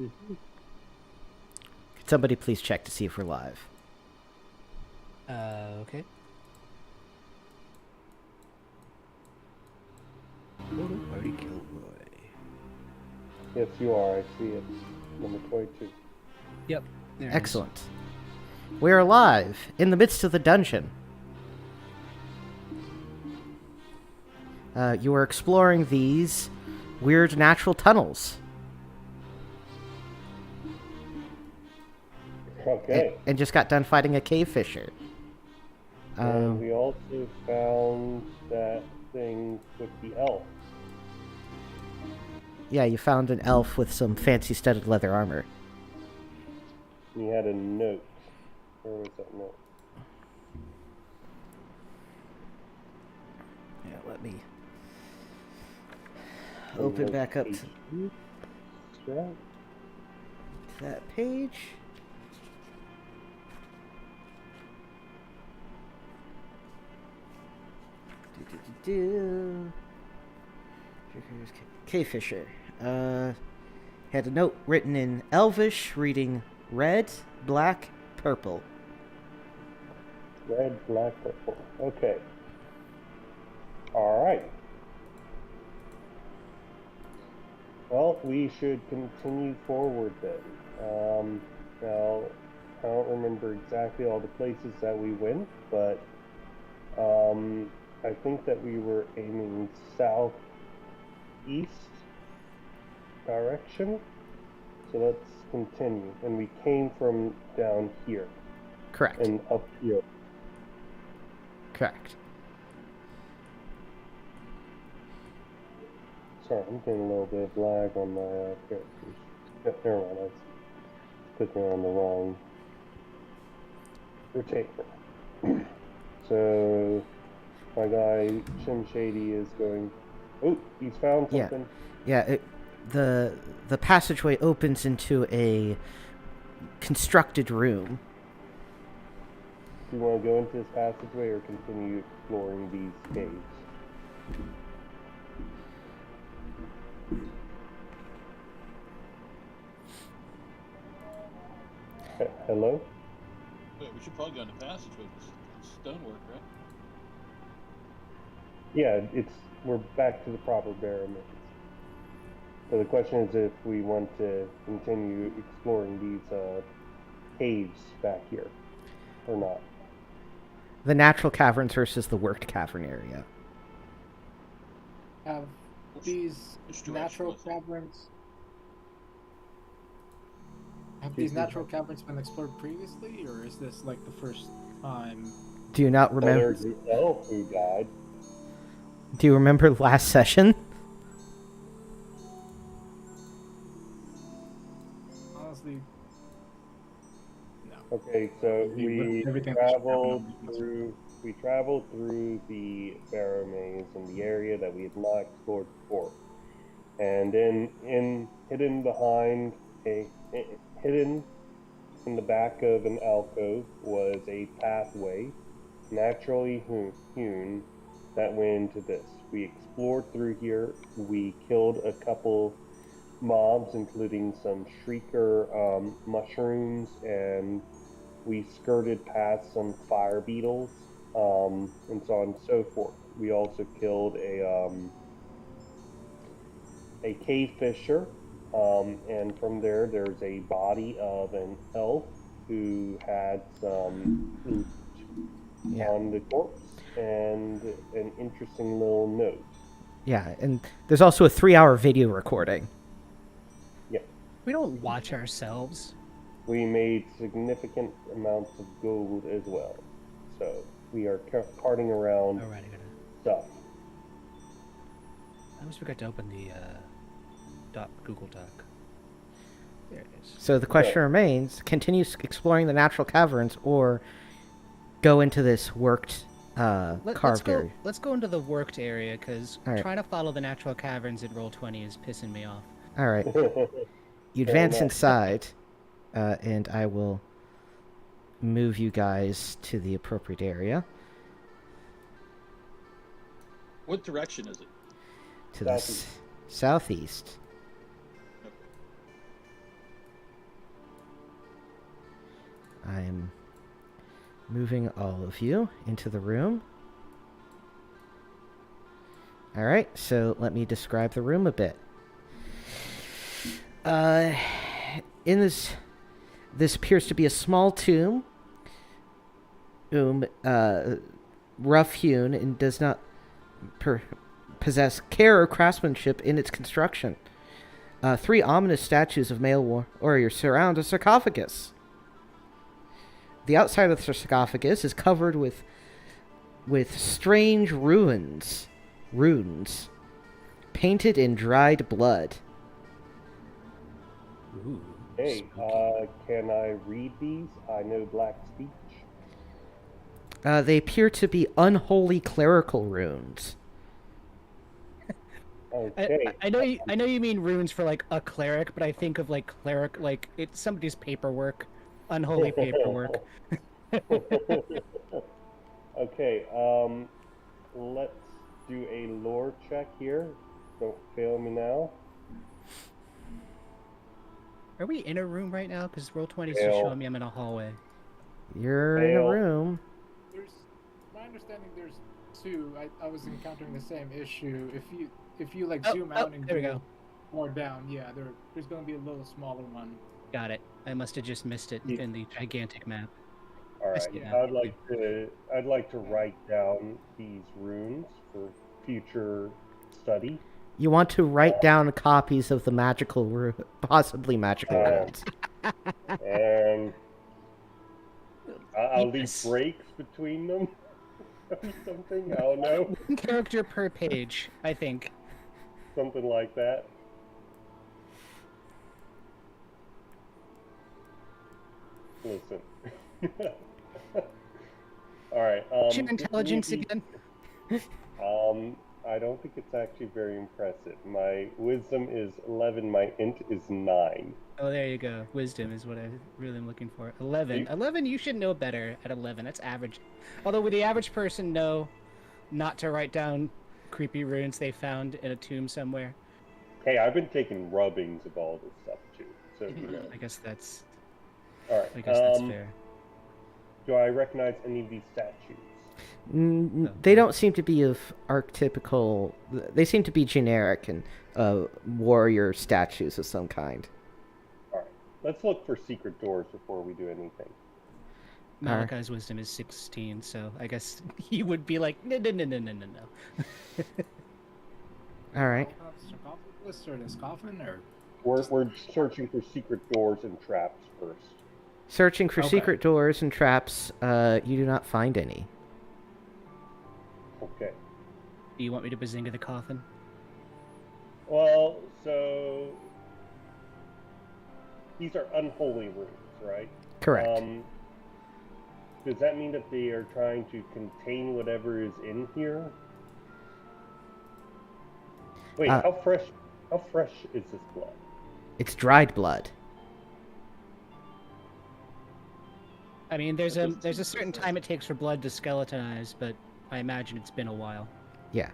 Mhm. Could somebody please check to see if we're live? Okay. Marty Kilroy. Yes, you are. I see it. Number 22. Yep. There it is. Excellent. We're live in the midst of the dungeon. You are exploring these weird natural tunnels. Okay. And just got done fighting a cave fisher. And we also found that thing with the elf. Yeah, you found an elf with some fancy studded leather armor. He had a note. Where was that note? Yeah, let me open back up to that page. Cave Fisher. Had a note written in Elvish reading red, black, purple. Red, black, purple. Okay. Alright. Well, we should continue forward then. Now, I don't remember exactly all the places that we went, but I think that we were aiming southeast direction. So let's continue. And we came from down here. Correct. And up here. Correct. Sorry, I'm getting a little bit of lag on my characters. Never mind, I was clicking on the wrong rotator. So my guy Shim Shady is going. Oh, he's found something. Yeah. The passageway opens into a constructed room. Do you want to go into this passageway or continue exploring these caves? Hello? Wait, we should probably go in the passageway. It's stonework, right? Yeah, we're back to the proper Barrowmaze. So the question is if we want to continue exploring these caves back here or not. The natural caverns versus the worked cavern area. Have these Which direction natural was it? caverns... Have these natural caverns been explored previously, or is this like the first time? Do you not remember? There's the elf who died. Do you remember last session? Honestly, no. Okay, so we Everything traveled through the Barrowmaze in the area that we had not explored before, and then hidden in the back of an alcove was a pathway, naturally hewn, that went into this. We explored through here. We killed a couple mobs, including some shrieker mushrooms, and we skirted past some fire beetles, and so on and so forth. We also killed a cave fisher, and from there's a body of an elf who had some ink on the corpse and an interesting little note. Yeah, and there's also a 3-hour video recording. Yeah. We don't watch ourselves. We made significant amounts of gold as well. So we are carting around Alrighty, stuff. I almost forgot to open the Google Doc. There it is. So the question remains, continue exploring the natural caverns or go into this worked carved area? Let's go into the worked area, because Alright. trying to follow the natural caverns in Roll20 is pissing me off. Alright. You advance inside, and I will move you guys to the appropriate area. What direction is it? To the southeast. I'm moving all of you into the room. All right, so let me describe the room a bit. In this appears to be a small tomb, rough-hewn and does not possess care or craftsmanship in its construction. 3 ominous statues of male warriors surround a sarcophagus. The outside of the sarcophagus is covered with strange runes, painted in dried blood. Ooh. Hey, can I read these? I know black speech. They appear to be unholy clerical runes. Okay. I know you mean runes for like a cleric, but I think of like cleric like it's somebody's paperwork, unholy paperwork. Okay, let's do a lore check here. Don't fail me now. Are we in a room right now? Because Roll20 is just Fail. showing me I'm in a hallway. You're in a Fail. room. There's, my understanding, there's 2. I was encountering the same issue. If you like zoom out and there we go go. more down, yeah, there's going to be a little smaller one. Got it. I must have just missed it in the gigantic map. All right. Yeah. I'd like to write down these runes for future study. You want to write down copies of the possibly magical runes. And I'll Yes. leave breaks between them or something. I don't know. One character per page, I think. Something like that. Listen. All right. What's your intelligence again? I don't think it's actually very impressive. My wisdom is 11. My int is 9. Oh, there you go. Wisdom is what I really am looking for. 11. You- 11, you should know better at 11. That's average. Although, would the average person know not to write down creepy runes they found in a tomb somewhere? Hey, I've been taking rubbings of all this stuff too, so you know. I guess that's All right. fair. Do I recognize any of these statues? They don't seem to be of archetypical. They seem to be generic and warrior statues of some kind. All right. Let's look for secret doors before we do anything. Malachi's wisdom is 16, so I guess he would be like, no. All right. Sarcophagus or this coffin, or We're searching for secret doors and traps first. Searching for Okay. secret doors and traps, you do not find any. Okay. Do you want me to bazinga the coffin? Well, so these are unholy runes, right? Correct. Does that mean that they are trying to contain whatever is in here? Wait, how fresh is this blood? It's dried blood. I mean, there's a certain time it takes for blood to skeletonize, but I imagine it's been a while. Yeah.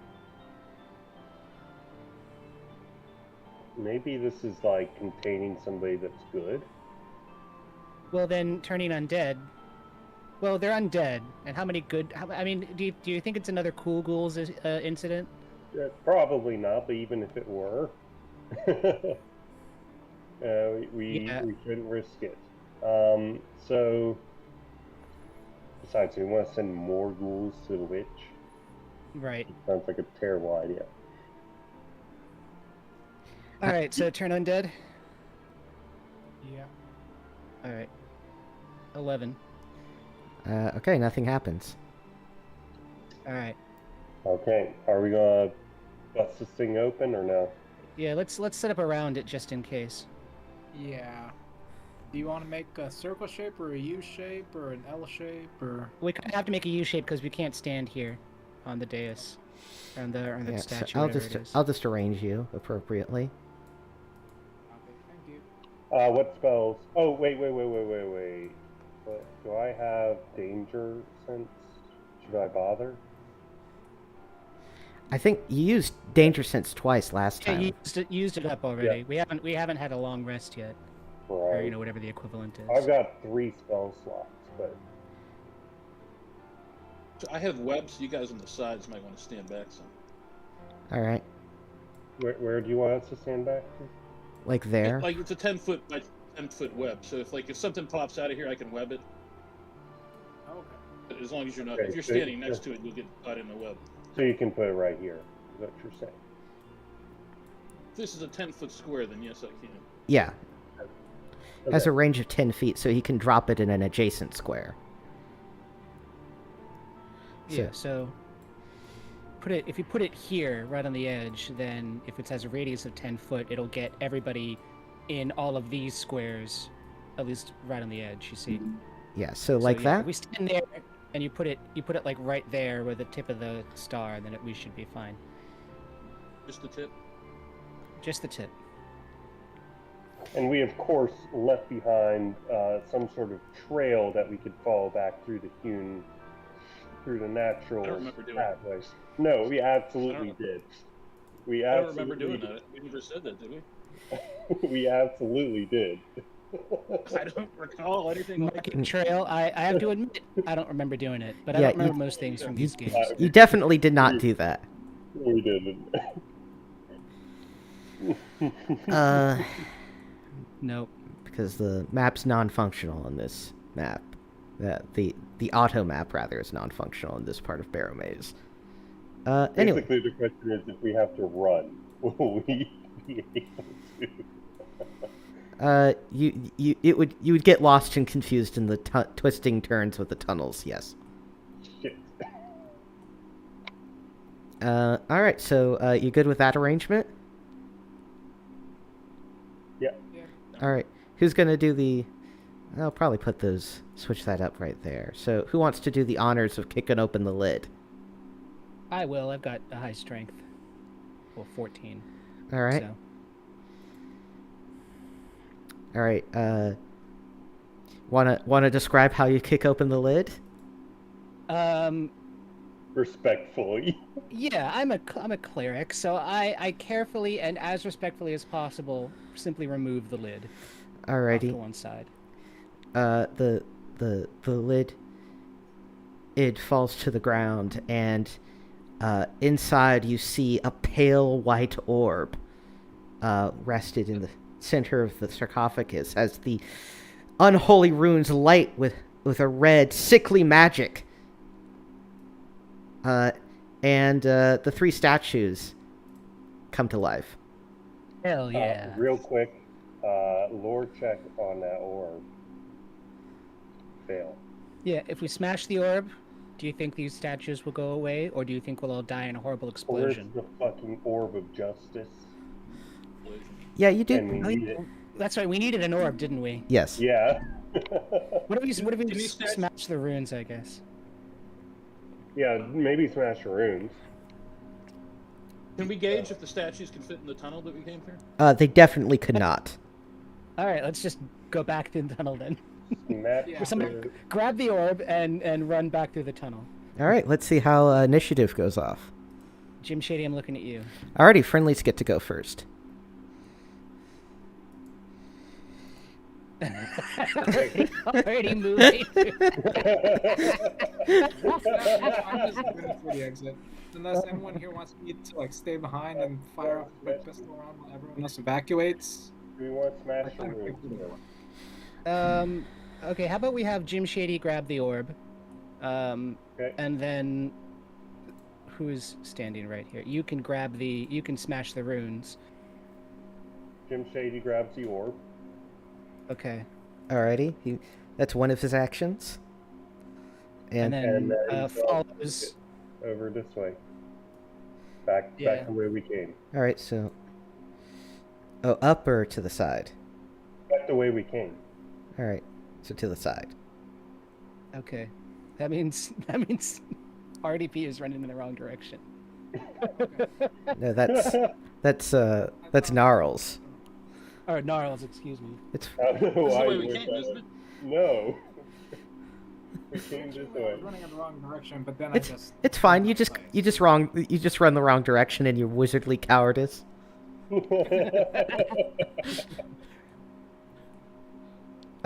Maybe this is like containing somebody that's good. Well, then turning undead. Well, they're undead, and how many good? I mean, do you think it's another Cool Ghouls incident? Probably not, but even if it were, we shouldn't risk it. So, besides, we want to send more ghouls to the witch. Right. Sounds like a terrible idea. All right. So turn undead. yeah. All right. 11. Okay, nothing happens. All right. Okay, are we gonna bust this thing open or no? Yeah. Let's set up around it just in case. Yeah. Do you want to make a circle shape or a U shape or an L shape or? We kind of have to make a U shape because we can't stand here on the dais, on the Yeah, so statue. I'll whatever just it is. I'll just arrange you appropriately. Okay, thank you. What spells? Oh, wait. What, do I have danger sense? Should I bother? I think you used danger sense twice last Yeah, time. you used it up already. We haven't had a long rest yet. or Right. whatever the equivalent is. I've got 3 spell slots, but So I have webs. So you guys on the sides might want to stand back some. All right, where do you want us to stand back to? like there. Like it's a 10-foot by 10-foot web. So if something pops out of here, I can web it. Okay. But as long as you're not, Okay, if you're so- standing next to it, you'll get caught in the web. So you can put it right here. Is that what you're saying? If this is a 10-foot square, then yes, I can. Yeah, has Okay. a range of 10 feet, so he can drop it in an adjacent square. Yeah, so if you put it here, right on the edge, then if it has a radius of 10 foot, it'll get everybody in all of these squares, at least right on the edge, you see. Yeah, so like yeah, that. If we stand there and you put it like right there where the tip of the star, then we should be fine. Just the tip. Just the tip. And we, of course, left behind some sort of trail that we could follow back through the natural I don't remember doing it. pathways. No, we absolutely did. We I don't absolutely remember doing that. We never said that, did we? We absolutely did. I don't recall anything like Marking trail, I have to admit, I don't remember doing it, but I Yeah, don't remember most things from these games. You definitely did not do that. We didn't. Nope. Because the map's non-functional in this map. The auto map rather is non-functional in this part of Barrowmaze. Anyway, Basically, the question is if we have to run, will we be able to? you would get lost and confused in the twisting turns with the tunnels. Yes. Shit. All right. So you good with that arrangement? Yeah. All right. Who's gonna do the? I'll probably switch that up right there. So who wants to do the honors of kicking open the lid? I will. I've got a high strength. Well, 14. All right. So. All right. Wanna describe how you kick open the lid? Respectfully. Yeah, I'm a cleric, so I carefully and as respectfully as possible simply remove the lid off Alrighty. to one side. The lid, it falls to the ground, and inside you see a pale white orb rested in the center of the sarcophagus as the unholy runes light with a red sickly magic. And the 3 statues come to life. Hell yeah. Real quick, lore check on that orb. Fail. Yeah, if we smash the orb, do you think these statues will go away, or do you think we'll all die in a horrible Where's explosion? the fucking orb of justice? Yeah, you And did. we need it. That's right, we needed an orb, didn't we? Yes. Yeah. What if we Can you smash the runes, I guess? Yeah, maybe smash the runes. Can we gauge if the statues can fit in the tunnel that we came through? They definitely could not. Alright, let's just go back through the tunnel then. Matt, Yeah. Somebody grab the orb and run back through the tunnel. All right, let's see how initiative goes off. Jim Shady, I'm looking at you. Alrighty, friendlies get to go first. Already moving. I'm just moving for the exit. Unless anyone here wants me to like stay behind and fire off a quick pistol round while everyone else evacuates. Do we want to I smash the kind of runes? think we do. Okay, how about we have Jim Shady grab the orb, Okay. and then who's standing right here? You can smash the runes. Jim Shady grabs the orb. Okay, Alrighty, that's one of his actions. and then And then follows. Over this way. Back Yeah. to where we came. All right, so up or to the side? Back the way we came. All right, so to the side. Okay, that means RDP is running in the wrong direction. No, that's Gnarls. Or Gnarls, excuse me. It's I don't know This is the why way we we're came, trying isn't to- it? No. We came this Actually, I was way. running in the wrong direction, but then it's it's fine. You just run the wrong direction in your wizardly cowardice.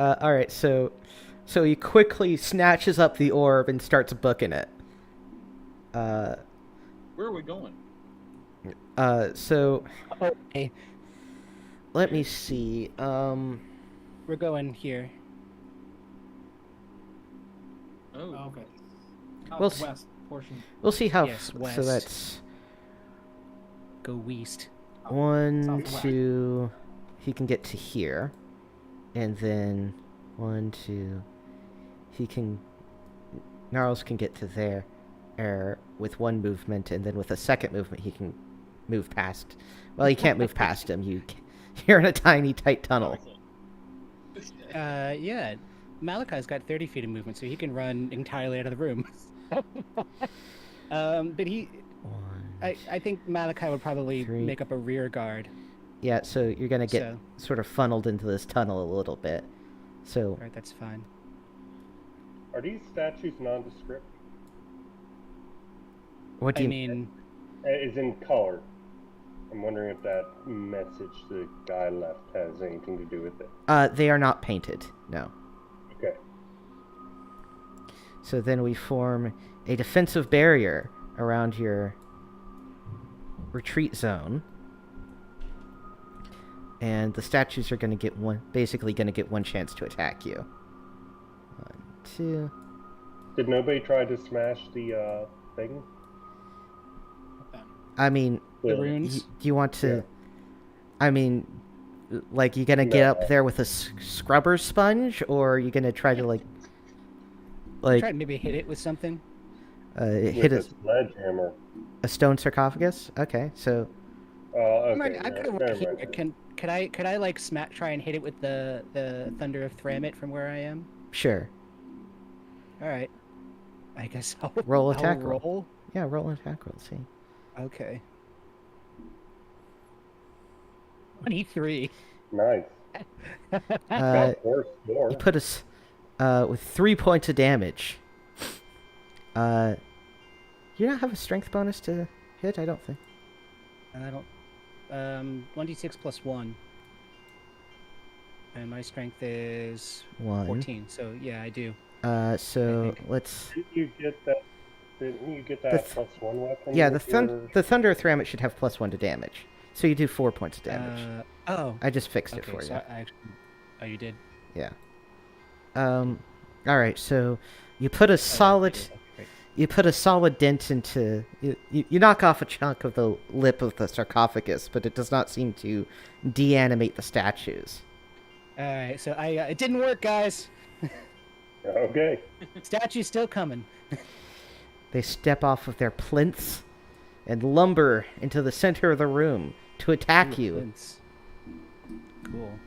All right, so he quickly snatches up the orb and starts booking it. Where are we going? So Okay, let me see. we're going here. Oh, Oh, okay. We'll West portion. we'll see how. Yes, So west. that's Go west. 1, Southwest. 2. He can get to here, and then 1, 2. He can. Gnarls can get to there, with one movement, and then with a second movement he can move past. Well, you can't move past him. You're in a tiny, tight tunnel. Yeah. Malachi's got 30 feet of movement, so he can run entirely out of the room. But he... 1. I think Malachi would probably 3. make up a rear guard. Yeah, so you're gonna get So- sort of funneled into this tunnel a little bit. So Alright, that's fine. Are these statues nondescript? what do I you mean, Is in color. I'm wondering if that message the guy left has anything to do with it. They are not painted. No. Okay. So then we form a defensive barrier around your retreat zone. And the statues are going to get basically going to get one chance to attack you. 1, 2. Did nobody try to smash the thing? I mean, the The- runes. do you want to? Yeah. I mean, like, you gonna get up No. there with a scrubber sponge, or are you gonna try to like Try to maybe hit it with something. hit With a sledgehammer. a stone sarcophagus? Okay, so Okay. I'm kind of never here. mind. Could I like try and hit it with the Thunder of Thramit from where I am? sure. All right. I guess I'll Roll I'll attack roll. roll. Yeah, roll an attack roll. See. Okay. 23. Nice. Uh, Got worse score. you put us with 3 points of damage. You don't have a strength bonus to hit, I don't think. I don't. 1d6 plus 1. And my strength is 1. 14. So yeah, I do. So think. let's. Didn't you get that? Didn't you get that +1 weapon? Yeah, the with your- the Thunder of Thramit should have +1 to damage. So you do 4 points of damage. Oh. I just fixed it Okay. for So you. I actually. Oh, you did. Yeah. All right. So you put a solid. Okay, great. You put a solid dent into. You knock off a chunk of the lip of the sarcophagus, but it does not seem to deanimate the statues. All right. So it didn't work, guys. Okay. Statue's still coming. They step off of their plinths and lumber into the center of the room to attack Ooh, you. flints. Cool.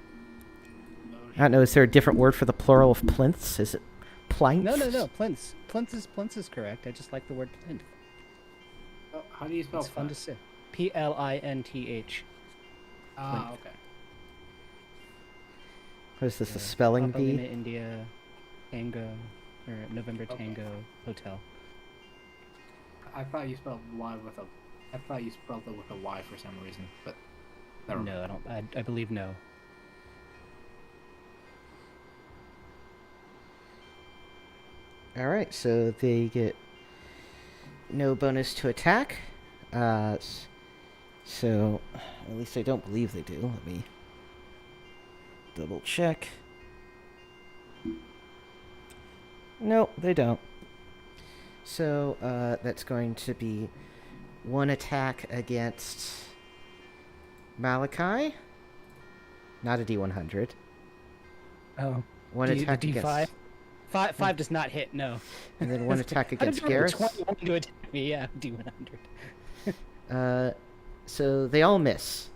I don't know. Is there a different word for the plural of plinths? Is it plinths? No. Plinths. Plinths is correct. I just like the word plinth. How do you spell It's fun to flint? say. Plinth. Ah, okay. What is this? A spelling Papa Lima, bee? India, Tango, or November Okay. Tango Hotel. I thought you spelled Y with a. I thought you spelled it with a Y for some reason, but never mind. No, I don't. I believe no. All right. So they get no bonus to attack. So at least I don't believe they do. Let me double check. No, they don't. So that's going to be 1 attack against Malachi. Not a D100. Oh. 1 attack D5. against. Five does not hit. No. And then 1 attack How did against you roll a Garrus. 21 to attack me? Yeah, D100. So they all miss.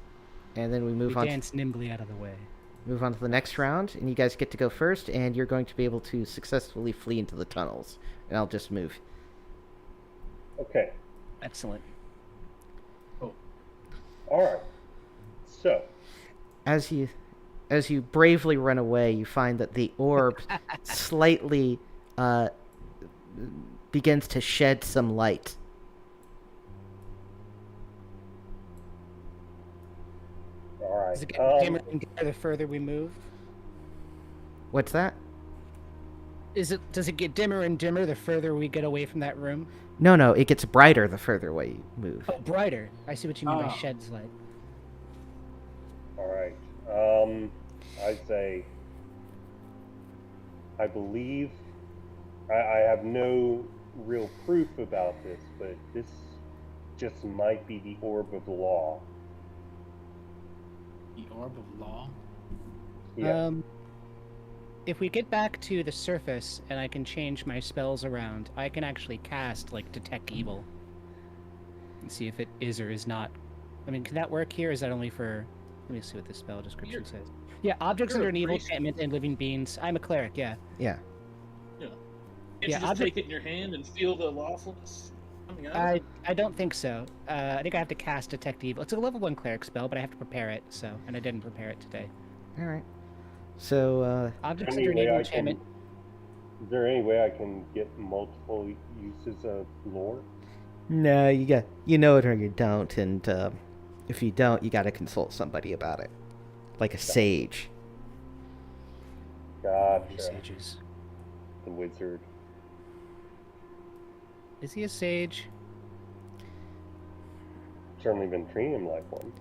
And then we We move on. dance nimbly out of the way. Move on to the next round, and you guys get to go first, and you're going to be able to successfully flee into the tunnels. And I'll just move. Okay. Excellent. All right. So, As you bravely run away, you find that the orb slightly begins to shed some light. all Does it right. get dimmer and dimmer the further we move? What's that? Does it get dimmer and dimmer the further we get away from that room? No, it gets brighter the further away you move. Oh, brighter. I see what you mean by Oh. sheds light. All right. I'd say. I believe. I have no real proof about this, but this just might be the orb of law. The orb of law. Yeah. If we get back to the surface and I can change my spells around, I can actually cast like detect evil and see if it is or is not. I mean, can that work here? Is that only for? Let me see what the spell description says. Yeah, objects you're under a an evil priest. enchantment and living beings. I'm a cleric. Yeah. Yeah. Can't Yeah, you just object- take it in your hand and feel the lawfulness coming out? I don't think so. I think I have to cast detect evil. It's a level 1 cleric spell, but I have to prepare it. So, and I didn't prepare it today. All right. So, Objects Any under an way evil I can- enchantment. Is there any way I can get multiple uses of lore? no, you know it or you don't, and if you don't, you got to consult somebody about it, like a sage. Gotcha. Sages. The wizard. Is he a sage? Certainly been treating him like one.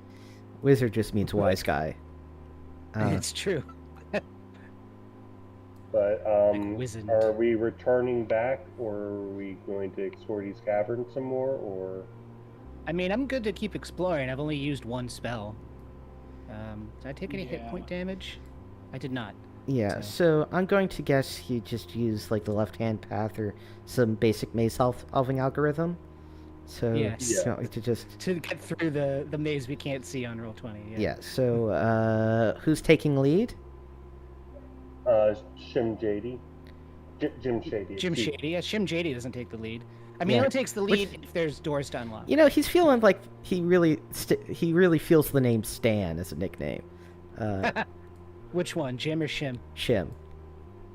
Wizard just means wise guy. It's true. But wizard. are we returning back, or are we going to explore these caverns some more, or? I mean, I'm good to keep exploring. I've only used one spell. Did I take any hit Yeah. point damage? I did not. Yeah, so I'm going to guess you just use like the left-hand path or some basic maze solving algorithm. So Yes. you know, to just To get through the maze we can't see on roll 20. yeah. So who's taking lead? Jim Shady. Jim Shady. Jim excuse- Shady. Yeah, Jim Shady doesn't take the lead. I mean, Yeah. he only takes the lead if there's doors to unlock. You know, he's feeling like he really feels the name Stan as a nickname. Which one, Jim or Shim? Shim.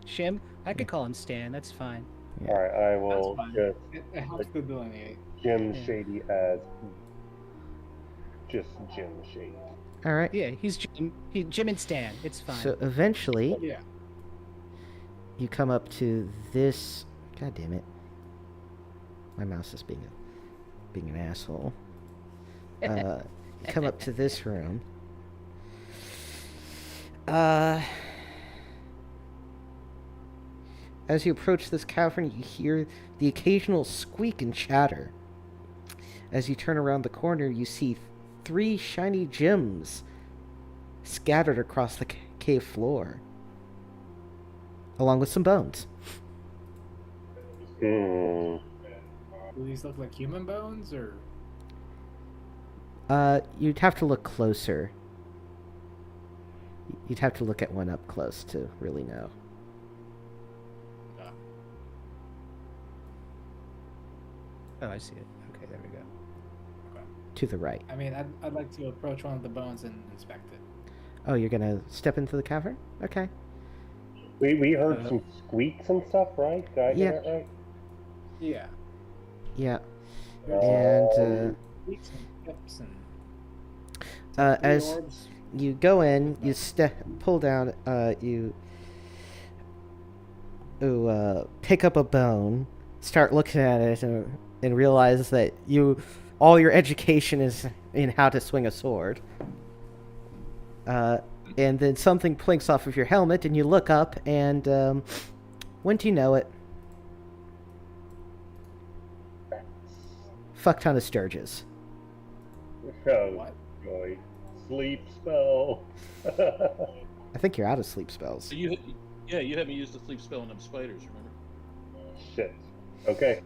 Shim? I could call him Stan. That's fine. All right, I will That's fine. just It helps to delineate. Jim Yeah. Shady as just Jim Shady. All right. Yeah, he's Jim. Jim and Stan. It's fine. So eventually, Yeah. you come up to this. God damn it! My mouse is being an asshole. You come up to this room. As you approach this cavern, you hear the occasional squeak and chatter. As you turn around the corner, you see 3 shiny gems scattered across the cave floor, along with some bones. Hmm. Do these look like human bones or? You'd have to look closer. You'd have to look at one up close to really know. Oh, I see it. Okay, there we go. To the right. I mean, I'd like to approach one of the bones and inspect it. Oh, you're gonna step into the cavern? Okay. We heard some squeaks and stuff, right? Did I hear that right? Yeah. Yeah. There's And leaks and pips and as orbs. you go in, you pull down, you pick up a bone, start looking at it, and realize that all your education is in how to swing a sword. And then something plinks off of your helmet, and you look up, and when do you know it? Fuck ton of sturges. Oh, What? boy. Sleep spell. I think you're out of sleep spells. So you had me use the sleep spell on them spiders, remember? Shit. Okay.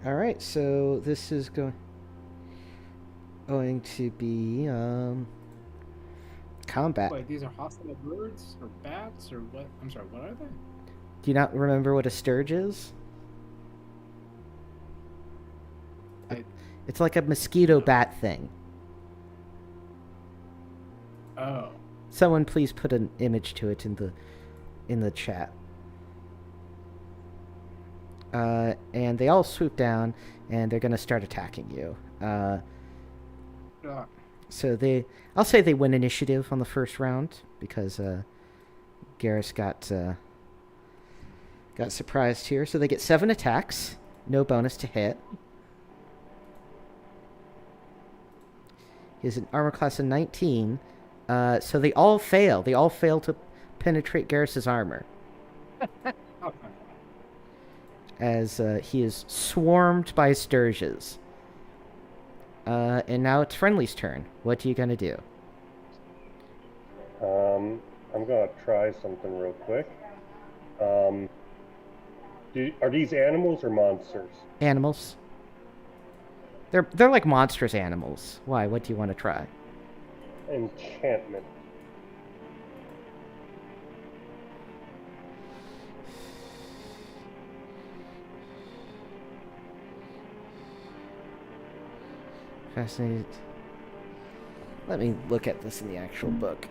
All right, so this is going to be combat. Wait, these are hostile birds or bats or what? I'm sorry, what are they? Do you not remember what a sturge is? It's like a mosquito bat thing. Oh. Someone please put an image to it in the chat. And they all swoop down, and they're gonna start attacking you. So I'll say they win initiative on the first round because Garrus got surprised here. So they get 7 attacks. No bonus to hit. He has an armor class of 19. So they all fail. They all fail to penetrate Garrus's armor. Okay. As he is swarmed by Sturges. And now it's Friendly's turn. What are you going to do? I'm gonna try something real quick. Are these animals or monsters? Animals. They're like monstrous animals. Why? What do you want to try? Enchantment. Fascinated. Let me look at this in the actual book.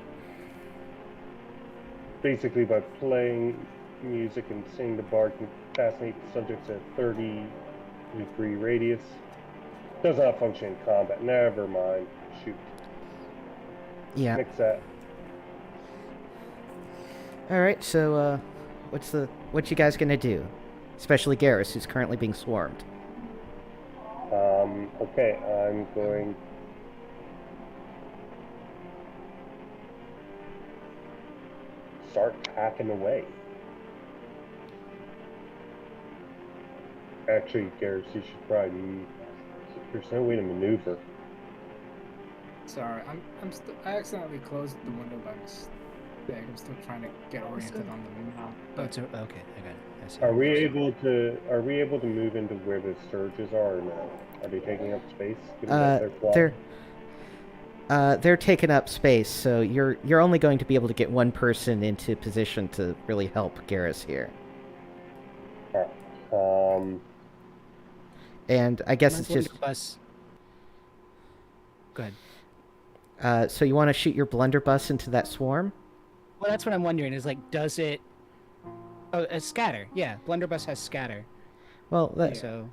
Basically, by playing music and singing, the bard can fascinate the subjects at 30-degree radius. Does not function in combat. Never mind. Shoot. Yeah. Mix that. All right. So, what you guys gonna do? Especially Garrus, who's currently being swarmed. Okay, I'm going. Start hacking away. Actually, Garrus, you should probably. There's no way to maneuver. Sorry, I accidentally closed the window by mistake. I'm still trying to get oriented on the map. Oh, it's okay. I got it. I see. Are we able to move into where the surges are or no? Are they taking up space? given that they're flying? They're taking up space, so you're only going to be able to get one person into position to really help Garrus here. And I guess it's just. Go ahead. So you want to shoot your blunderbuss into that swarm? Well, that's what I'm wondering. Is like, does it? Oh, a scatter. Yeah, blunderbuss has scatter. Well, So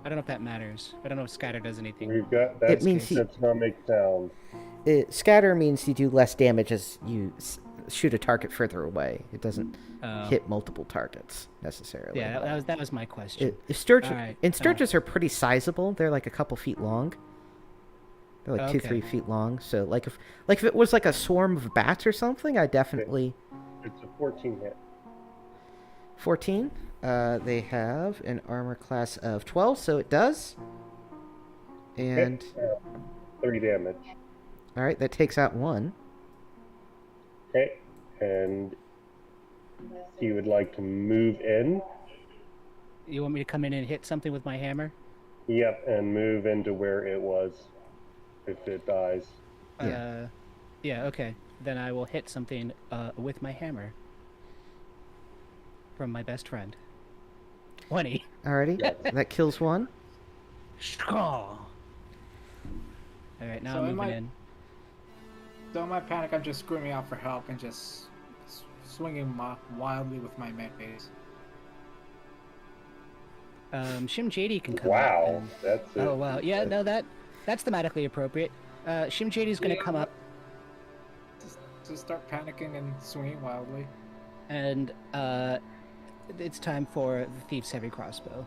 I don't know if that matters. I don't know if scatter does anything. We've got that. It means That's not make sound. Scatter means you do less damage as you shoot a target further away. It doesn't hit multiple targets necessarily. Yeah, that was my question. Sturges Alright, Sturges are pretty sizable. They're like a couple feet long. They're like 2-3 Okay. feet long. So like if it was like a swarm of bats or something, I definitely. It's a 14 hit. 14. They have an armor class of 12, so it does. And 3 damage. all right, that takes out one. Okay, and he would like to move in. You want me to come in and hit something with my hammer? Yep, and move into where it was. If it dies. Yeah. Yeah. Okay. Then I will hit something with my hammer. From my best friend. 20. Alrighty, that kills one. All right, now So I'm am moving I- in. So in my panic, I'm just screaming out for help and just swinging wildly with my mace. Shim JD can come Wow, up. And... that's it. Oh wow, yeah, no, that's thematically appropriate. Shim JD's gonna come up Just start panicking and swinging wildly. and it's time for the Thief's Heavy Crossbow.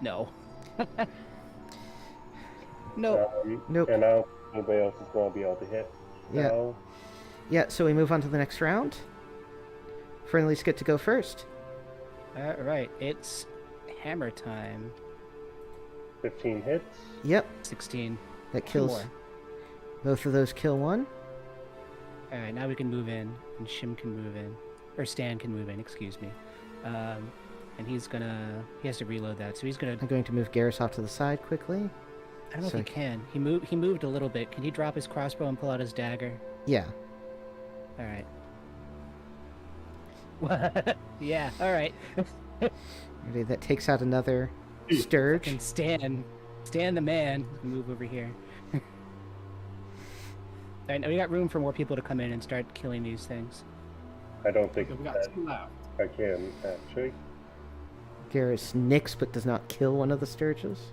No. No. Nope. And now nobody else is going to be able to hit. Yeah. No. Yeah, so we move on to the next round. Friendly's get to go first. Alright, it's hammer time. 15 hits. Yep, 16. that Two kills. more. Both of those kill one. Alright, now we can move in, and Shim can move in. Or Stan can move in, excuse me. And he has to reload that, so he's gonna, I'm going to move Garrus off to the side quickly. I don't know So- if he can. He moved a little bit. Can he drop his crossbow and pull out his dagger? Yeah. Alright. Yeah, alright. Ready, that takes out another Sturge. And Stan the man, move over here. Alright, now we got room for more people to come in and start killing these things. I don't think We got that 2 left. I can, actually. Garrus nicks but does not kill one of the Sturges.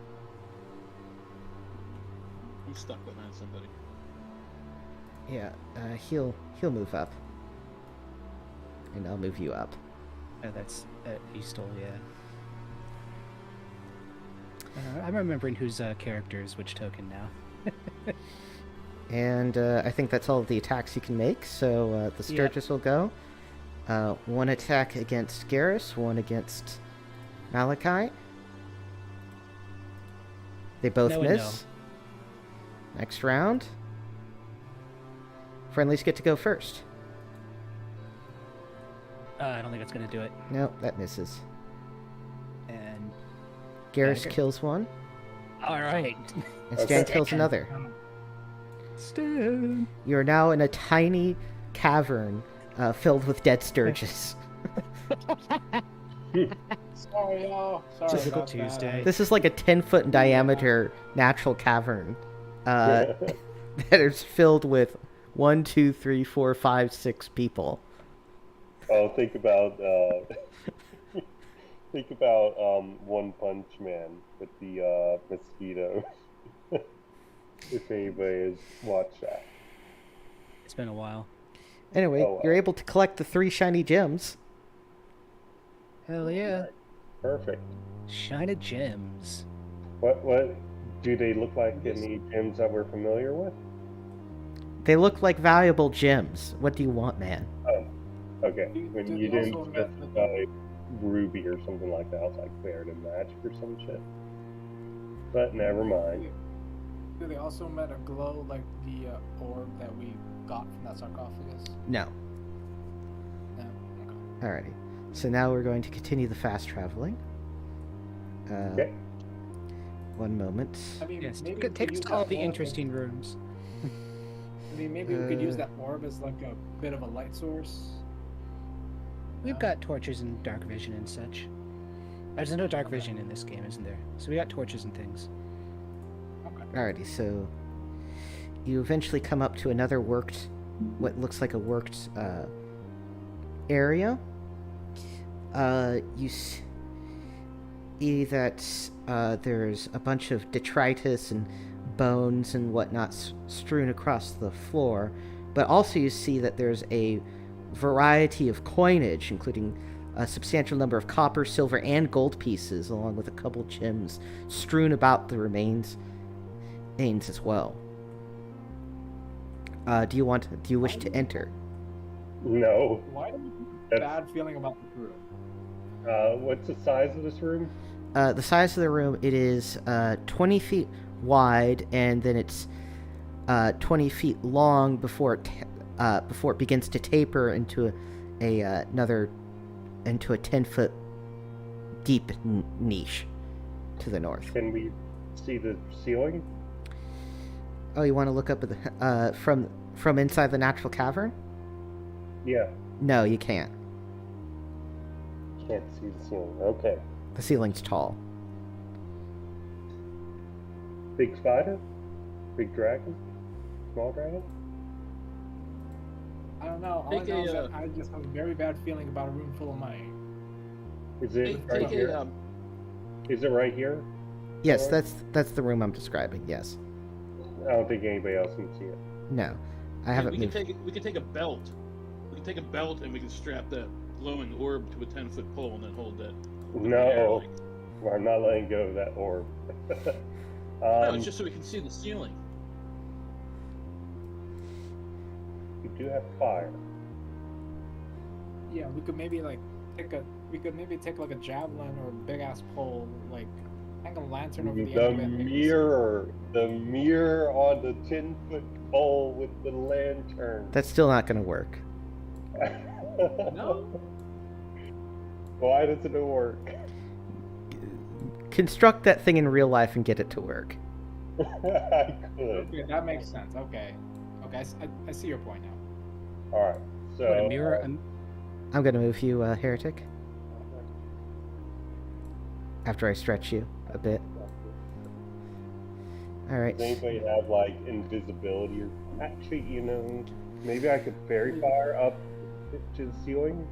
He's stuck behind somebody. Yeah, he'll move up. and I'll move you up. Oh, that's you stole, yeah. I'm remembering whose character is which token now. And I think that's all of the attacks you can make, so the Sturgis will go. One attack against Garrus, one against Malachi. They both No and miss. Next round. Friendlies get to go first. I don't think that's going to do it. Nope, that misses. And Garrus Dagger. kills one, all right. and Stan Okay. kills another. Stan. You are now in a tiny cavern filled with dead Sturgis. Sorry, y'all. Sorry Typical about that. Tuesday. This is like a 10-foot in diameter natural cavern that is filled with 1, 2, 3, 4, 5, 6 people. Oh, think about One Punch Man with the mosquito. If anybody has watched that. It's been a while. Anyway, Oh, wow. you're able to collect the 3 shiny gems. Hell yeah. Perfect. Shiny gems. What do they look like in the gyms that we're familiar with? They look like valuable gems. What do you want, man? Okay, You- when did you they didn't also met the- specify ruby or something like that, I was like fair to magic or some shit. But never mind. Do they also met a glow like the orb that we got from that sarcophagus? No. No. Okay. Alrighty. So now we're going to continue the fast traveling. Okay. One moment. I mean, Yes, maybe we take could us use to all that the orb interesting rooms. I mean, maybe we could use that orb as like a bit of a light source. We've got torches and dark vision and such. There's no dark vision in this game, isn't there? So we got torches and things. Okay. Alrighty, so you eventually come up to another worked, what looks like a worked area. You see that there's a bunch of detritus and bones and whatnot strewn across the floor, but also you see that there's a variety of coinage, including a substantial number of copper, silver, and gold pieces, along with a couple gems strewn about the remains as well. Do you wish to enter? No. Why do you have a That's- bad feeling about the room? What's the size of this room? The size of the room, it is 20 feet wide, and then it's 20 feet long before it begins to taper into another 10-foot deep niche to the north. Can we see the ceiling? Oh, you want to look up at the from inside the natural cavern? Yeah. No, you can't. Can't see the ceiling. Okay. The ceiling's tall. Big spider? Big dragon? Small dragon? I don't know. All I Take know is a, that I just have a very bad feeling about a room full of money. Is it right Take here? a, Is it right here? Yes, Sorry? that's the room I'm describing. Yes. I don't think anybody else can see it. No, I haven't we can moved. we can take a belt. We can take a belt and we can strap that glowing orb to a 10-foot pole and then hold that. in the air, No. like- Well, I'm not letting go of that orb. No, it's just so we can see the ceiling. We do have fire. Yeah, we could maybe like take like a javelin or a big ass pole, like hang a lantern over the The end of it. the mirror on the 10-foot pole with the lantern. That's still not going to work. No. Why doesn't it work? Construct that thing in real life and get it to work. I could. Okay, that makes sense. Okay, I see your point now. All right. So What, a mirror? I'm going to move you, Heretic, after I stretch you a bit. All right. does anybody have like invisibility? Or actually, maybe I could fairy fire up to the ceiling.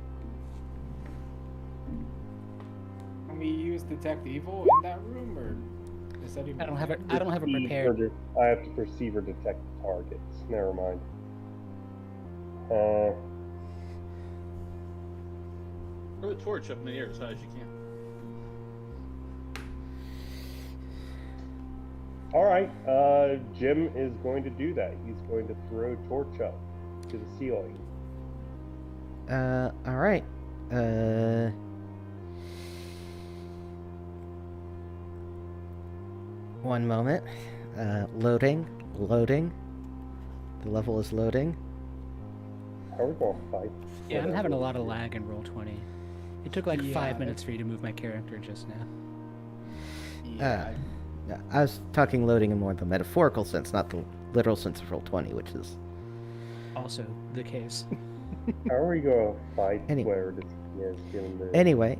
Can we use detect evil in that room, or is that even? I don't have it prepared. I have to perceive or detect targets. Never mind. Throw a torch up in the air as high as you can. All right, Jim is going to do that. He's going to throw a torch up to the ceiling. All right. One moment. Loading. The level is loading. How are we going to fight? Yeah, I'm having a lot of lag in Roll20. It took like Yeah, 5 minutes for you to move my character just now. Yeah. I was talking loading in more the metaphorical sense, not the literal sense of Roll20, which is... Also the case. How are we going to fight Anyway. where this is given the... Anyway,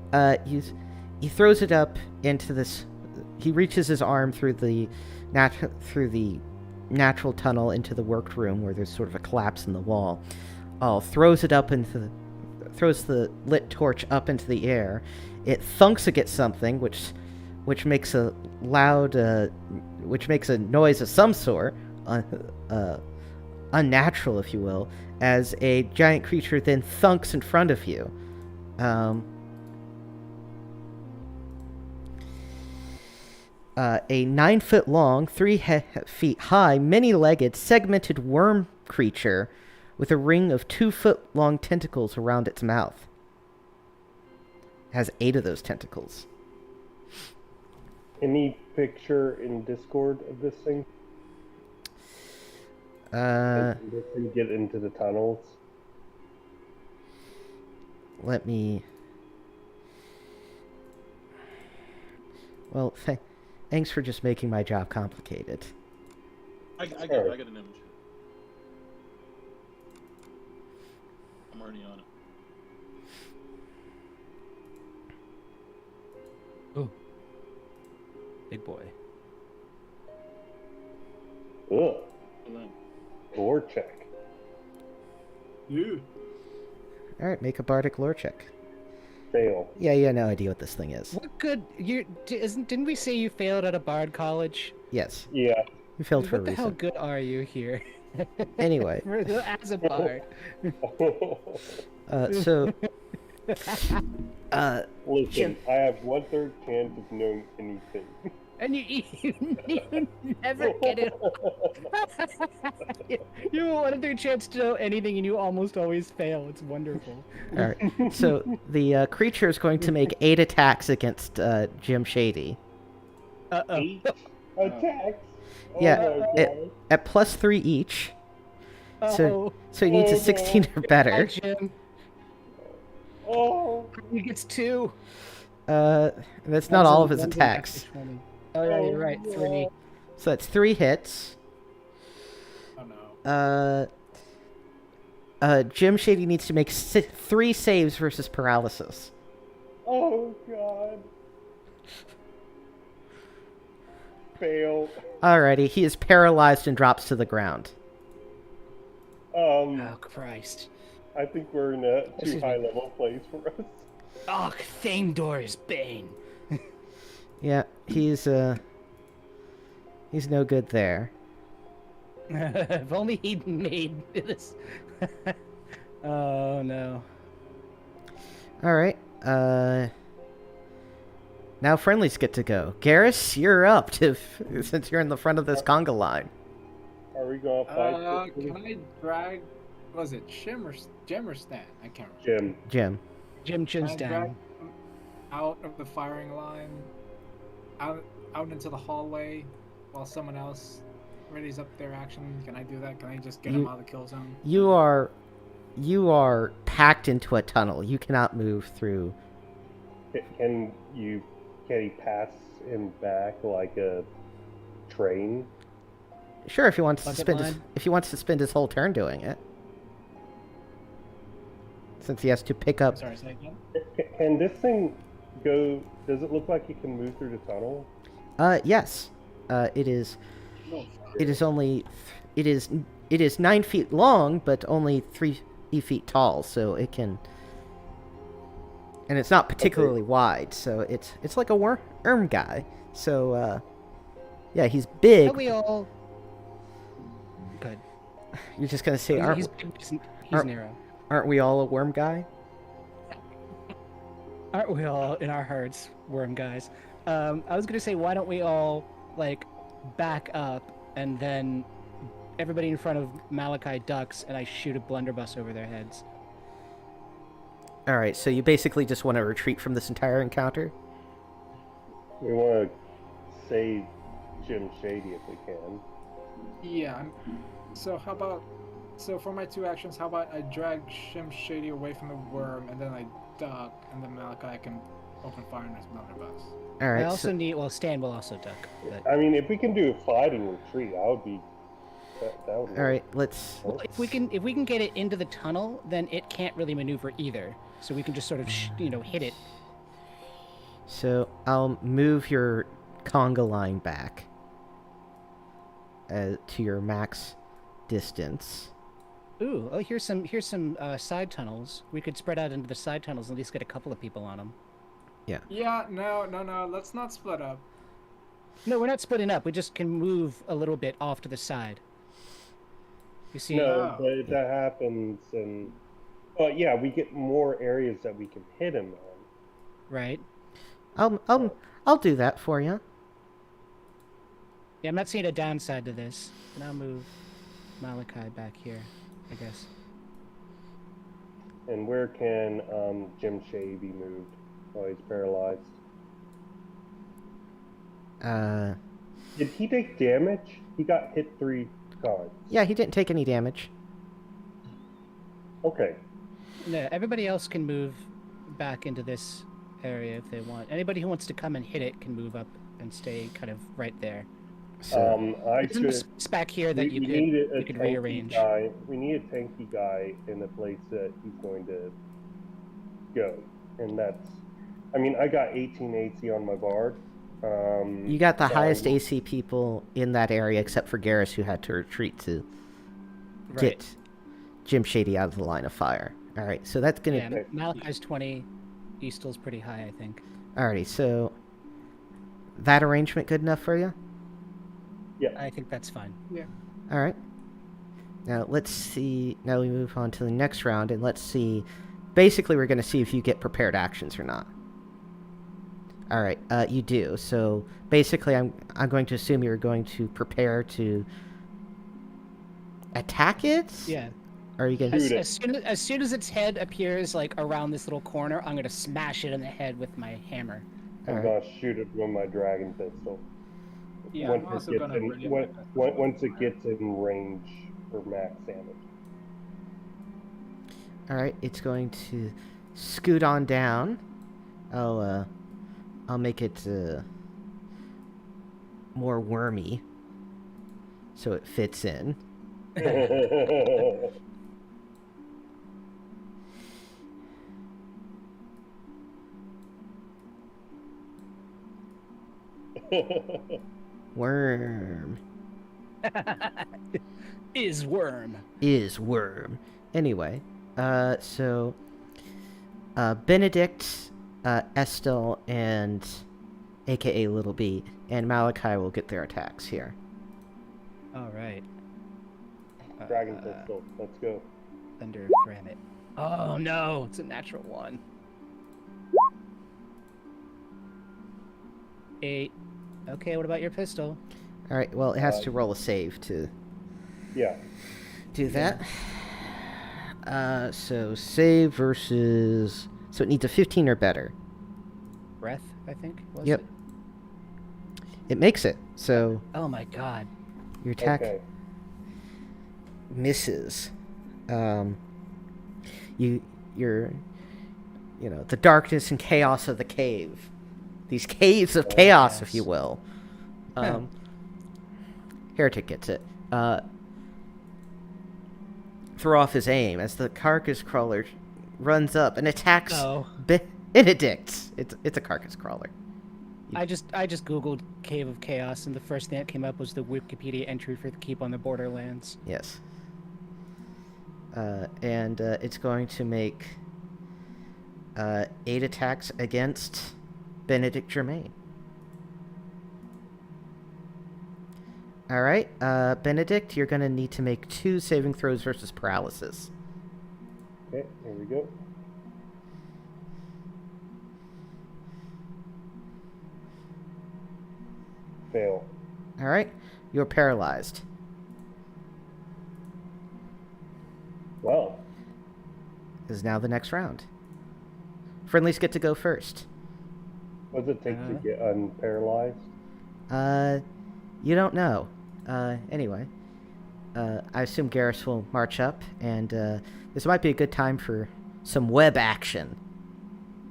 he throws it up into this... He reaches his arm through the natural tunnel into the worked room where there's sort of a collapse in the wall. Throws it up into throws the lit torch up into the air. It thunks against something, which makes a loud, which makes a noise of some sort, unnatural, if you will, as a giant creature then thunks in front of you. A 9-foot long, 3 feet high, many-legged, segmented worm creature with a ring of 2-foot long tentacles around its mouth. It has 8 of those tentacles. Any picture in Discord of this thing? Uh, Can this thing get into the tunnels? Let me... Well, thanks for just making my job complicated. I got an image. I'm already on it. Ooh. Big boy. Ugh. Hold on. Lore check. Alright, make a bardic lore check. Fail. Yeah, you have no idea what this thing is. What good? Didn't we say you failed at a bard college? Yes, Yeah. you failed for a What the hell reason. good are you here? Anyway, As a bard. so... Listen, I have 1/3 chance of knowing anything. And you never get it. You have a 1/3 chance to know anything, and you almost always fail. It's wonderful. Alright, so the creature is going to make 8 attacks against Jim Shady. Uh-oh. 8 attacks? Oh Yeah, my at plus 3 each. Uh-oh. So he needs a Oh, 16 or Hi, better. Jim. Oh, He gets 2. That's not all of his One's an attacks. extra 20. Oh, yeah, you're right. 3. So that's 3 hits. Oh no. Jim Shady needs to make 3 saves versus paralysis. oh god. Fail. Alrighty, he is paralyzed and drops to the ground. Oh, Christ. I think we're in a This too is- high level place for us. Oh, Thaindor's Bane. Yeah, he's no good there. If only he'd made this. Oh, no. Alright, now friendlies get to go. Garrus, you're up since you're in the front of this conga line. Are we gonna fight this Can thing? I drag? Was it Jim or Stan? I can't remember. Jim. Jim's Can I drag down. him out of the firing line, out into the hallway, while someone else readies up their action. Can I do that? Can I just get him out of the kill zone? You are packed into a tunnel. You cannot move through. Can he pass him back like a train? Sure, if he wants to Bucket spend line? if he wants to spend his whole turn doing it. Since he has to pick up. Sorry, say again. Can this thing go? Does it look like it can move through the tunnel? Yes. It is. Oh, It is only. It is 9 feet long, but only 3 feet tall. So it can. And it's not particularly wide, so it's like a worm guy. So yeah, he's big. Are we all... Good. You're just gonna say, He's aren't narrow. we all a worm guy? Aren't we all in our hearts, worm guys? I was gonna say, why don't we all like back up and then everybody in front of Malachi ducks, and I shoot a blunderbuss over their heads. All right, so you basically just want to retreat from this entire encounter? We want to save Jim Shady if we can. Yeah. So how about? So for my 2 actions, how about I drag Shim Shady away from the worm, and then I duck, and then Malachi can open fire on his blunderbuss. All I right. also need. Well, Stan will also duck. But... I mean, if we can do a fighting retreat, I would be. That would work. All right. Let's. Well, if we can get it into the tunnel, then it can't really maneuver either. So we can just sort of hit it. So I'll move your conga line back to your max distance. Ooh, oh, here's some side tunnels. We could spread out into the side tunnels and at least get a couple of people on them. Yeah. No. Let's not split up. No, we're not splitting up. We just can move a little bit off to the side. You see? No, but if that happens, and yeah, we get more areas that we can hit him on. Right. I'll do that for you. Yeah, I'm not seeing a downside to this. And I'll move Malachi back here, I guess. And where can Jim Shea be moved while he's paralyzed? Did he take damage? He got hit 3 times. Yeah, he didn't take any damage. Okay. No, everybody else can move back into this area if they want. Anybody who wants to come and hit it can move up and stay kind of right there. So There's space back here that you could rearrange. We need a tanky guy in the place that he's going to go, and that's. I mean, I got 18 AC on my bard. you got the highest AC people in that area, except for Garrus, who had to retreat to get Jim Shady out of the line of fire. All right, so that's gonna. Yeah, Malachi's 20. Eastel's pretty high, I think. Alrighty, so that arrangement good enough for you? Yeah. I think that's fine. Yeah. All right. Now let's see. Now we move on to the next round, and let's see. Basically, we're going to see if you get prepared actions or not. All right, you do. So basically, I'm going to assume you're going to prepare to attack it. Yeah. Or are you going Shoot to? it. As soon as its head appears like around this little corner, I'm gonna smash it in the head with my hammer. I'm All gonna shoot it with my dragon pistol. Yeah, once I'm also it gonna gets in, ready when, my pistol. once it gets in range for max damage. All right, it's going to scoot on down. I'll make it more wormy, so it fits in. Worm Is worm. is worm. Anyway, so Benedict, Estelle, and AKA Little B, and Malachi will get their attacks here. All right. Dragon pistol. Let's go. Thunder Granite. Oh no, it's a natural 1. 8. Okay, what about your pistol? All right. Well, it has to roll a save to Yeah. do that. So save versus. So it needs a 15 or better. Breath, I think. Was Yep. It? It makes it. So Oh my god. your attack Okay. misses. You're the darkness and chaos of the cave. These caves of chaos, yes. if you will. Heretic gets it. Throw off his aim as the carcass crawler runs up and attacks Oh. Benedict. It's a carcass crawler. I just googled Cave of Chaos, and the first thing that came up was the Wikipedia entry for the Keep on the Borderlands. Yes. And it's going to make 8 attacks against Benedict Germain. All right, Benedict, you're going to need to make 2 saving throws versus paralysis. Okay. Here we go. Fail. All right. You're paralyzed. Well, Is now the next round. Friendlies get to go first. what does it take to get unparalyzed? You don't know. Anyway. I assume Garrus will march up, and this might be a good time for some web action.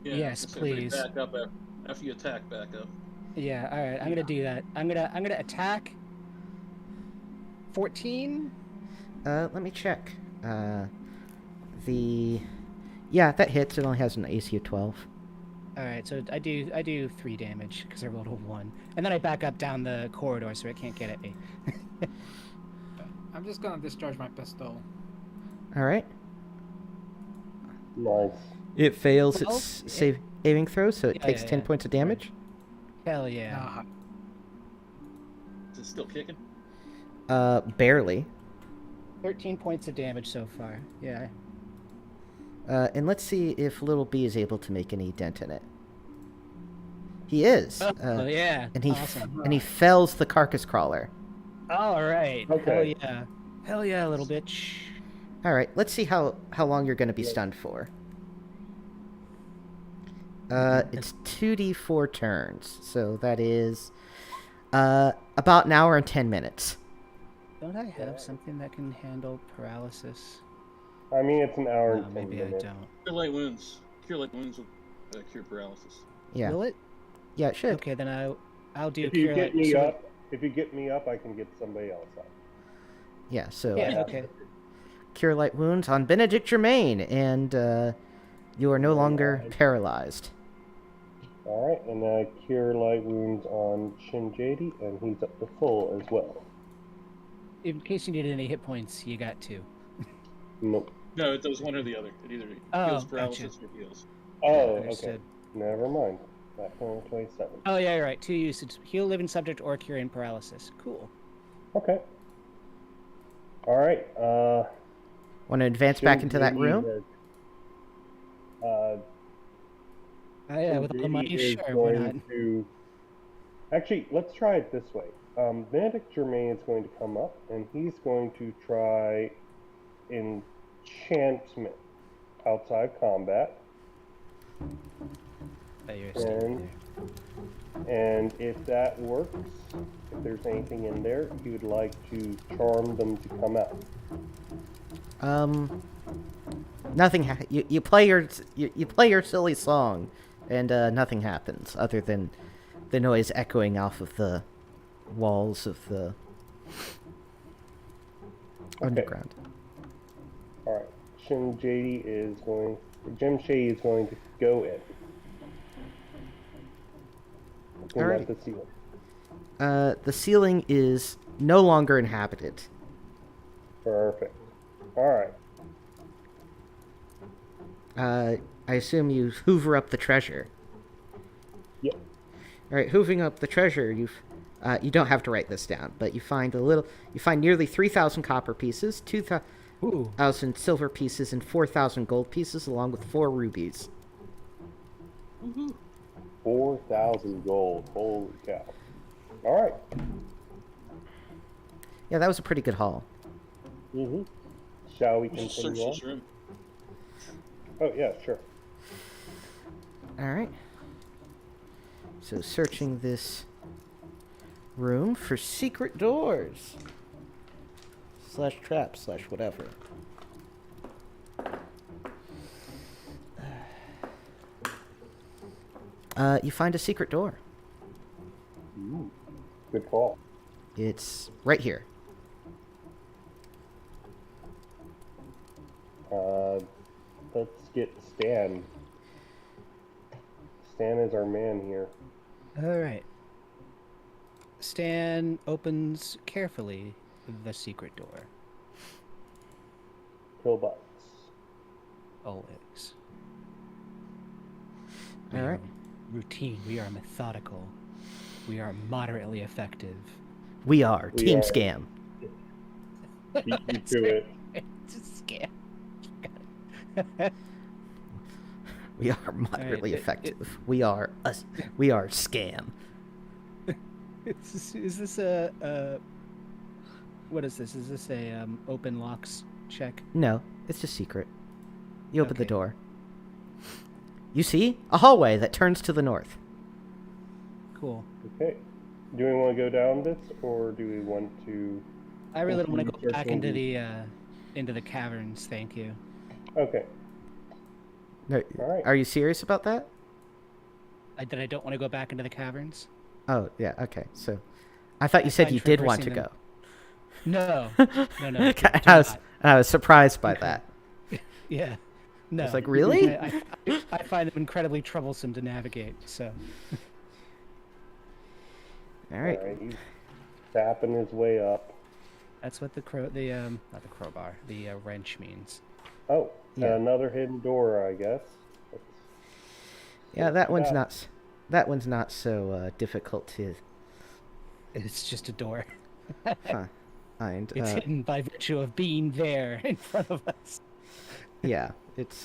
Yeah, Yes, just everybody please. Back up after you attack. Back up. Yeah, all right. I'm gonna do that. I'm gonna attack. 14. Let me check. Yeah, that hits. It only has an AC of 12. All right, so I do 3 damage because I rolled a 1, and then I back up down the corridor so it can't get at me. I'm just gonna discharge my pistol. All right. Nice. It fails Well, its saving throw, so it Yeah, takes yeah, 10 yeah. points of damage. Hell yeah. Nah, Is it still kicking? Barely. 13 points of damage so far. Yeah. And let's see if Little B is able to make any dent in it. He is. Oh, yeah. And he Awesome. and he fells the carcass crawler. All right. Okay. Hell yeah. Hell yeah, little bitch. All right, let's see how long you're going to be stunned for. It's 2d4 turns, so that is about an hour and 10 minutes. Don't I have something that can handle paralysis? I mean, it's an hour No, and 10 maybe I minutes. don't. Cure light wounds. Cure light wounds will cure paralysis. Yeah, Will it? yeah, it should. Okay, then I'll do If you cure get light. me so- up, I can get somebody else up. Yeah, so Yeah, okay. cure light wounds on Benedict Germain, and you are no longer paralyzed. All right, and cure light wounds on Shinjadi, and he's up to full as well. In case you needed any hit points, you got 2. Nope. No, it does one or the other. It either Oh, heals gotcha. paralysis or heals. Oh, okay. Understood. Never mind. Back on 27. Oh yeah, you're right. 2 usage: heal living subject or cure in paralysis. Cool. Okay. All right. Want to advance back into that Shinjadi room? has- Yeah, with all the money, Shinjadi is sure, why going not? to- Actually, let's try it this way. Benedict Germain is going to come up, and he's going to try enchantment outside combat. Oh, you're And- staying And if that works, if there's anything in there, he would like to charm them to come out. Nothing. You play your silly song, and nothing happens other than the noise echoing off of the walls of the underground. All right. Jim Shady is going to go in. Looking Alright. at the ceiling. The ceiling is no longer inhabited. Perfect. All right. I assume you hoover up the treasure. Yep. All right, hoovering up the treasure, you don't have to write this down, but you find nearly 3,000 copper pieces, 2,000 silver pieces, and 4,000 gold pieces, along with 4 rubies. 4,000 gold. Holy cow. All right. Yeah, that was a pretty good haul. Mm-hmm. Shall we We should search continue on? this room. Oh, yeah, sure. All right. So searching this room for secret doors. / traps / whatever. You find a secret door. Ooh, good call. It's right here. Let's get Stan. Stan is our man here. All right. Stan opens carefully the secret door. Pillbox. Always. All right. Routine. We are methodical. We are moderately effective. We are We Team are. Scam. Beat you to it. It's a scam. We are moderately it- effective. We are Scam. Is this a what is this? Is this a open locks check? No, it's just secret. You open the Okay. door. You see a hallway that turns to the north. Cool. Okay. Do we want to go down this, or do we want to? I really don't want to continue go back searching into the caverns. Thank you. Okay. No, All right. are you serious about that? I don't want to go back into the caverns. Oh, yeah, okay. So, I thought you said find you did want to traversing go. them- No, no. Okay, do not. I was surprised by that. Yeah. No. was like, really? I find them incredibly troublesome to navigate. So. All right. He's tapping his way up. That's what not the crowbar, the wrench means. Oh, Yeah. another hidden door, I guess. Let's Yeah, that one's Yeah. not. That one's not so difficult to It's just a door. find. It's hidden by virtue of being there in front of us. Yeah, it's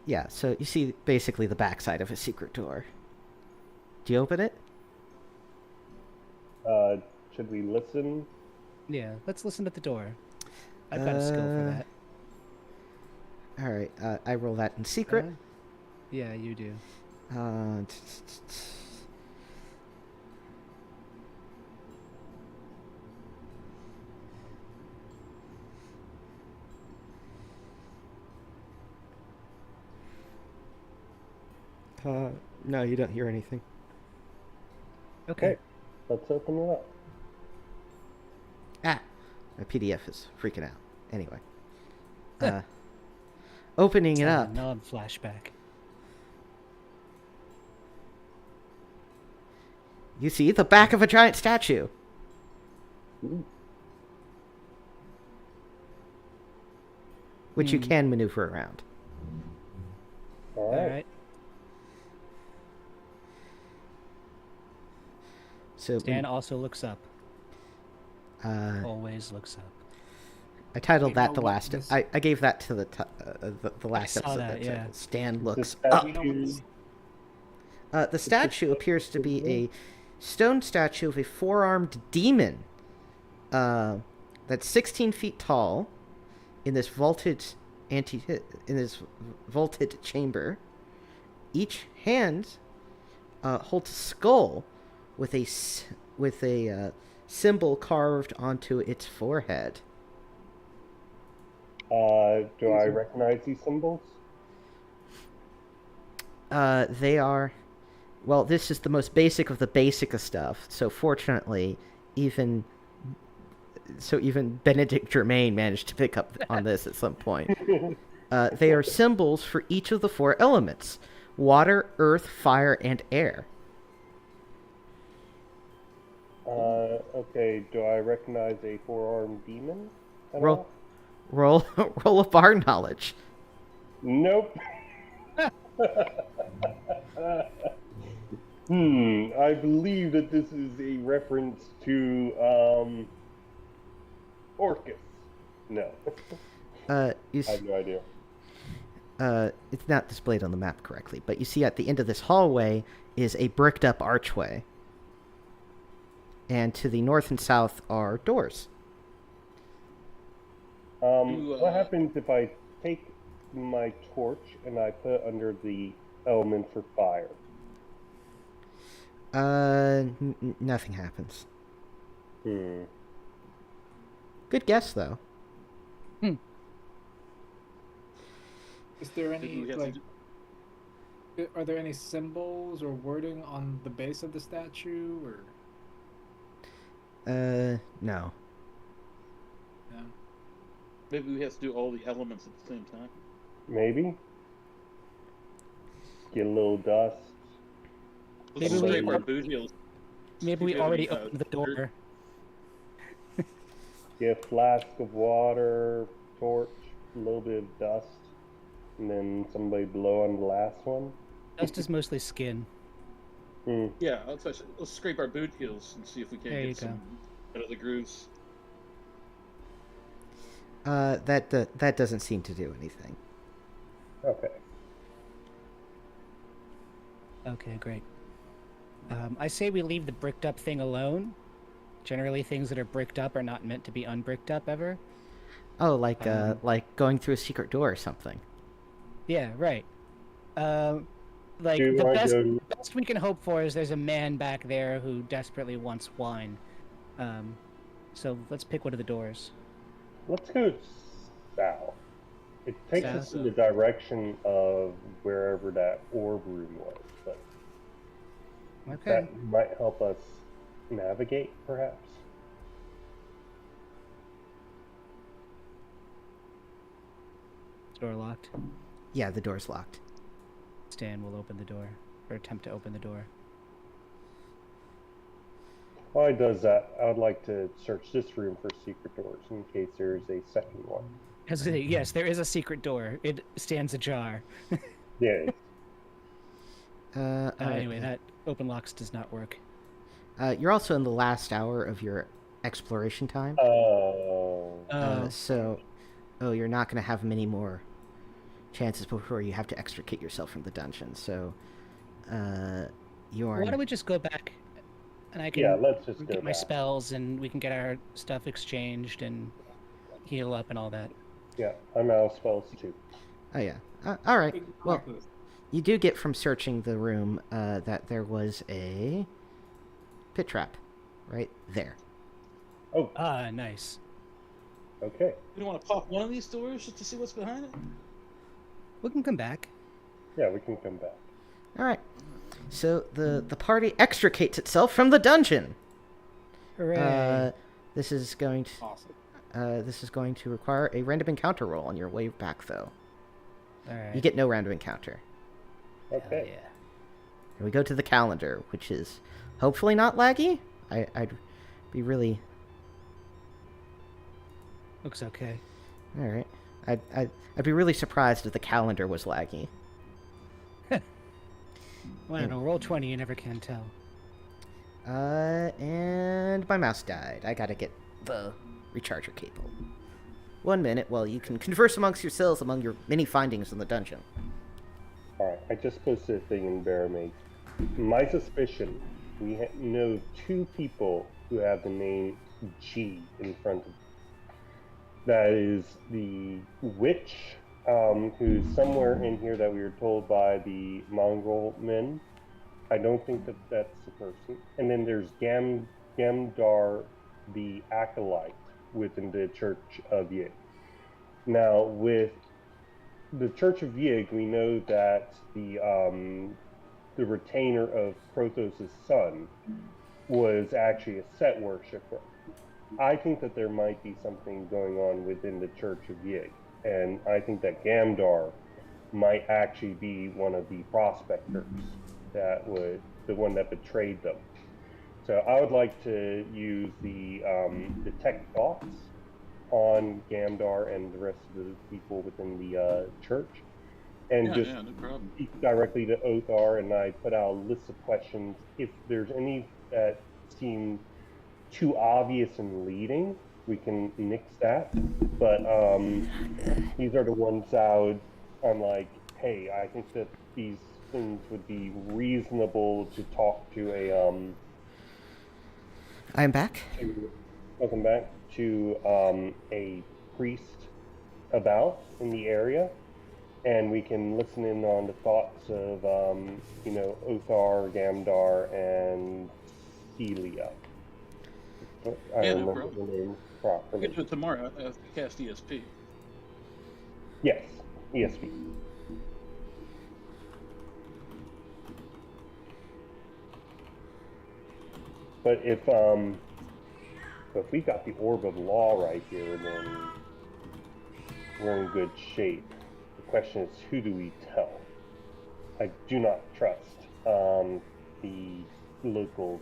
Yeah, so you see basically the backside of a secret door. Do you open it? Should we listen? Yeah, let's listen at the door. I've got a skill for that. All right, I roll that in secret. Yeah, you do. No, you don't hear anything. Okay. Let's open it up. Ah, my PDF is freaking out. Anyway, opening it up. Non-flashback. You see the back of a giant statue. Ooh. Which you can maneuver around. All All right. right. So Dan also looks up. uh, Always looks up. I titled We that know the what last. this- I gave that to the last saw episode. that, yeah. Stan looks The up. We know what this- The statue appears to be a stone statue of a four-armed demon. That's 16 feet tall, in this vaulted chamber. Each hand holds a skull with a symbol carved onto its forehead. Do I recognize these symbols? They are, well, this is the most basic of the basic of stuff. So fortunately, even Benedict Germain managed to pick up on this at some point. They are symbols for each of the four elements: water, earth, fire, and air. Okay. Do I recognize a four-armed demon? At Roll, all? roll a bar knowledge. Nope. I believe that this is a reference to Orcus. No. You I have no idea. it's not displayed on the map correctly, but you see at the end of this hallway is a bricked up archway. And to the north and south are doors. What happens if I take my torch and I put it under the element for fire? Nothing happens. Hmm. Good guess, though. Is there Maybe any we have like? to Are there any symbols or wording on the base of the statue, or No. no? Maybe we have to do all the elements at the same time. Maybe. Get a little dust. Maybe Let's we- scrape our boot heels. Maybe we Yeah, already uh, opened the door. Get a flask of water, torch, a little bit of dust, and then somebody blow on the last one. Dust is mostly skin. Hmm. Yeah, let's scrape our boot heels and see if we can There you get some out of the grooves. That doesn't seem to do anything. Okay. Okay, great. I say we leave the bricked up thing alone. Generally, things that are bricked up are not meant to be unbricked up ever. Oh, like going through a secret door or something. Yeah, right. Like Do you the want best to go? best we can hope for is there's a man back there who desperately wants wine. So let's pick one of the doors. Let's go south. It takes us South? in the direction of wherever that orb room was, but Okay. that might help us navigate, perhaps. Door locked. Yeah, the door's locked. Stan will open the door, or attempt to open the door. While he does that, I would like to search this room for secret doors in case there's a second one. Yes, there is a secret door. It stands ajar. Yeah. All right. Anyway, that open locks does not work. You're also in the last hour of your exploration time. Oh. So you're not going to have many more chances before you have to extricate yourself from the dungeon. So, you are. Why don't we just go back, and I can Yeah, let's just get go my back. spells, and we can get our stuff exchanged and heal up and all that. Yeah, I'm out of spells too. Oh yeah. All right. Well, you do get from searching the room that there was a pit trap right there. Oh, Ah, nice. okay. You don't want to pop one of these doors just to see what's behind it? We can come back. Yeah, we can come back. All right. So the party extricates itself from the dungeon. Hooray! This is going to Awesome. this is going to require a random encounter roll on your way back, though. all right. You get no random encounter. Hell Okay. yeah. And we go to the calendar, which is hopefully not laggy. I'd be really Looks okay. all right. I'd be really surprised if the calendar was laggy. Well, I don't know. Roll 20, you never can tell. And my mouse died. I gotta get the recharger cable. 1 minute while you can converse amongst yourselves among your many findings in the dungeon. Alright, I just posted a thing in Barrowmaze. My suspicion, we know two people who have the name G in front of them. That is the witch, who's somewhere in here that we were told by the Mongol men. I don't think that that's the person. And then there's Gamdar, the acolyte within the Church of Yig. Now, with the Church of Yig, we know that the retainer of Prothos' son was actually a set worshiper. I think that there might be something going on within the Church of Yig, and I think that Gamdar might actually be one of the prospectors that was the one that betrayed them. So I would like to use the detect thoughts on Gamdar and the rest of the people within the church, and Yeah, just yeah, no problem. speak directly to Othar, and I put out a list of questions. If there's any that seem too obvious and leading, we can nix that. But these are the ones I'm like, hey, I think that these things would be reasonable to talk to I am back. welcome back, to a priest about in the area, and we can listen in on the thoughts of Othar, Gamdar, and Celia. I Yeah, don't no remember problem. the name We'll properly. get to it tomorrow. I have to cast ESP. Yes, ESP. But if we got the Orb of Law right here, then we're in good shape. The question is, who do we tell? I do not trust the local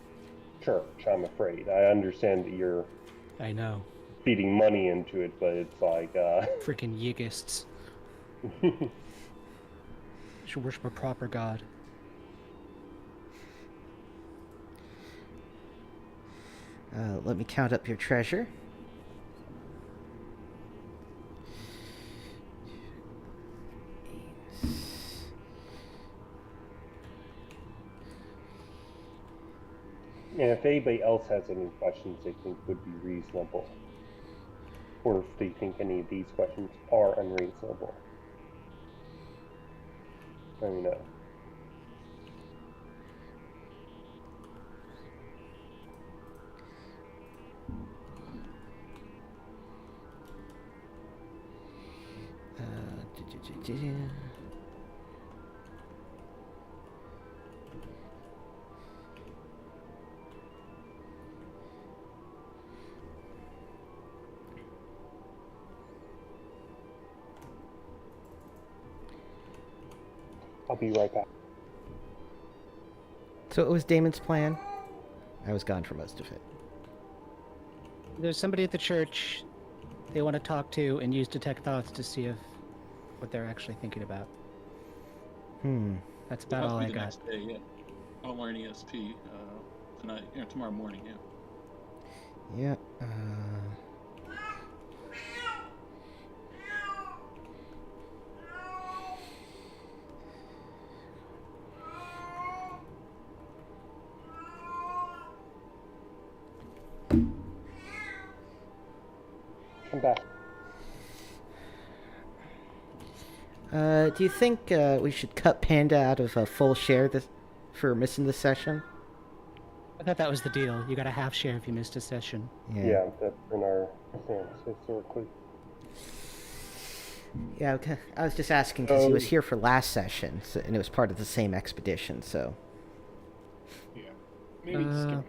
church, I'm afraid. I understand that you're I know. feeding money into it, but it's like, Freaking Yigists. Should worship a proper god. Let me count up your treasure. And if anybody else has any questions they think would be reasonable, or if they think any of these questions are unreasonable, let me know. I'll be right back. So it was Damon's plan? I was gone for most of it. There's somebody at the church they want to talk to and use detect thoughts to see if what they're actually thinking about. That's about all I got. Next day, yeah. I'll learn ESP tonight, tomorrow morning, yeah. Yeah. I'm back. Do you think we should cut Panda out of a full share for missing the session? I thought that was the deal. You got a half share if you missed a session. Yeah, that's in our stance historically. Yeah, okay. I was just asking because he was here for last session, and it was part of the same expedition, so... Yeah. Maybe skip him out.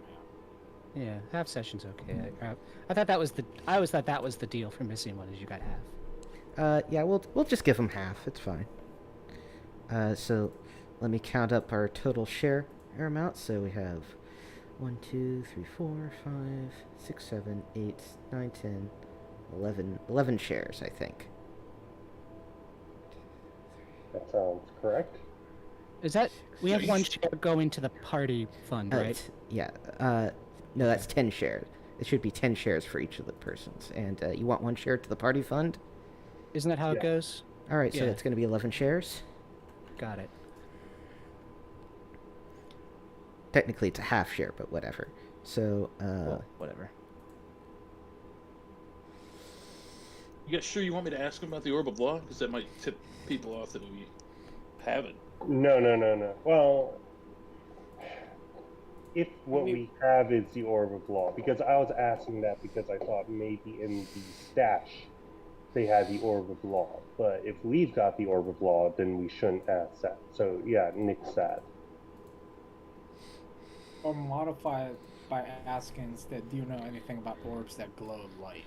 Yeah, half session's okay. I thought that was the. I always thought that was the deal for missing one, is you got half. Yeah, we'll just give him half. It's fine. So let me count up our total share amount. So we have 1, 2, 3, 4, 5, 6, 7, 8, 9, 10, 11 shares, I think. That sounds correct. Is that we have one share going to the party fund, right? Yeah. No, that's 10 shares. It should be 10 shares for each of the persons. And you want 1 share to the party fund? Isn't that how it goes? All right, so Yeah. that's going to be 11 shares. Got it. Technically, it's a half share, but whatever. So, Well, whatever. You guys sure you want me to ask him about the Orb of Law? Because that might tip people off that we haven't. No. Well, if what we have is the Orb of Law, because I was asking that because I thought maybe in the stash they had the Orb of Law. But if we've got the Orb of Law, then we shouldn't ask that. So, yeah, nix that. Or modify it by asking instead, do you know anything about orbs that glow light?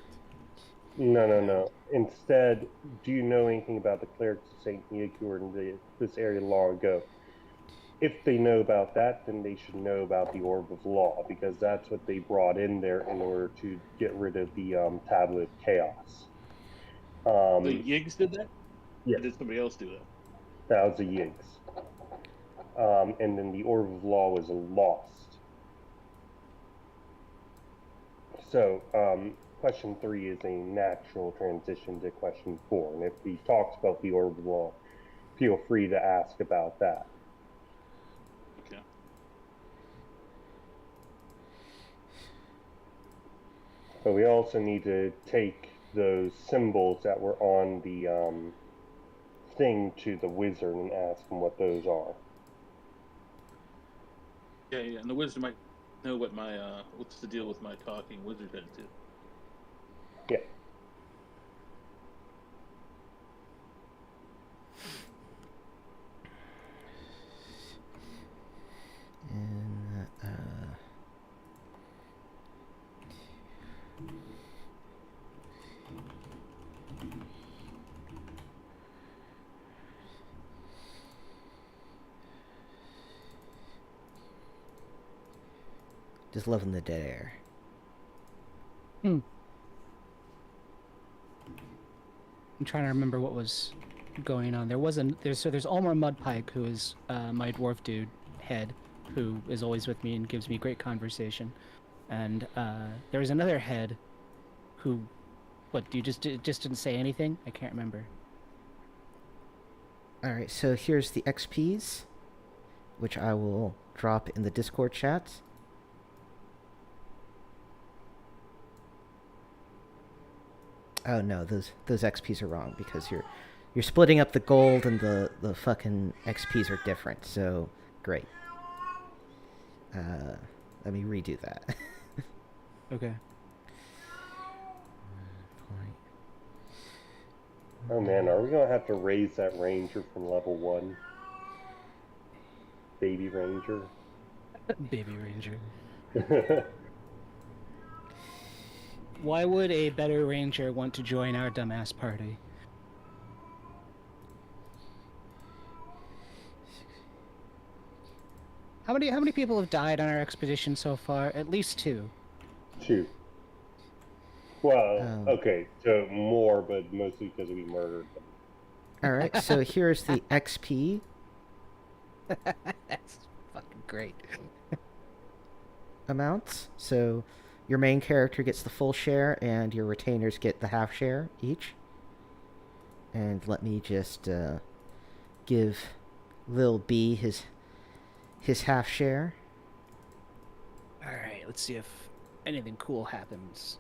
No. Instead, do you know anything about the clerics of St. Nick who were in this area long ago? If they know about that, then they should know about the Orb of Law, because that's what they brought in there in order to get rid of the Tablet of Chaos. The Yigs did that? Yeah. Or did somebody else do that? That was the Yigs. And then the Orb of Law was lost. So, question 3 is a natural transition to question 4. And if he talks about the Orb of Law, feel free to ask about that. Okay. But we also need to take those symbols that were on the thing to the wizard and ask him what those are. Yeah. And the wizard might know what my what's the deal with my talking wizard head too. Yeah. And, just loving the dead air. I'm trying to remember what was going on. There's Ulmer Mudpike, who is my dwarf dude head, who is always with me and gives me great conversation. And there was another head who, you just didn't say anything? I can't remember. Alright, so here's the XPs, which I will drop in the Discord chat. Oh no, those XPs are wrong because you're splitting up the gold and the fucking XPs are different. So great. Let me redo that. Okay. Oh man, are we gonna have to raise that ranger from level 1? Baby ranger. Baby Ranger. Why would a better ranger want to join our dumbass party? How many people have died on our expedition so far? At least 2. 2. Well, Oh. okay, so more, but mostly because we murdered them. All right, so here's the XP. That's fucking great. Amounts. So your main character gets the full share, and your retainers get the half share each. And let me just give Lil B his half share. All right, let's see if anything cool happens.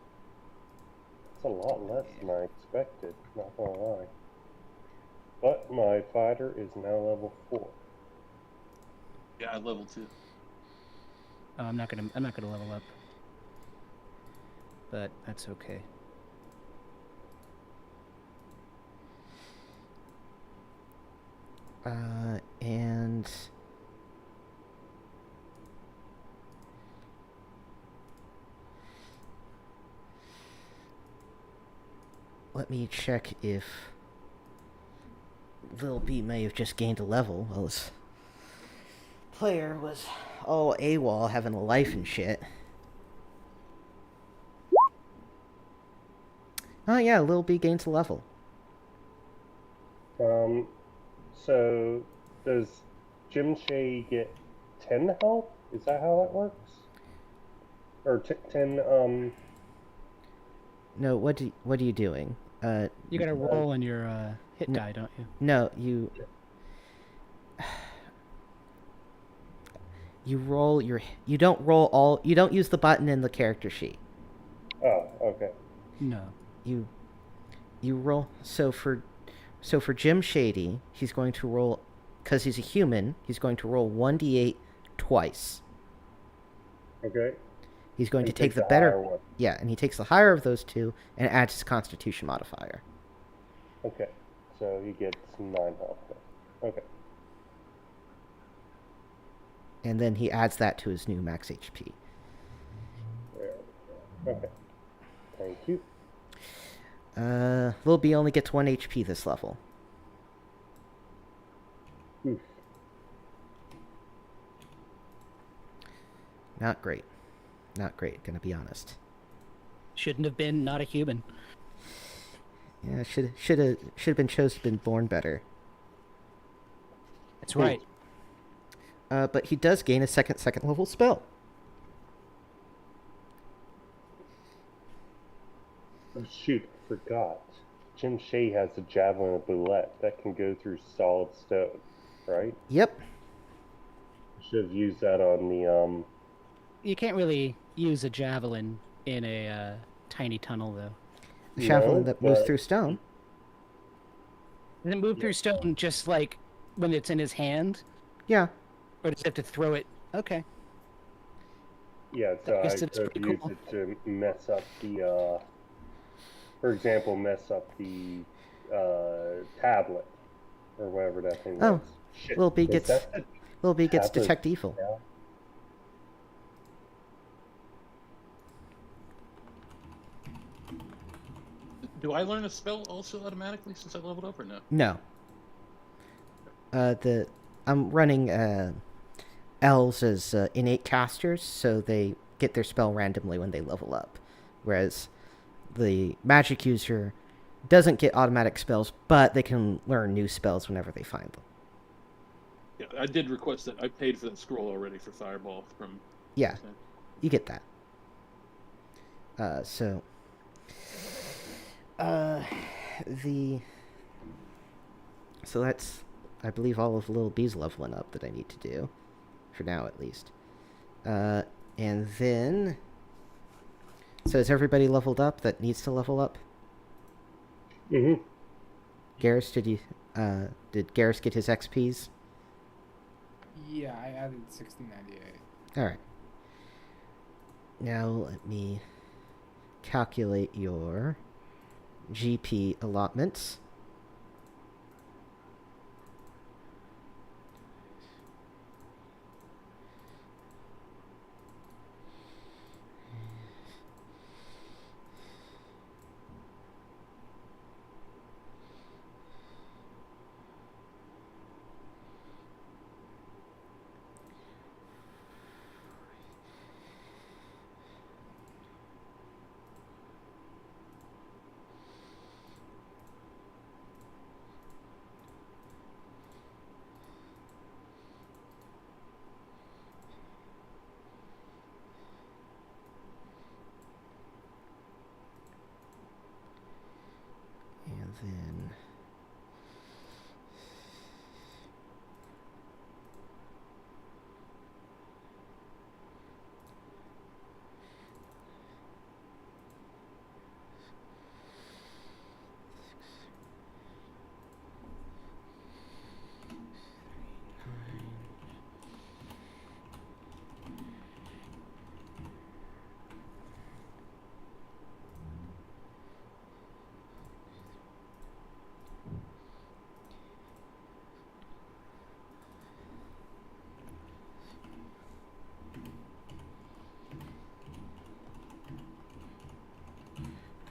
It's a lot less than I expected, not gonna lie. But my fighter is now level 4. Yeah, I level 2. I'm not gonna level up, but that's okay. And let me check if Lil B may have just gained a level while this player was all AWOL having a life and shit. Oh yeah, Lil B gains a level. So does Jim Shay get 10 health? Is that how that works? Or 10, No, what are you doing? You gotta roll on your hit die, don't you? No, you roll your. You don't roll all. You don't use the button in the character sheet. Oh, okay. No. You roll. So for Jim Shady, he's going to roll, because he's a human. He's going to roll 1d8 twice. Okay. He's going to take take the the better. higher one. Yeah, and he takes the higher of those two and adds his Constitution modifier. Okay. So he gets 9 health then. Okay. And then he adds that to his new max HP. There we go. Okay. Thank you. Lil B only gets 1 HP this level. Oof. Not great. Not great, gonna be honest. Shouldn't have been not a human. Yeah, should have been chosen to been born better. That's right. But he does gain a second level spell. Oh, shoot, I forgot. Jim Shay has a javelin of bullet that can go through solid stone, right? Yep. Should have used that on the You can't really use a javelin in a tiny tunnel, though. A javelin No, that moves but- through stone. Does it move through stone just like when it's in his hand? Yeah. Or does he have to throw it? Okay. Yeah, so I guess could it's have pretty used cool. it to mess up the, for example, mess up the tablet or whatever that thing Oh, was. Shit. Lil B is gets that the Lil B gets tablet? detect evil. Yeah. Do I learn a spell also automatically since I leveled up or no? No. I'm running elves as innate casters, so they get their spell randomly when they level up, whereas the magic user doesn't get automatic spells, but they can learn new spells whenever they find them. Yeah, I did request that. I paid for that scroll already for Fireball from. Yeah, you get that. So that's, I believe, all of Lil B's leveling up that I need to do, for now at least. And then, so is everybody leveled up that needs to level up? Mm-hmm. Garrus, did Garrus get his XPs? Yeah, I added 1698. All right. Now let me calculate your GP allotments. And then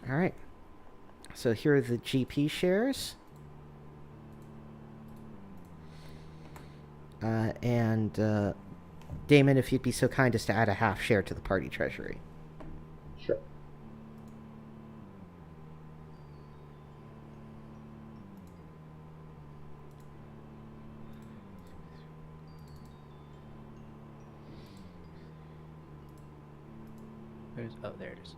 all right. So here are the GP shares. And Damon, if you'd be so kind as to add a half share to the party treasury. Sure. Oh, there it is.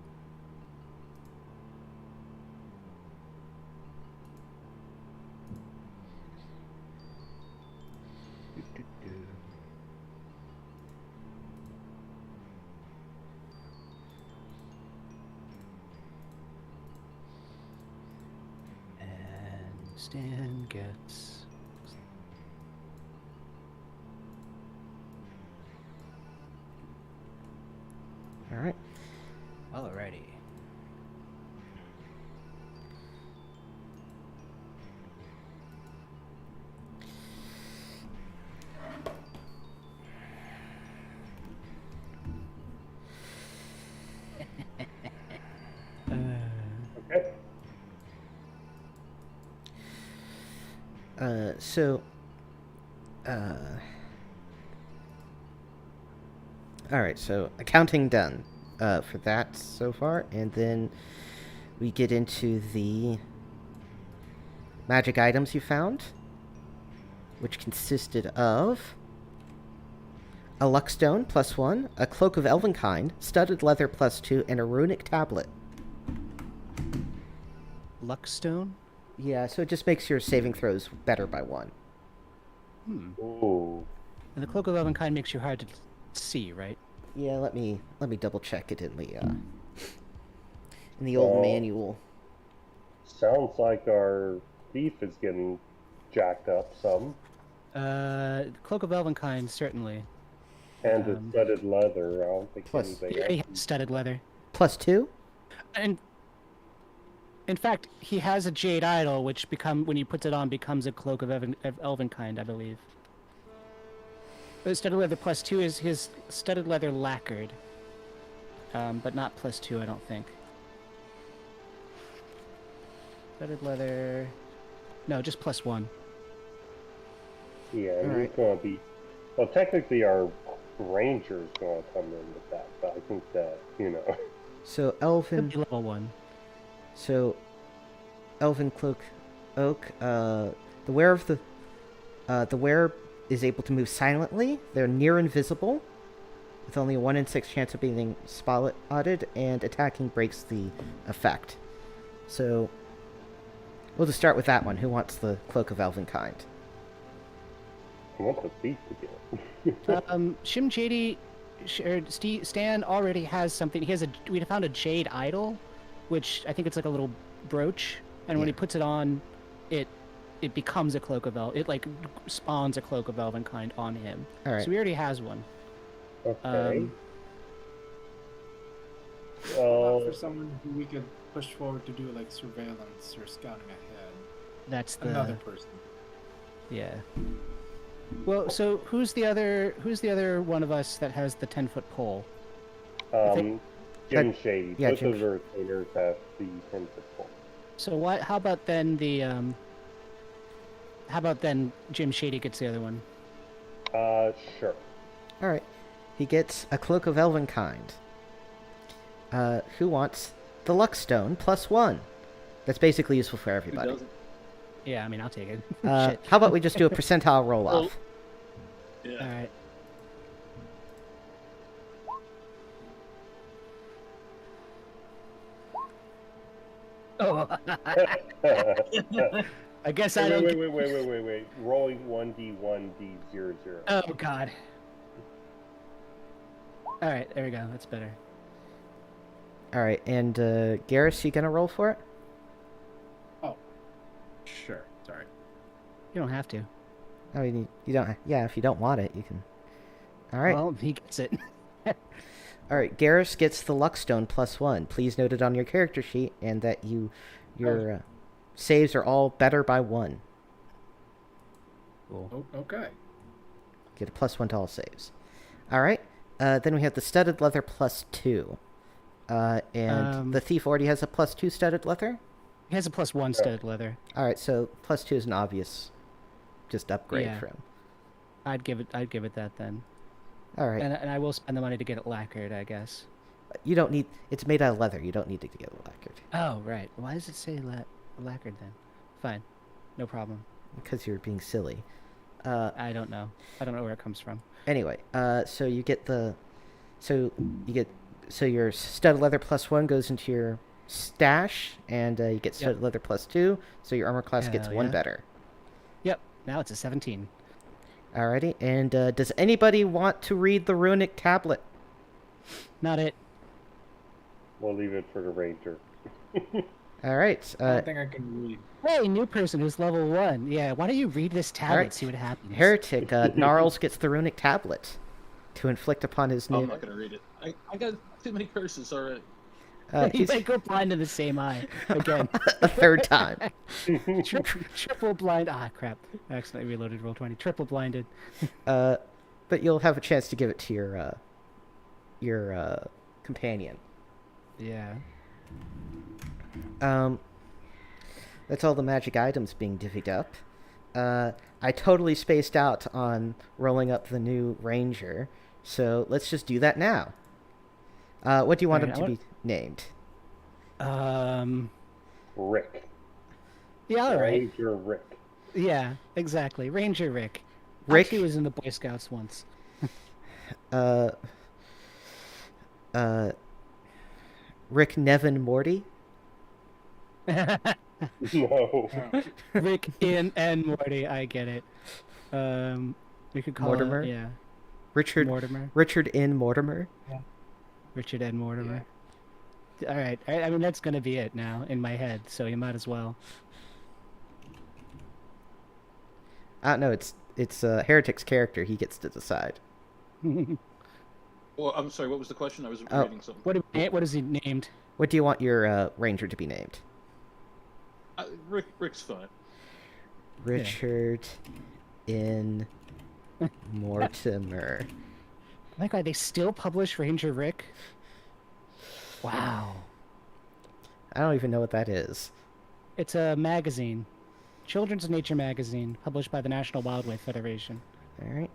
And Stan gets... All right. Alrighty. Okay. All right, so accounting done for that so far, and then we get into the magic items you found, which consisted of a luckstone +1, a cloak of elvenkind, studded leather +2, and a runic tablet. Luckstone? Yeah, so it just makes your saving throws better by 1. Ooh. And the Cloak of Elvenkind makes you hard to see, right? Yeah, let me double check it in the old manual. Sounds like our thief is getting jacked up some. Cloak of Elvenkind, certainly. And the studded leather. I don't think Plus- anybody He already else. has studded leather. +2? And in fact, he has a jade idol, which when he puts it on, becomes a Cloak of Elvenkind, I believe. But studded leather +2 is his studded leather lacquered. But not +2, I don't think. Studded leather... No, just +1. Yeah, and Alright. he's going to be. Well, technically, our ranger's going to come in with that, but I think that, So Could elven. be level 1. So elven cloak oak. The wearer is able to move silently. They're near invisible, with only a 1 in 6 chance of being spotted, and attacking breaks the effect. So we'll just start with that one. Who wants the cloak of elvenkind? I want the thief to get it. Shim JD, Stan already has something. We found a jade idol, which I think it's like a little brooch. and when Yeah. he puts it on, it becomes a cloak of it like spawns a cloak of Elvenkind on him. All right. So he already has one. Okay. What about Uh, for someone who we could push forward to do like surveillance or scouting ahead? That's the Another person. Yeah. Well, so who's the other one of us that has the 10-foot pole? Jim Shady. yeah, Both Jim of the retainers have the 10-foot pole. So why? How about then the How about then Jim Shady gets the other one? Sure. All right. He gets a cloak of Elvenkind. Who wants the luck stone +1? That's basically useful for Who everybody. doesn't? Yeah, I mean I'll take it. Shit. How about we just do a percentile roll Well- off? Yeah. All right. Oh, I guess I don't. Wait. Rolling 1d1d00. Oh God. All right, there we go. That's better. All right, and Garrus, you gonna roll for it? Sure. Sorry. You don't have to. I mean, you don't. Yeah, if you don't want it, you can. All right. Well, he gets it. All right. Garrus gets the luck stone +1. Please note it on your character sheet, and that your saves are all better by 1. Cool. Oh, okay. Get a +1 to all saves. All right. Then we have the studded leather +2. And the thief already has a +2 studded leather. He has a +1 studded leather. All right, so +2 is an obvious, just upgrade Yeah. for him. I'd give it that then. All right. And I will spend the money to get it lacquered, I guess. You don't need. It's made out of leather. You don't need to get it lacquered Oh, right. Why does it say lacquered then? Fine. No problem. because you're being silly. I don't know. I don't know where it comes from. Anyway, so you get the, so your studded leather +1 goes into your stash, and you get studded leather +2, so your armor class gets Hell 1 yeah. better. Yep. Now it's a 17. Alrighty, and does anybody want to read the runic tablet? Not it. We'll leave it for the ranger. All right. I don't think I can read. Hey, new person who's level 1. Yeah, why don't you read this tablet, Alright. see what happens? Heretic Gnarls gets the runic tablet to inflict upon his I'm new. not gonna read it. I got too many curses already. You He's might go blind in the same eye again. a third time. Triple blind. Ah, crap. I accidentally reloaded roll 20. Triple blinded. But you'll have a chance to give it to your companion. Yeah. That's all the magic items being divvied up. I totally spaced out on rolling up the new ranger, so let's just do that now. What do you want him Alright, to be named? Rick. Yeah, all right. Ranger Rick. Yeah, exactly. Ranger Rick. Rick? Actually was in the Boy Scouts once. Rick Nevin Morty? No. Rick and Morty. I get it. We could call Mortimer? it, yeah. Richard Mortimer. Richard N. Mortimer? Richard N. Mortimer. All right. I mean, that's gonna be it now in my head. So you might as well. No, it's Heretic's character. He gets to decide. Well, I'm sorry. What was the question? I was Oh. reading something. What is he named? What do you want your ranger to be named? Rick's fine. Richard N. Mortimer. My God, they still publish Ranger Rick. Wow. I don't even know what that is. It's a magazine, children's nature magazine, published by the National Wildlife Federation. All right.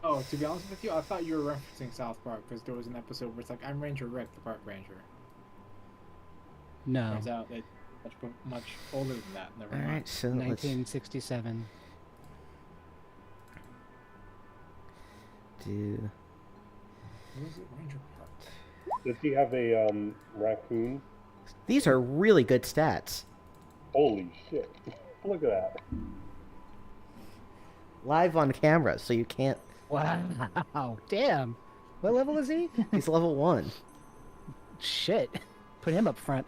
Oh, to be honest with you, I thought you were referencing South Park because there was an episode where it's like, I'm Ranger Rick, the park ranger. No, Turns out it's much older than that. Never All mind. right. So let's 1967. do. What is it? Ranger Park. Does he have a raccoon? These are really good stats. Holy shit. Look at that. Live on camera, so you can't. Wow. Damn. What level is he? He's level 1. Shit. Put him up front.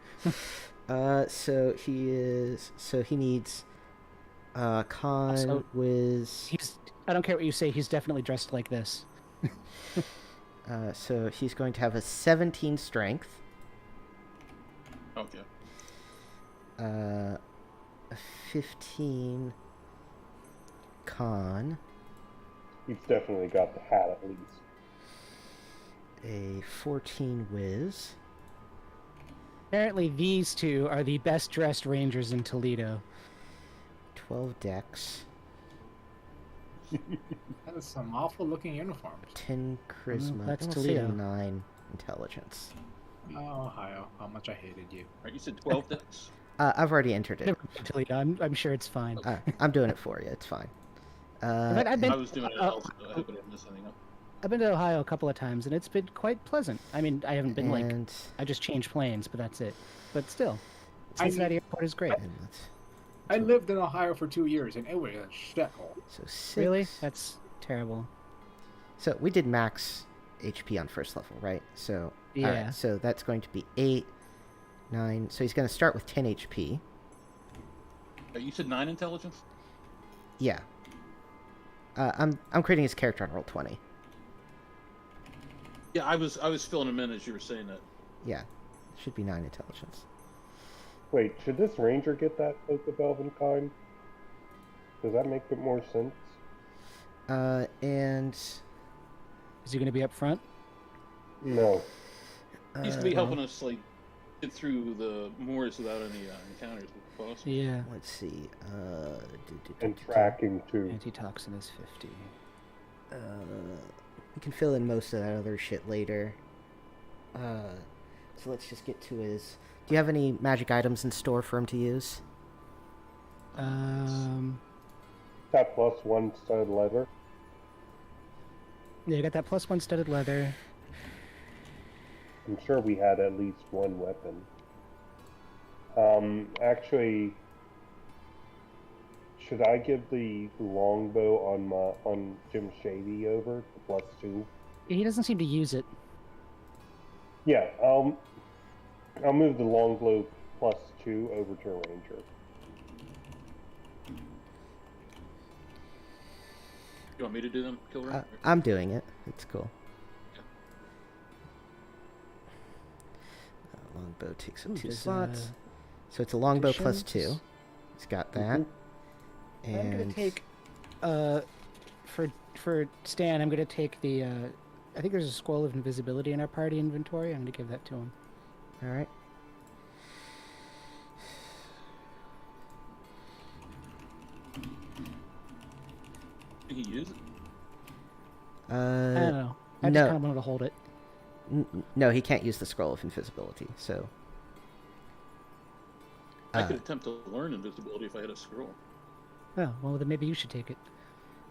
So he needs con Also, whiz. I don't care what you say. He's definitely dressed like this. So he's going to have a 17 strength. Okay. A 15 con. He's definitely got the hat at least. A 14 whiz. Apparently, these two are the best dressed rangers in Toledo. 12 dex. That is some awful looking uniforms. 10 charisma. that's and I'll say a Toledo. 9 intelligence. Oh, Ohio, how much I hated you. Right, you said 12 decks? I've already entered it. Never mind Toledo. I'm sure it's fine. I'm doing it for you. It's fine. I've been, I was doing it also. I hope I didn't mess anything up. I've been to Ohio a couple of times, and it's been quite pleasant. I mean, I haven't been and, I just changed planes, but that's it. But still, I Cincinnati Airport is great. and let's, I lived in Ohio for 2 years, and it was a shithole. so 6. Really? That's terrible. So we did max HP on first level, right? So Yeah. alright, so that's going to be 8, 9. So he's going to start with 10 HP. You said 9 intelligence? Yeah. I'm creating his character on roll 20. Yeah, I was filling him in as you were saying that. Yeah, should be 9 intelligence. Wait, should this ranger get that Cloak of Elven Kind? Does that make it more sense? And Is he going to be up front? No. He's gonna be helping us like get through the moors without any encounters with the boss. Yeah. let's see. And tracking too. Antitoxin is 50. We can fill in most of that other shit later. So let's just get to his. Do you have any magic items in store for him to use? That +1 stud leather. Yeah, you got that +1 studded leather. I'm sure we had at least one weapon. Actually, should I give the longbow on Jim Shady over to +2? He doesn't seem to use it. Yeah, I'll move the longbow +2 over to Ranger. You want me to do them, Killer? I'm doing it. It's cool. Longbow takes up Ooh, 2 does, slots. So it's a longbow +2. additions? He's got that. I'm And gonna take, for Stan, I'm gonna take the, I think there's a scroll of invisibility in our party inventory. I'm gonna give that to him. all right. Can he use it? I don't know. I no. just kind of wanted to hold it. No, he can't use the scroll of invisibility. So I could attempt to learn invisibility if I had a scroll. Oh, well, then maybe you should take it.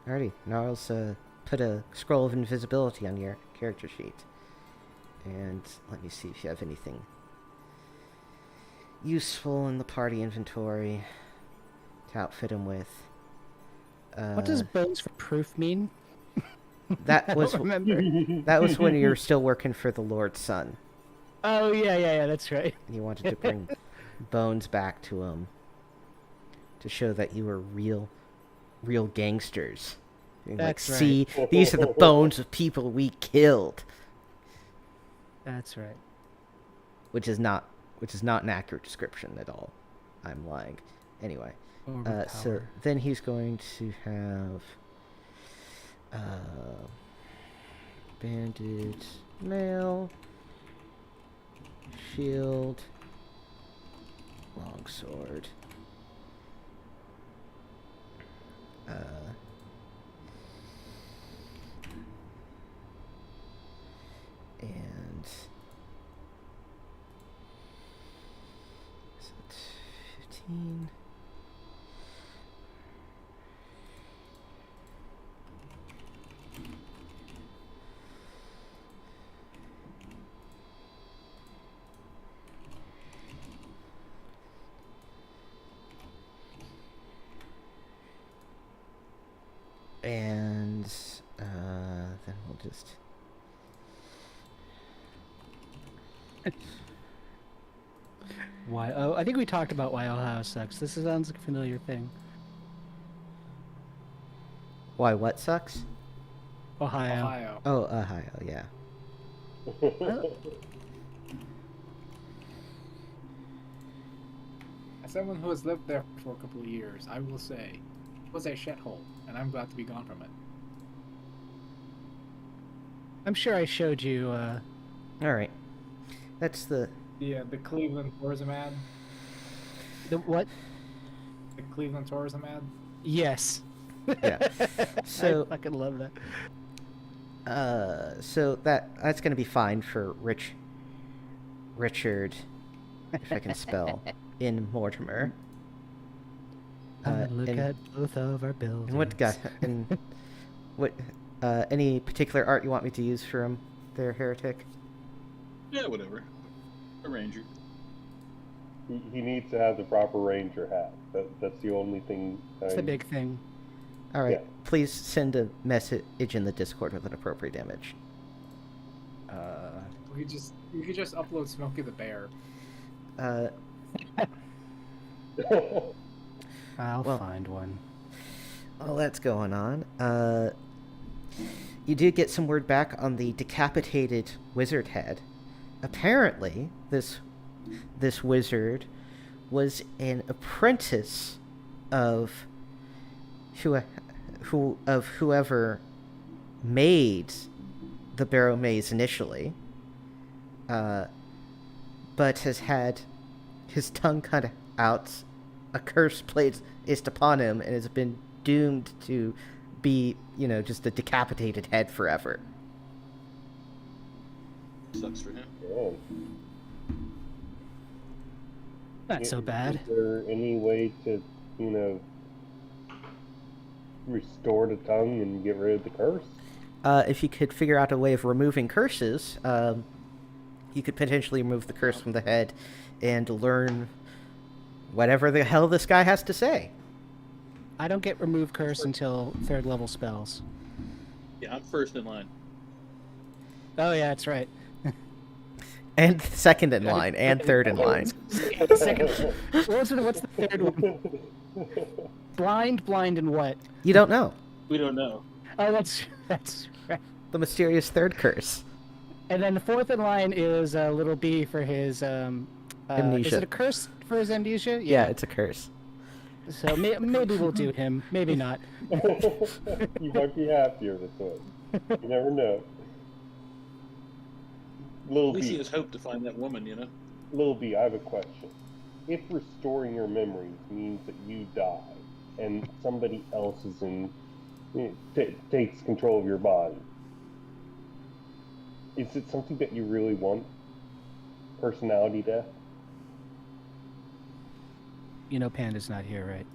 alrighty. Gnarls, put a scroll of invisibility on your character sheet. And let me see if you have anything useful in the party inventory to outfit him with. What does bones for proof mean? That I was don't remember. that was when you were still working for the Lord's Son, Oh, yeah, that's right. and you wanted to bring bones back to him to show that you were real gangsters. You're like, That's right. see, these are the bones of people we killed, That's right. which is not an accurate description at all. I'm lying. Anyway, so Overpower. then he's going to have bandage, mail, shield, longsword. And so it's 15. And then we'll just Why? Oh, I think we talked about why Ohio sucks. This sounds like a familiar thing. Why? What sucks? Ohio. Ohio. Oh, Ohio. Yeah. As someone who has lived there for a couple of years, I will say, it was a shithole, and I'm glad to be gone from it. I'm sure I showed you. All right. That's the. The Cleveland tourism ad. The what? The Cleveland tourism ad. Yes. Yeah. So I fucking love that. so that's gonna be fine for Richard, if I can spell, in Mortimer. Look and- at both of our buildings. And what guy? And what? Any particular art you want me to use for him, there, heretic? Yeah, whatever. A ranger. He needs to have the proper ranger hat. That's the only thing. That's the big thing. All right. Yeah. Please send a message in the Discord with an appropriate image. We could just upload Smokey the Bear. I'll Well- find one. While that's going on, you do get some word back on the decapitated wizard head. Apparently, this wizard was an apprentice of whoever made the Barrowmaze initially, but has had his tongue cut out, a curse placed upon him, and has been doomed to be, just a decapitated head forever. Sucks for him. Oh. Not so bad. Is there any way to, restore the tongue and get rid of the curse? If you could figure out a way of removing curses, you could potentially remove the curse from the head and learn whatever the hell this guy has to say. I don't get remove curse until 3rd level spells. Yeah, I'm first in line. Oh yeah, that's right. And second in line, and third in line. Second. What's the 3rd one? Blind, and what? You don't know. We don't know. Oh, that's right. The mysterious third curse. And then the 4th in line is little B for his Amnesia. Is it a curse for his amnesia? Yeah, it's a curse. So maybe we'll do him. Maybe not. You might be happier this way. You never know. Little At least he B, has hope to find that woman, Little B, I have a question. If restoring your memories means that you die, and somebody else takes control of your body, is it something that you really want? Personality death? Panda's not here, right?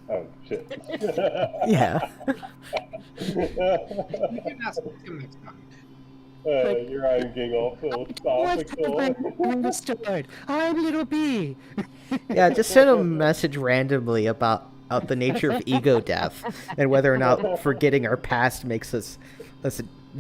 Oh, shit. Yeah. You can ask him next time. You're getting all philosophical. Understood. I'm little B. Yeah, just send a message randomly about the nature of ego death and whether or not forgetting our past makes us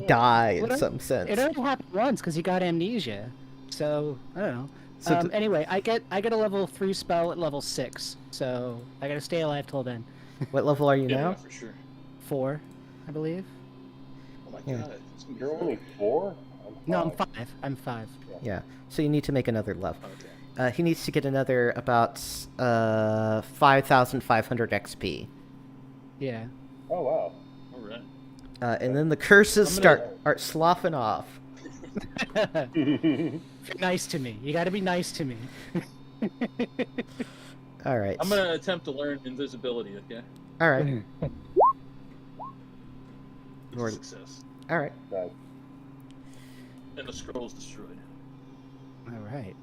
die in some sense. It only happened once because he got amnesia. So I don't know. So anyway, I get a level 3 spell at level 6, so I gotta stay alive till then. What level are you Yeah, now? for sure. 4, I believe. Oh my Yeah. god. It's gonna be You're fun. only 4? No, I'm 5. I'm 5. Yeah. So you need to make another level. Okay. He needs to get another about 5,500 XP. Yeah. Oh, wow. Alright. And then the curses I'm gonna- start sloughing off. Be nice to me. You gotta be nice to me. All right. I'm gonna attempt to learn invisibility, okay? All right. It's Or- a success. All right. Nice. And the scroll's destroyed. All right.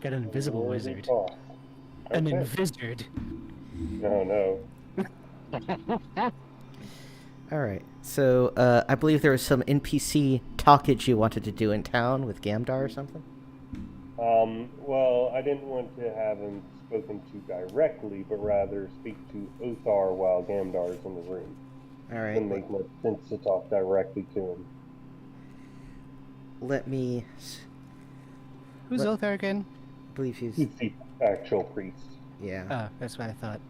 Got an invisible Worthy wizard. cause. An Okay. invizard. No. All right. So I believe there was some NPC talkage you wanted to do in town with Gamdar or something. Well, I didn't want to have him spoken to directly, but rather speak to Othar while Gamdar is in the room. All It right. wouldn't make much sense to talk directly to him. Let me. Who's What- Othar again? believe he's He's the actual priest. yeah. Oh, that's what I thought.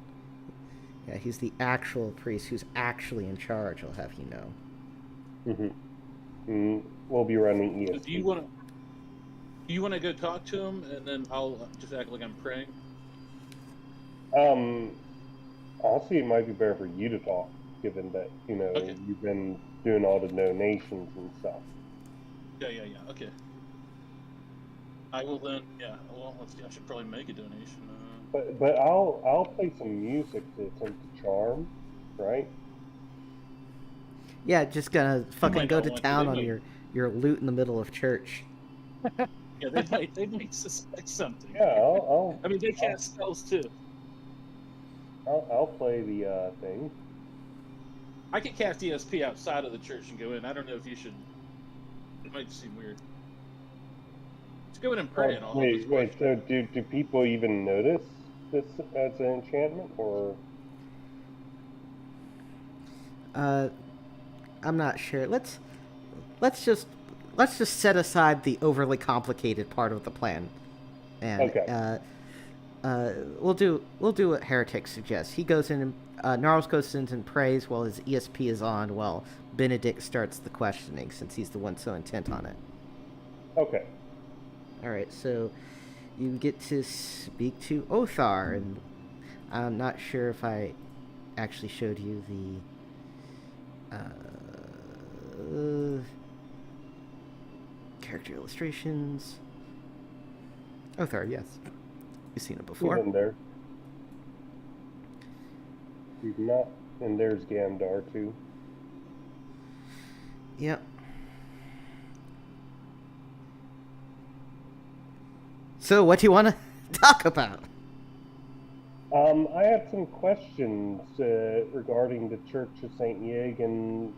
Yeah, he's the actual priest who's actually in charge, I'll have you know. We'll be running So ESP. do you want to go talk to him, and then I'll just act like I'm praying? Honestly, it might be better for you to talk, given that, Okay. you've been doing all the donations and stuff. Yeah. Okay. I will then. Yeah. Well, let's see. I should probably make a donation. But I'll play some music to attempt to charm, right? Yeah, just gonna fucking might go not to want to. town They on might- your loot in the middle of church. Yeah, they might suspect something. Yeah, I'll I mean, they cast spells too. I'll play the thing. I could cast ESP outside of the church and go in. I don't know if you should. It might seem weird. Let's go in and pray, and I'll help us Wait. watch. So do people even notice this as an enchantment, or? I'm not sure. Let's just set aside the overly complicated part of the plan, and Okay. we'll do what Heretic suggests. He goes in and Gnarls goes in and prays while his ESP is on, while Benedict starts the questioning, since he's the one so intent on it. Okay. All right, so you get to speak to Othar, and I'm not sure if I actually showed you the character illustrations. Othar, yes. You've seen it before. He's in there. He's not, and there's Gamdar too. Yep. So, what do you want to talk about? I have some questions regarding the Church of Saint Yig and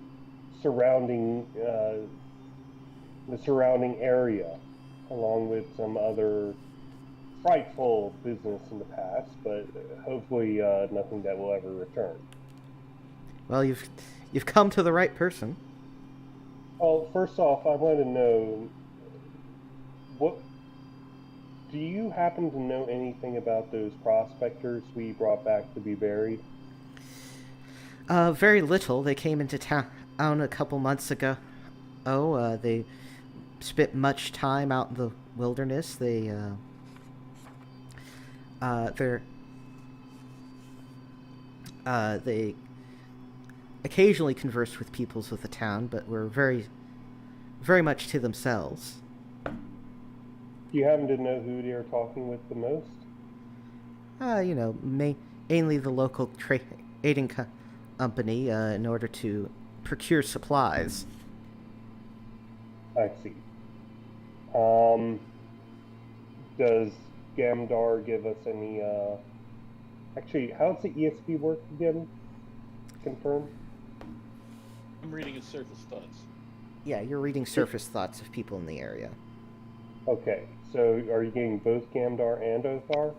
surrounding the surrounding area, along with some other frightful business in the past, but hopefully nothing that will ever return. Well, you've come to the right person. Well, first off, I want to know, what do you happen to know anything about those prospectors we brought back to be buried? Very little. They came into town a couple months ago. They spent much time out in the wilderness. They occasionally conversed with peoples of the town, but were very, very much to themselves. Do you happen to know who they're talking with the most? Mainly the local trading company in order to procure supplies. I see. Does Gamdar give us any, actually, how's the ESP work again? Confirm? I'm reading his surface thoughts. Yeah, you're reading surface thoughts of people in the area. Okay, so are you getting both Gamdar and Othar?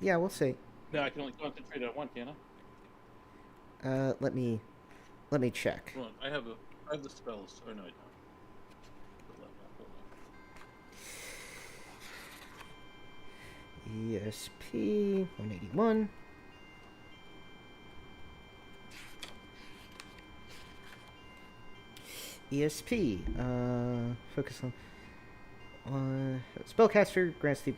Yeah, we'll see. No, I can only concentrate on one, can I? Let me check. Hold on, I have the spells. Oh no, I don't. ESP 181. ESP. Focus on spellcaster grants the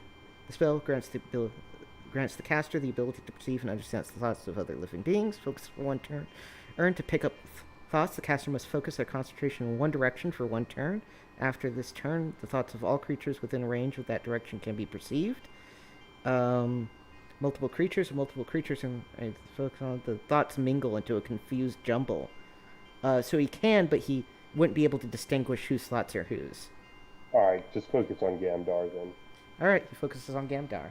spell grants the caster the ability to perceive and understand the thoughts of other living beings. Focus for 1 turn. Earn to pick up thoughts. The caster must focus their concentration in one direction for 1 turn. After this turn, the thoughts of all creatures within range of that direction can be perceived. Multiple creatures and focus on the thoughts mingle into a confused jumble. So he can, but he wouldn't be able to distinguish whose thoughts are whose. Alright, just focus on Gamdar then. Alright, he focuses on Gamdar.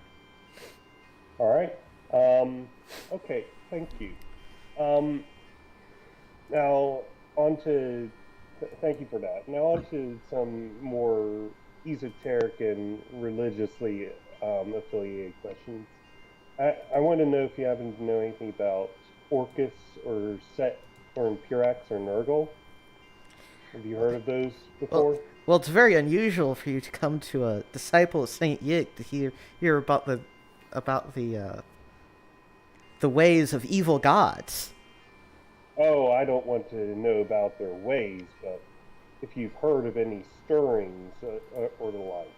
Alright. Okay, thank you. Now, thank you for that. Now on to some more esoteric and religiously affiliated questions. I want to know if you happen to know anything about Orcus or Set or Impurax or Nurgle. Have you heard of those before? Well, it's very unusual for you to come to a disciple of Saint Yig to hear about the ways of evil gods. Oh, I don't want to know about their ways, but if you've heard of any stirrings or the like.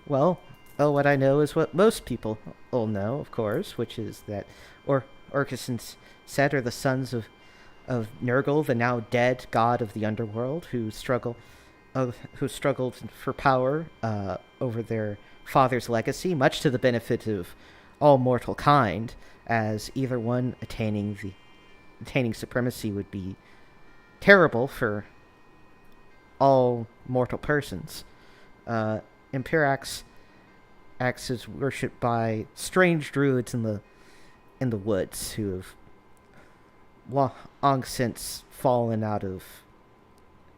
Well, what I know is what most people will know, of course, which is that Orcus and Set are the sons of Nurgle, the now dead god of the underworld, who struggled for power over their father's legacy, much to the benefit of all mortal kind, as either one attaining supremacy would be terrible for all mortal persons. Imperax is worshipped by strange druids in the woods who have long since fallen out of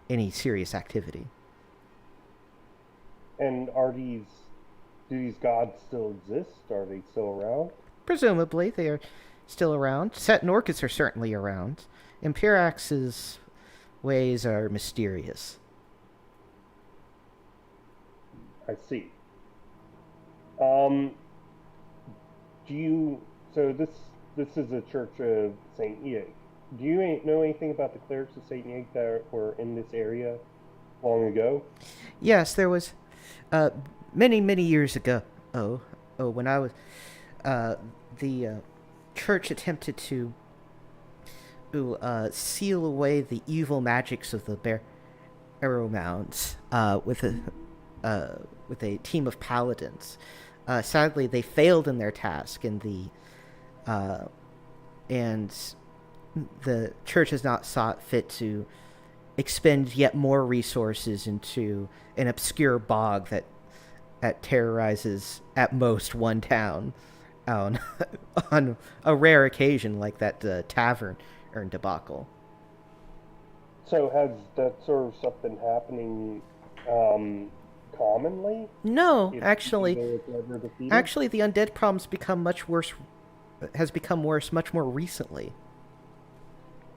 any serious activity. And do these gods still exist? Are they still around? Presumably, they are still around. Set and Orcus are certainly around. Imperax's ways are mysterious. I see. So this is a church of Saint Yig. Do you know anything about the clerics of Saint Yig that were in this area long ago? Yes, there was many years ago. When I was the church attempted to seal away the evil magics of the Barrowmaze with a team of paladins. Sadly, they failed in their task, and the church has not sought fit to expend yet more resources into an obscure bog that terrorizes at most one town on a rare occasion like that tavern debacle. So has that sort of stuff been happening commonly? No, If actually, evil is ever defeated? the undead problem's has become worse much more recently.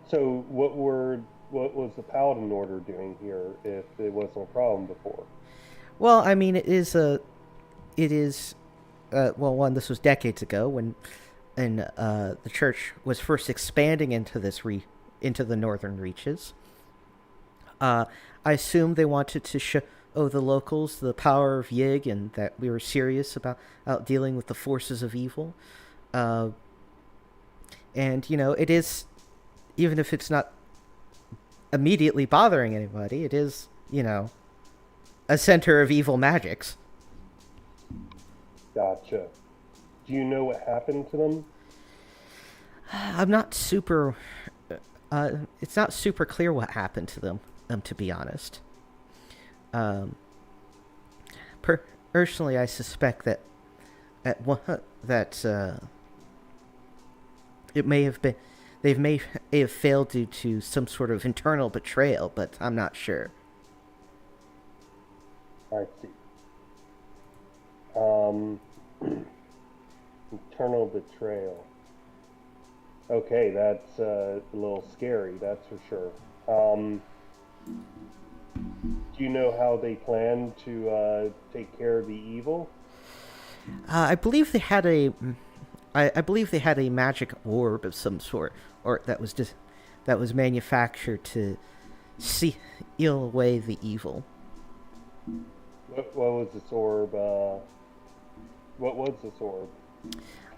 So what was the Paladin Order doing here if it wasn't a problem before? Well, I mean, this was decades ago when the church was first expanding into the northern reaches. I assume they wanted to show the locals the power of Yig and that we were serious about dealing with the forces of evil. And, it is, even if it's not immediately bothering anybody, it is, a center of evil magics. Gotcha. Do you know what happened to them? I'm not super... it's not super clear what happened to them, to be honest. Personally, I suspect that it may have been... They may have failed due to some sort of internal betrayal, but I'm not sure. I see. Internal betrayal. Okay, that's a little scary, that's for sure. Do you know how they plan to take care of the evil? I believe they had a magic orb of some sort, or that was manufactured to seal away the evil. What was this orb? What was this orb?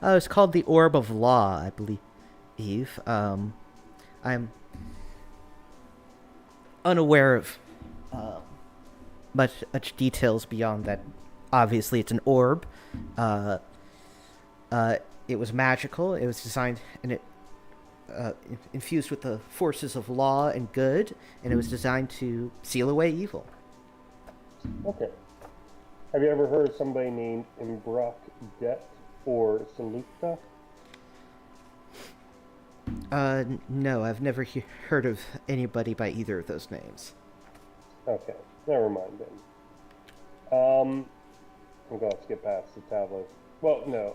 It's called the Orb of Law, I believe. I'm unaware of much details beyond that. Obviously, it's an orb. It was magical. It was designed and it infused with the forces of law and good, and it was designed to seal away evil. Okay. Have you ever heard of somebody named Imbrock Det or Salukta? No, I've never heard of anybody by either of those names. Okay, never mind then. I'm gonna skip past the tablet. Well, no.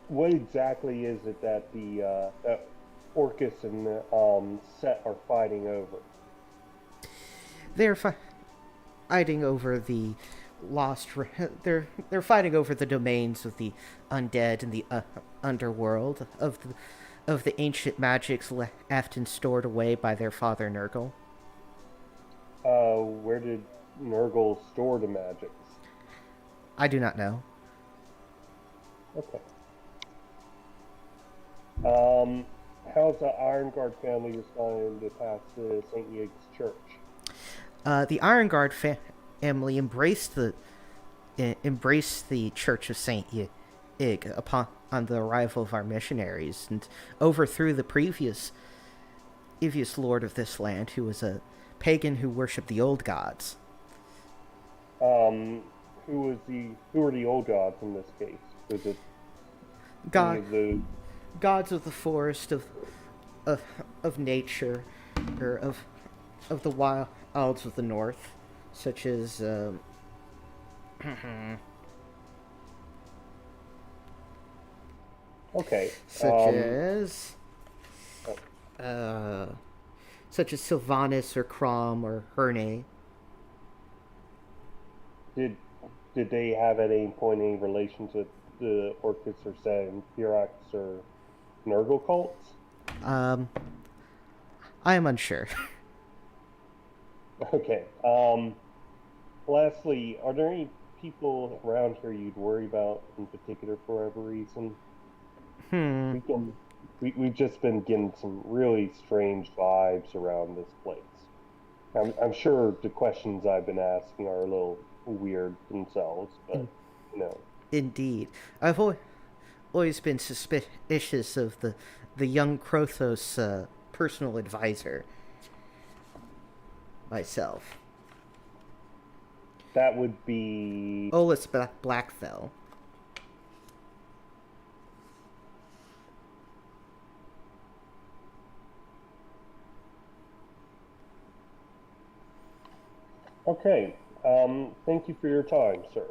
What exactly is it that that Orcus and Set are fighting over? they're fighting over the they're fighting over the domains of the undead and the underworld of the ancient magics left and stored away by their father Nurgle. Where did Nurgle store the magics? I do not know. Okay. How's the Iron Guard family responding to pass to St. Yig's church? The Iron Guard family embraced the Church of Saint Yig upon the arrival of our missionaries, and overthrew the previous lord of this land, who was a pagan who worshipped the old gods. Who are the old gods in this case? Was it gods of the forest, of nature, or of the wilds of the north, such as okay. Such as Sylvanas or Crom or Herne. Did they have at any point any relations with the Orcus or Seraphirax or Nurgle cults? I am unsure. Okay. Lastly, are there any people around here you'd worry about in particular for whatever reason? We've just been getting some really strange vibes around this place. I'm sure the questions I've been asking are a little weird themselves, but Indeed, I've always been suspicious of the young Krothos' personal advisor. Myself. That would be Olus Blackfell. Okay. Thank you for your time, sir.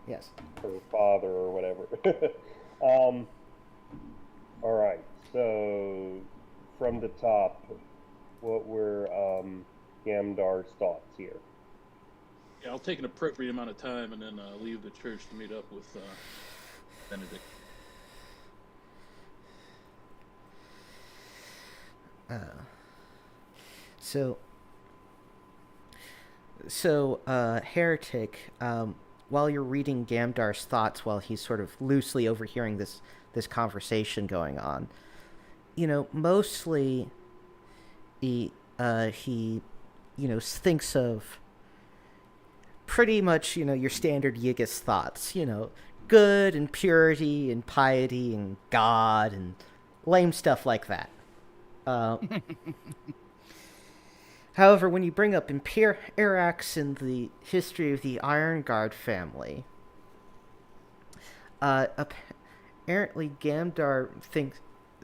Yes. Or father, or whatever. All right. So, from the top, what were Gamdar's thoughts here? Yeah, I'll take an appropriate amount of time and then leave the church to meet up with Benedict. Heretic, while you're reading Gamdar's thoughts, while he's sort of loosely overhearing this conversation going on, mostly he thinks of pretty much, your standard Yigis thoughts, good and purity and piety and God and lame stuff like that. However, when you bring up Irax and the history of the Iron Guard family, apparently Gamdar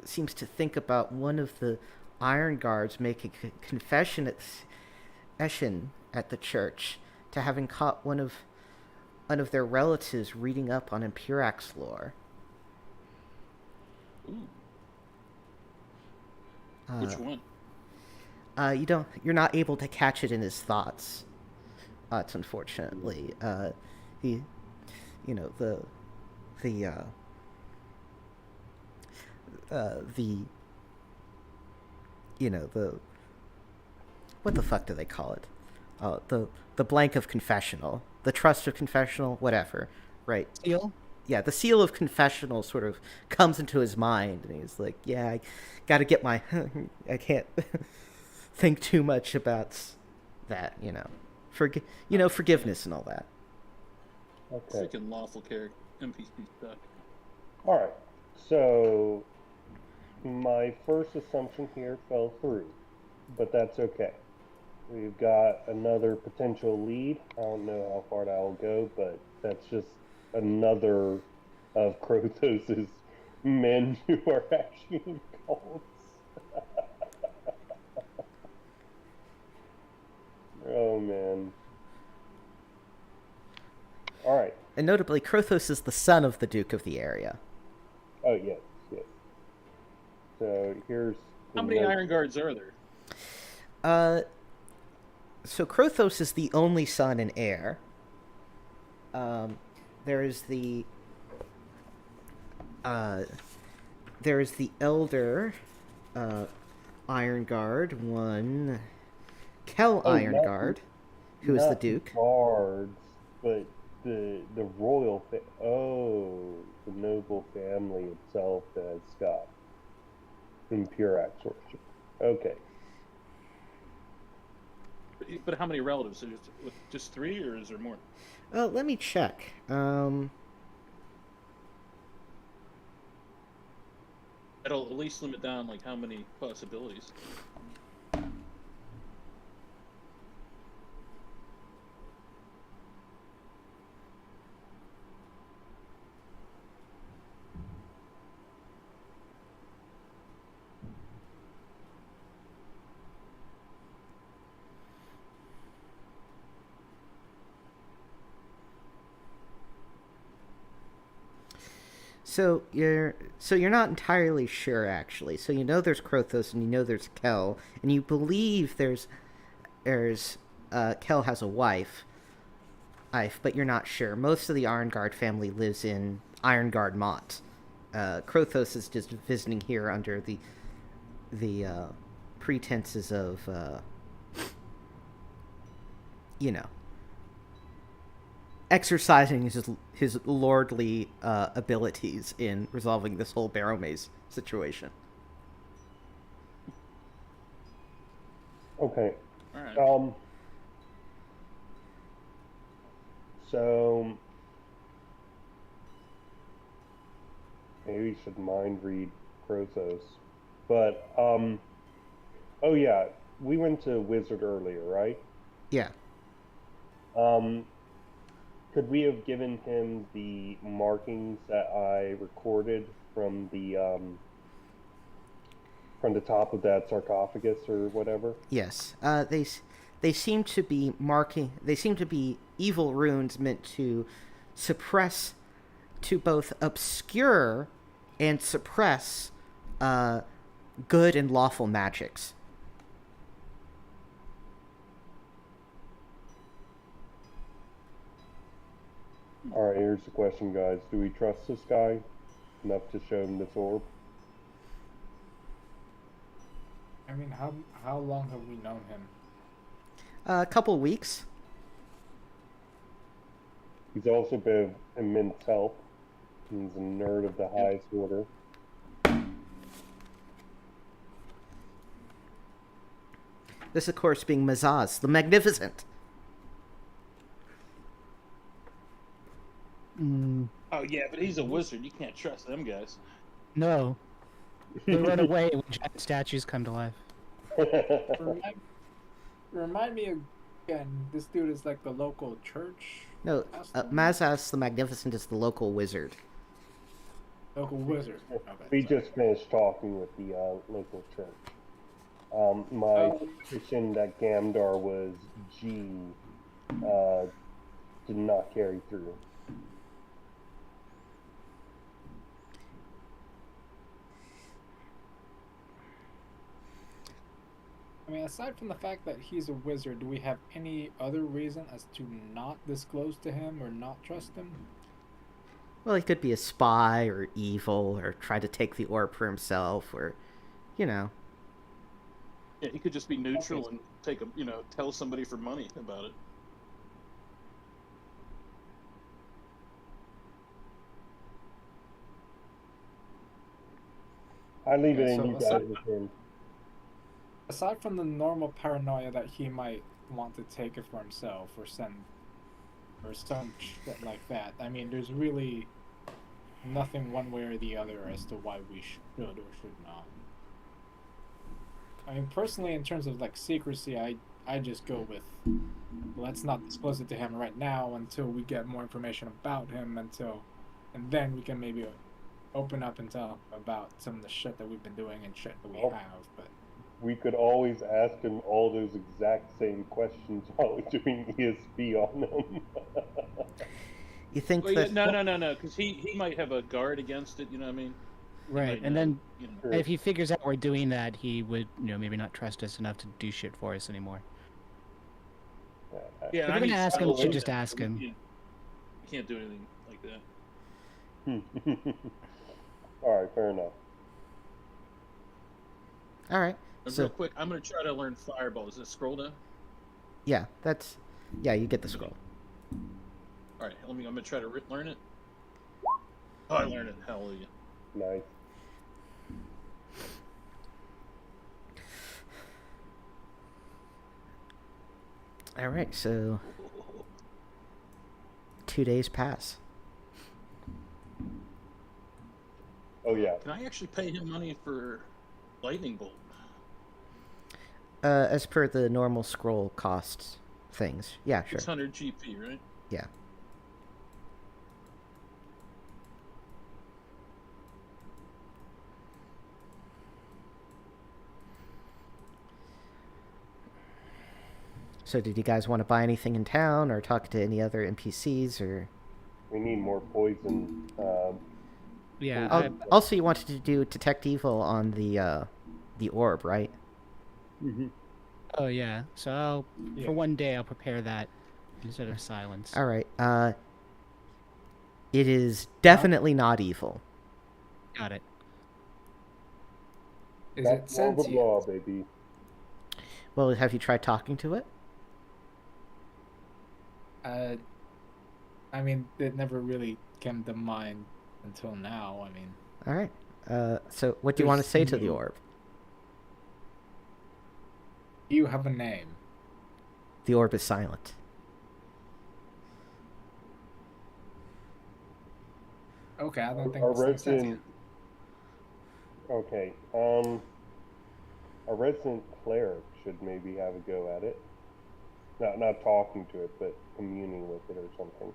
seems to think about one of the Iron Guards making a confession at the church to having caught one of their relatives reading up on Imperax lore. Ooh. Which one? You're not able to catch it in his thoughts. It's unfortunately what the fuck do they call it? The blank of confessional, the trust of confessional, whatever, right? Seal? Yeah, the seal of confessional sort of comes into his mind, and he's like, yeah, I gotta get my, I can't think too much about that, forgiveness and all that. Okay. Freaking lawful character NPC stuff. All right. So my first assumption here fell through, but that's okay. We've got another potential lead. I don't know how far that will go, but that's just another of Krothos' men who are actually in cults. Oh, man. All right. And notably, Krothos is the son of the Duke of the area. Oh, yes. So here's... How many Iron Guards are there? So Krothos is the only son and heir. There is the elder Iron Guard, one Kel Oh, Iron not Guard, who is the not Duke. guards, but the royal the noble family itself that has got impure axe worship. Okay. But how many relatives? Is it just 3, or is there more? Let me check. That'll at least limit down like how many possibilities. So you're not entirely sure actually. So you know there's Krothos and you know there's Kel and you believe there's Kel has a wife, but you're not sure. Most of the Ironguard family lives in Ironguard Mott. Krothos is just visiting here under the pretenses of exercising his lordly abilities in resolving this whole Barrowmaze situation. Okay. All right. So maybe we should mind read Krothos, but oh yeah, we went to Wizard earlier, right? Yeah. Could we have given him the markings that I recorded from the top of that sarcophagus or whatever? Yes. They seem to be marking. They seem to be evil runes meant to suppress, to both obscure and suppress good and lawful magics. All right, here's the question, guys. Do we trust this guy enough to show him this orb? I mean, how long have we known him? A couple weeks. He's also been of immense help. He's a nerd of the highest order. This, of course, being Mazaz, the Magnificent. Oh yeah, but he's a wizard. You can't trust them guys. No. They run away when giant statues come to life. Remind me again, this dude is like the local church? No, Mazaz, the Magnificent, is the local wizard. Local wizard. Okay, We sorry. just finished talking with the local church. My suspicion that Gamdar was G did not carry through. I mean, aside from the fact that he's a wizard, do we have any other reason as to not disclose to him or not trust him? Well, he could be a spy or evil or try to take the orb for himself or, Yeah, he could just be neutral and take tell somebody for money about it. I leave it Okay, in so you guys aside- with him. Aside from the normal paranoia that he might want to take it for himself or some shit like that, I mean, there's really nothing one way or the other as to why we should or should not. I mean, personally, in terms of like secrecy, I just go with let's not disclose it to him right now until we get more information about him and then we can maybe open up and tell about some of the shit that we've been doing and shit that we Oh. have. But We could always ask him all those exact same questions while doing ESP on them. you think Well, yeah, that... no, because he might have a guard against it. You know what I mean? Right, Might and not, then Sure. if he figures out we're doing that, he would, maybe not trust us enough to do shit for us anymore. Yeah, If you're gonna ask him, you should just ask him. You can't do anything like that. All right, fair enough. All right. And So real quick, I'm gonna try to learn Fireball. Is it scroll now? yeah, you get the scroll. All right, I'm gonna try to learn it. Oh, I learned it. Hallelujah. Nice. All right. So 2 days pass. Oh yeah. Can I actually pay him money for lightning bolt? As per the normal scroll costs things. Yeah, sure. 600 GP, right? Yeah. So did you guys want to buy anything in town or talk to any other NPCs or... We need more poison. Yeah. Also, you wanted to do detect evil on the orb, right? Oh yeah. So for one day I'll prepare that instead of silence. All right. It is definitely not evil. Got it. Is it That's more of a sentient? law, baby. Well, have you tried talking to it? I mean, it never really came to mind until now. I mean, All right. So what do you want to say to the no- orb? you have a name. The orb is silent. Okay, I don't think Our it's resident. sentient. Okay. A resident cleric should maybe have a go at it. Not talking to it, but communing with it or something.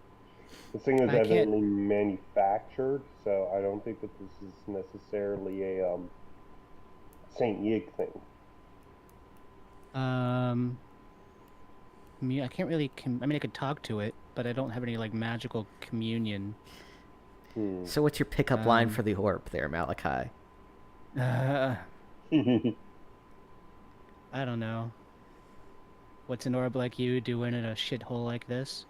This thing was I can't- evidently manufactured, so I don't think that this is necessarily a Saint Yig thing. I can't really. I mean, I could talk to it, but I don't have any like magical communion. So what's your pickup line Um, for the orb there, Malachi? I don't know. What's an orb like you doing in a shithole like this?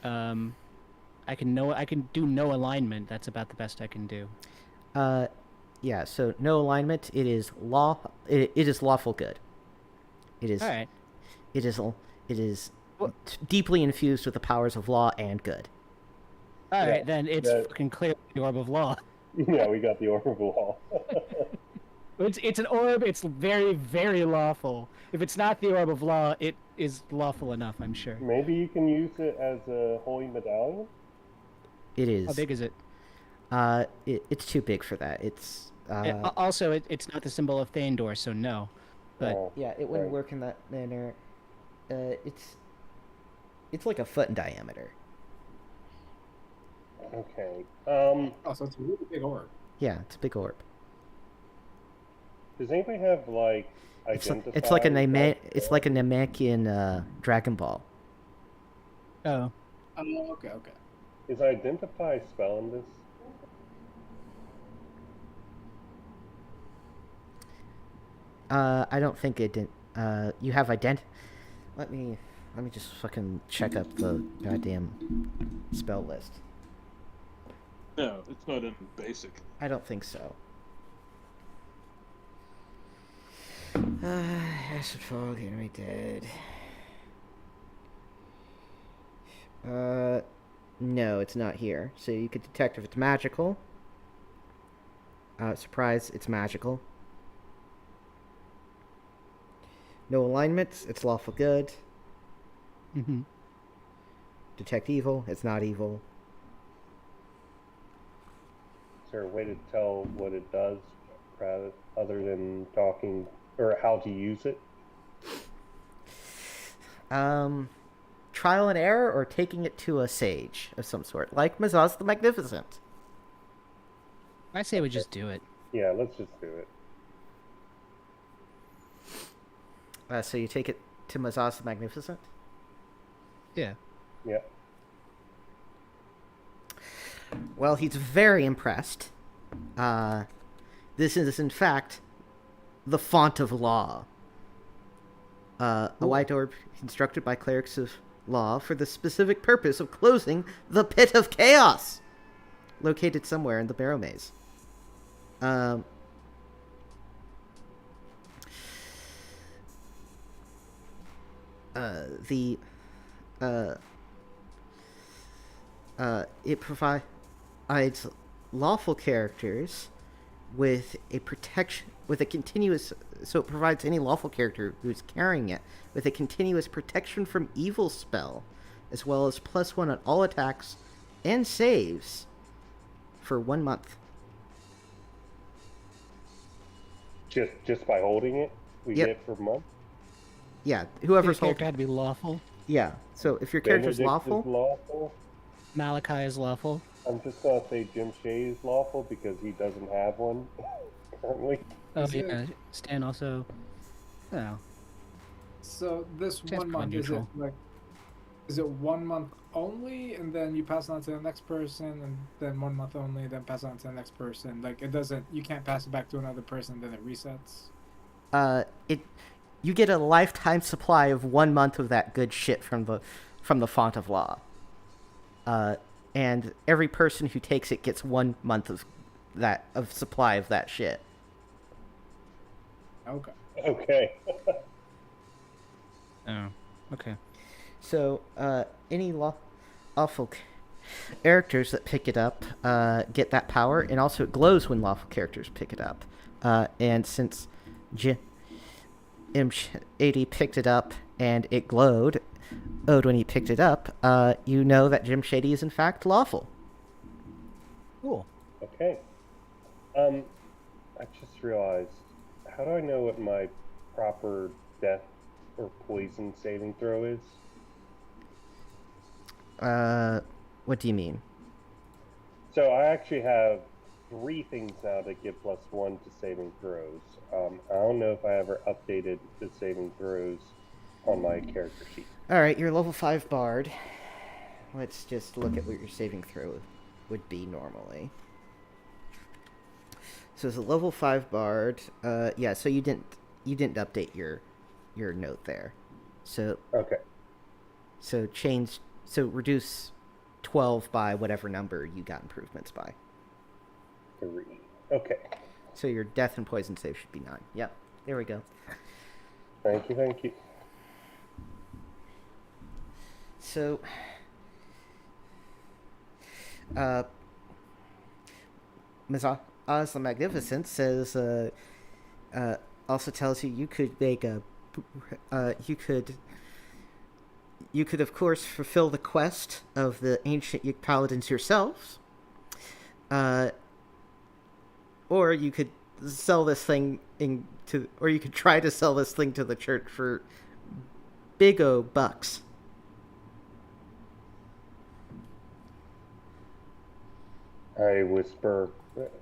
I can do no alignment. That's about the best I can do. Yeah, so no alignment. It is it is lawful good. It is All right. it is deeply infused with the powers of law and good. All Yeah, right, then it's that- fucking clear the orb of law. Yeah, we got the orb of law. It's an orb. It's very, very lawful. If it's not the orb of law, it is lawful enough, I'm sure. Maybe you can use it as a holy medallion? It is. How big is it? It's too big for that. It's Also, it's not the symbol of Thandor, so no. But Oh, yeah, it wouldn't right. work in that manner. It's like a foot in diameter. Okay. Oh, so it's a really big orb. Yeah, it's a big orb. Does anybody have like It's identify? like a Namekian Dragon Ball. oh, Oh, okay. Is identify a spell in this? I don't think it did. You have Let me just fucking check up the goddamn spell list. No, it's not in basic. I don't think so. Acid Fog, Enemy Dead. No, it's not here. So you could detect if it's magical. Surprise, it's magical. No alignments, it's lawful good. mm-hmm. Detect evil, it's not evil. Is there a way to tell what it does, other than talking, or how to use it? Trial and error or taking it to a sage of some sort, like Mazaz the Magnificent. I say we just do it. Yeah, let's just do it. So you take it to Mazaz the Magnificent? Yeah. Yeah. Well, he's very impressed. This is, in fact, the font of law. A white orb constructed by clerics of law for the specific purpose of closing the pit of chaos, located somewhere in the Barrowmaze. It provides lawful characters with a protection, with a continuous. So it provides any lawful character who's carrying it with a continuous protection from evil spell, as well as +1 on all attacks and saves for 1 month. Just by holding it, we Yep. get it for a month. Yeah, Your whoever's character holding. had to be lawful. Yeah, so if your character's Benedict is lawful, lawful. Malachi is lawful. I'm just gonna say Jim Shea is lawful because he doesn't have one currently. Oh Is it- yeah, Stan also. Oh, So this Sounds 1 month, pretty neutral. is it 1 month only, and then you pass it on to the next person, and then 1 month only, then pass it on to the next person? Like, it doesn't, you can't pass it back to another person, then it resets? you get a lifetime supply of 1 month of that good shit from the font of law. And every person who takes it gets 1 month of supply of that shit. Okay. Okay. oh, okay. So, any lawful characters that pick it up get that power, and also it glows when lawful characters pick it up. And since Jim Shady picked it up and it glowed when he picked it up, you know that Jim Shady is in fact lawful. Cool. Okay. I just realized, how do I know what my proper death or poison saving throw is? What do you mean? So I actually have 3 things now that give +1 to saving throws. I don't know if I ever updated the saving throws on my character sheet. Alright, you're level 5 bard. Let's just look at what your saving throw would be normally. So as a level 5 bard, yeah, so you didn't update your note there. So Okay. so reduce 12 by whatever number you got improvements by. 3. Okay. So your death and poison save should be 9. Yep. There we go. Thank you, thank you. So Ms. Oz the Magnificent says also tells you could make you could of course fulfill the quest of the ancient Yik Paladins yourselves, or you could sell this thing or you could try to sell this thing to the church for big o bucks. I whisper,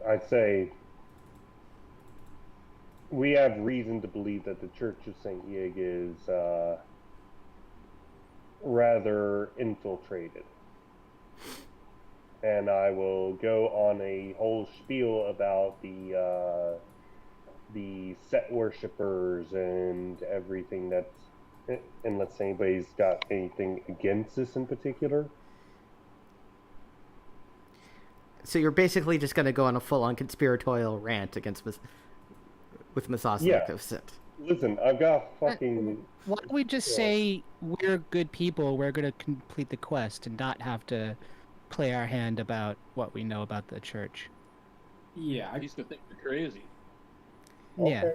I say, we have reason to believe that the Church of St. Yig is rather infiltrated. And I will go on a whole spiel about the set worshippers and everything that's, unless anybody's got anything against this in particular. So you're basically just going to go on a full-on conspiratorial rant against with Masasa Yeah. Magnificent. Listen, I've got fucking... Why don't we just say we're good people, we're going to complete the quest and not have to play our hand about what we know about the church? Yeah, He's gonna think we're crazy. Yeah. Okay.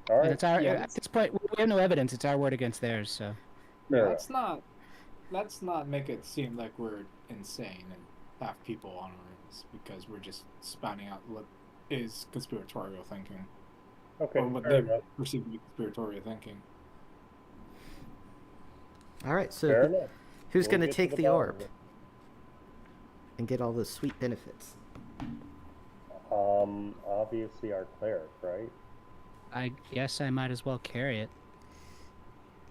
All right. It's our, Yeah, at this point, we have no evidence. It's our word against theirs, so. Fair let's not make it seem like we're insane and have people on our rooms because we're just spouting out what is conspiratorial thinking, Okay, or what fair they enough. perceive to be conspiratorial thinking. All right, so Fair enough. who's We'll going to get take to the bottom orb of it. and get all those sweet benefits? Obviously our cleric, right? I guess I might as well carry it.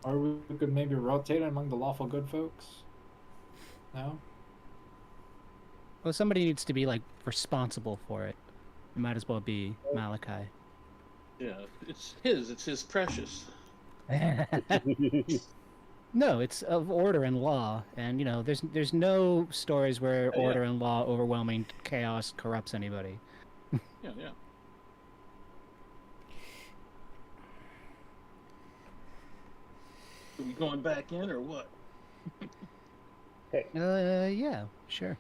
Or we could maybe rotate it among the lawful good folks. No? Well, somebody needs to be, like, responsible for it. It might as well be Malachi. Yeah, it's his precious. No, it's of order and law, and there's no stories where Yeah, order and law overwhelming chaos corrupts anybody. Yeah. Are we going back in or what? Yeah, sure.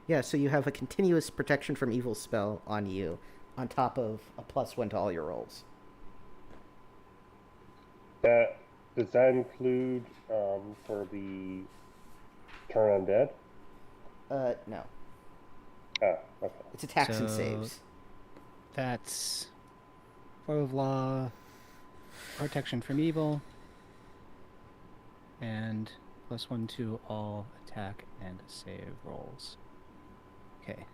Yeah, so you have a continuous protection from evil spell on you, on top of a +1 to all your rolls. Does that include for the turn undead? No. Ah, okay. It's attacks and So- saves. That's Form of Law, protection from evil, and +1 to all attack and save rolls. Okay.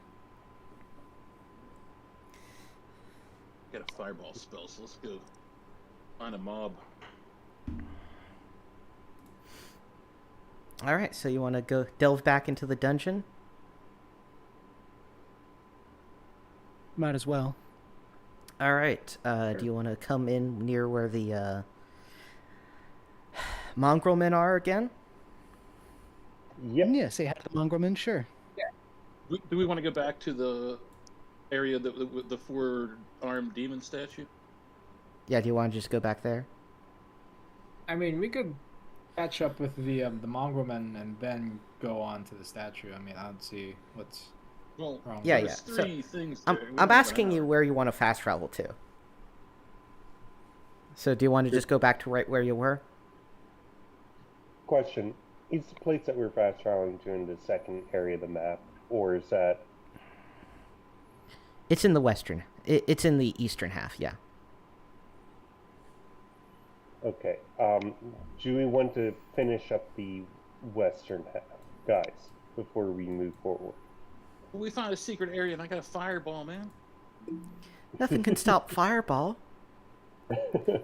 Got a fireball spell, so let's go find a mob. All right, so you want to go delve back into the dungeon? Might as well. All right. Do you want to come in near where the mongrel men are again? Yep. Yeah, say hi to the mongrelman, sure. Do we want to go back to the area with the 4-armed demon statue? Yeah. Do you want to just go back there? I mean, we could catch up with the mongrelmen and then go on to the statue. I mean, I don't see what's Well, wrong. Yeah, there's yeah. three things I'm there. We I'm only have asking an you hour. where you want to fast travel to. So do you want to just go back to right where you were? Question: is the place that we're fast traveling to in the second area of the map, or is that It's in the western. It's in the eastern half. Yeah. okay? Do we want to finish up the western half, guys, before we move forward? We found a secret area and I got a fireball, man. Nothing can stop Fireball.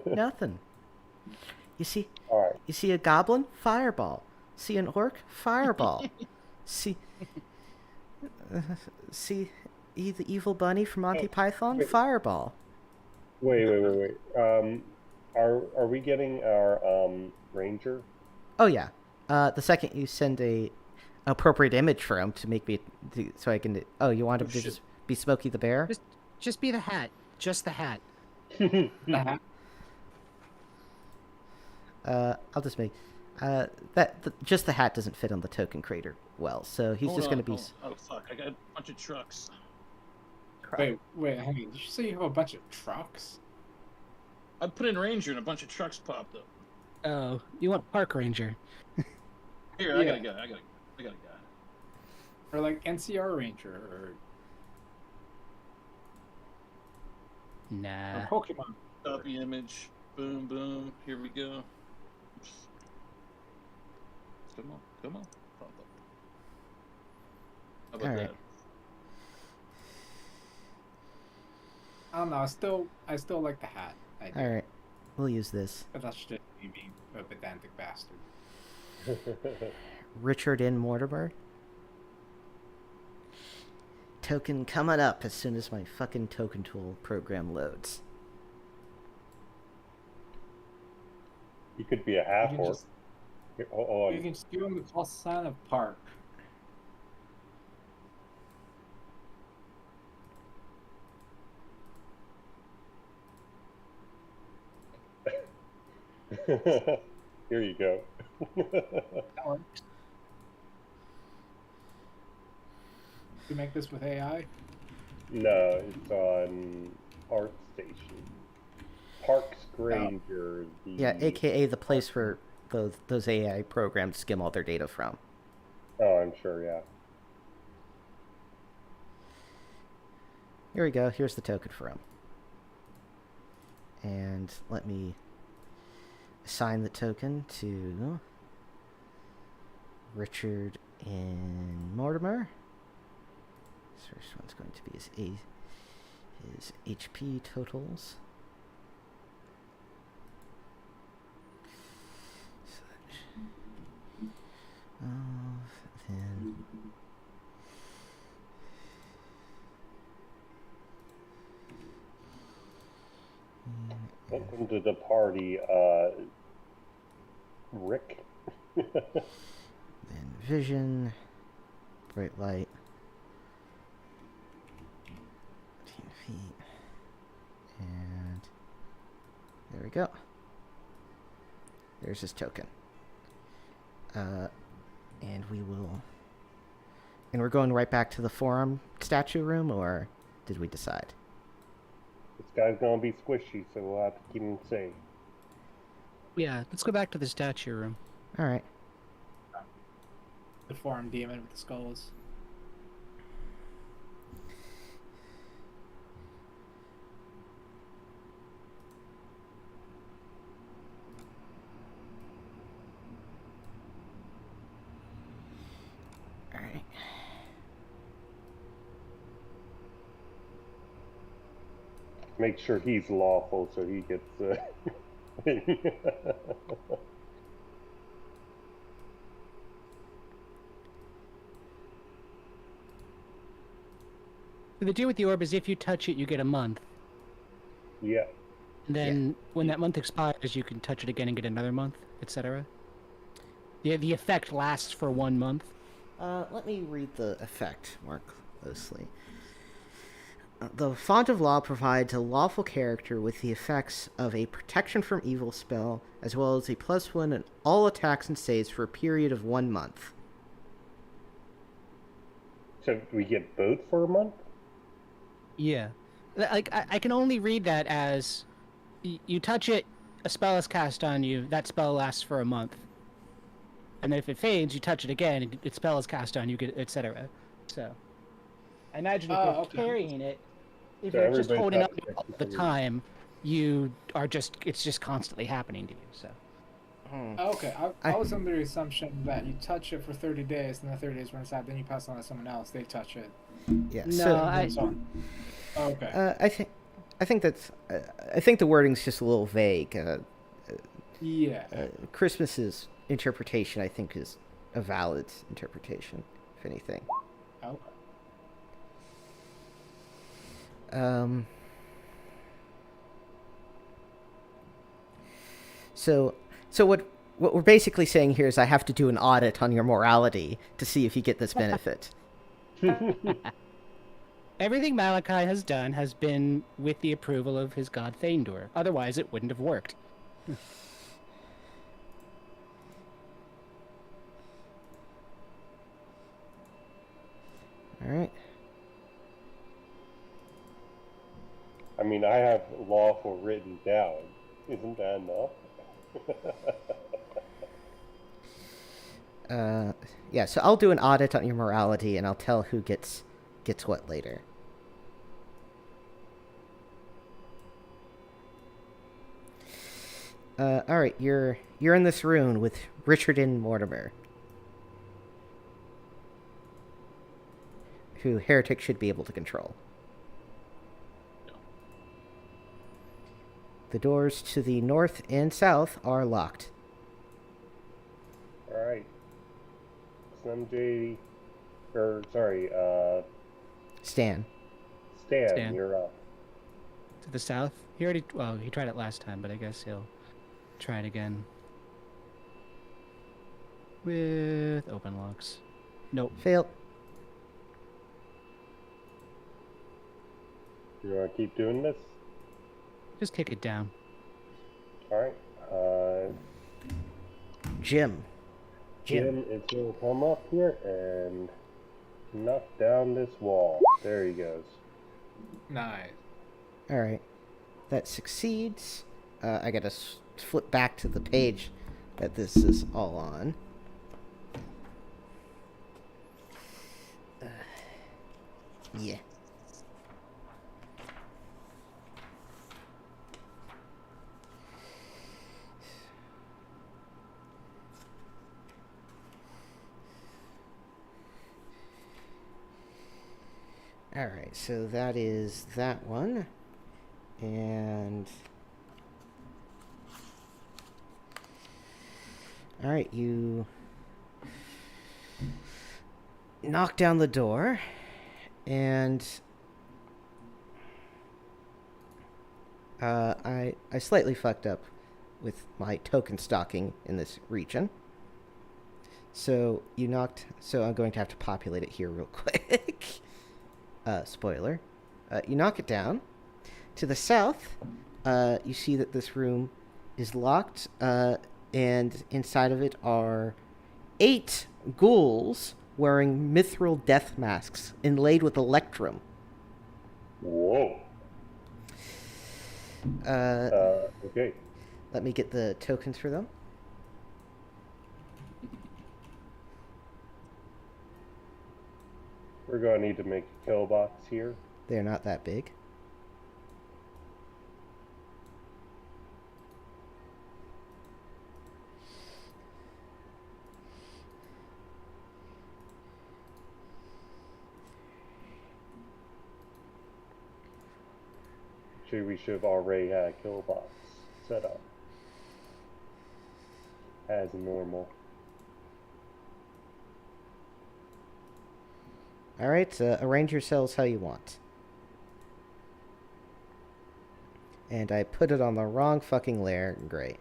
Nothing. You see, All right. you see a goblin? Fireball. See an orc? Fireball. see, see, the evil bunny from Monty Python? wait. Fireball. Wait. Are we getting our ranger? Oh yeah. The second you send a appropriate image for him to make me, so I can. Oh, you want him to shit. just be Smokey the Bear? Just be the hat. Just the hat. I'll just make. Just the hat doesn't fit on the token creator well, so he's Hold just on, gonna be. hold on. Oh fuck! I got a bunch of trucks. Wait, hang on. Did you say you have a bunch of trucks? I put in ranger and a bunch of trucks popped up. Oh, you want park ranger? Here, I Yeah. got a guy. I got a guy. Or like NCR Ranger or Nah. Pokemon? Copy image. Boom, boom. Here we go. Oops. Come on. Pop up. How about All right. that? I don't know. I still like the hat. I do. All right, we'll use this. But that's just me being a pedantic bastard. Richard N. Mortimer. Token coming up as soon as my fucking token tool program loads. You could be a half You can orc. just- Here, hold You on. can just give him the call sign of Park. Here you go. That works. You make this with AI? No, it's on Art Station. Parks Granger. The Yeah, aka the place where those AI programs skim all their data from. Oh, I'm sure. Yeah. Here we go. Here's the token for him. And let me assign the token to Richard N. Mortimer. This first one's going to be his HP totals. Then Welcome to the party, Rick. Then vision, bright light, 15 feet, and there we go. There's his token. And we will. And we're going right back to the forum statue room, or did we decide? This guy's gonna be squishy, so we'll have to keep him safe. Yeah, let's go back to the statue room. All right. The forum demon with the skulls. All right. Make sure he's lawful so he gets. The deal with the orb is if you touch it, you get a month. Yeah. And then when that month expires, you can touch it again and get another month, etc. The effect lasts for 1 month. Let me read the effect more closely. The Font of Law provides a lawful character with the effects of a protection from evil spell, as well as a +1 in all attacks and saves for a period of 1 month. So we get both for a month? Yeah. Like, I can only read that as you touch it, a spell is cast on you, that spell lasts for a month. And then if it fades, you touch it again, its spell is cast on you, etc. So, I imagine if you're carrying it, if So you're just holding up everybody's all got the protection. time, it's just constantly happening to you, so. Okay, I was under the assumption that you touch it for 30 days, and the 30 days runs out, then you pass it on to someone else, they touch it. Yeah. No, So, And so on. Okay. I think the wording's just a little vague. Yeah. Christmas's interpretation, I think, is a valid interpretation, if anything. Okay. So what we're basically saying here is I have to do an audit on your morality to see if you get this benefit. Everything Malachi has done has been with the approval of his god Thaindor. Otherwise, it wouldn't have worked. All right. I mean, I have lawful written down. Isn't that enough? Yeah, so I'll do an audit on your morality, and I'll tell who gets what later. All right, you're in this room with Richard and Mortimer, who Heretic should be able to control. The doors to the north and south are locked. Alright. Slim J. Stan. Stan, you're up. To the south? He tried it last time, but I guess he'll try it again. With open locks. Nope. Failed. You want to keep doing this? Just kick it down. Alright. Jim. Jim is going to come up here and knock down this wall. There he goes. Nice. All right. That succeeds. I gotta flip back to the page that this is all on. Yeah. Alright, so that is that one. And... Alright, you... knock down the door. And... I slightly fucked up with my token stocking in this region. So so I'm going to have to populate it here real quick. Spoiler. You knock it down. To the south, you see that this room is locked, and inside of it are 8 ghouls wearing mithril death masks inlaid with electrum. Whoa. Okay. Let me get the tokens for them. We're going to need to make a kill box here. They're not that big. We should have already had a kill box set up as normal. Alright, arrange yourselves how you want. And I put it on the wrong fucking layer. Great.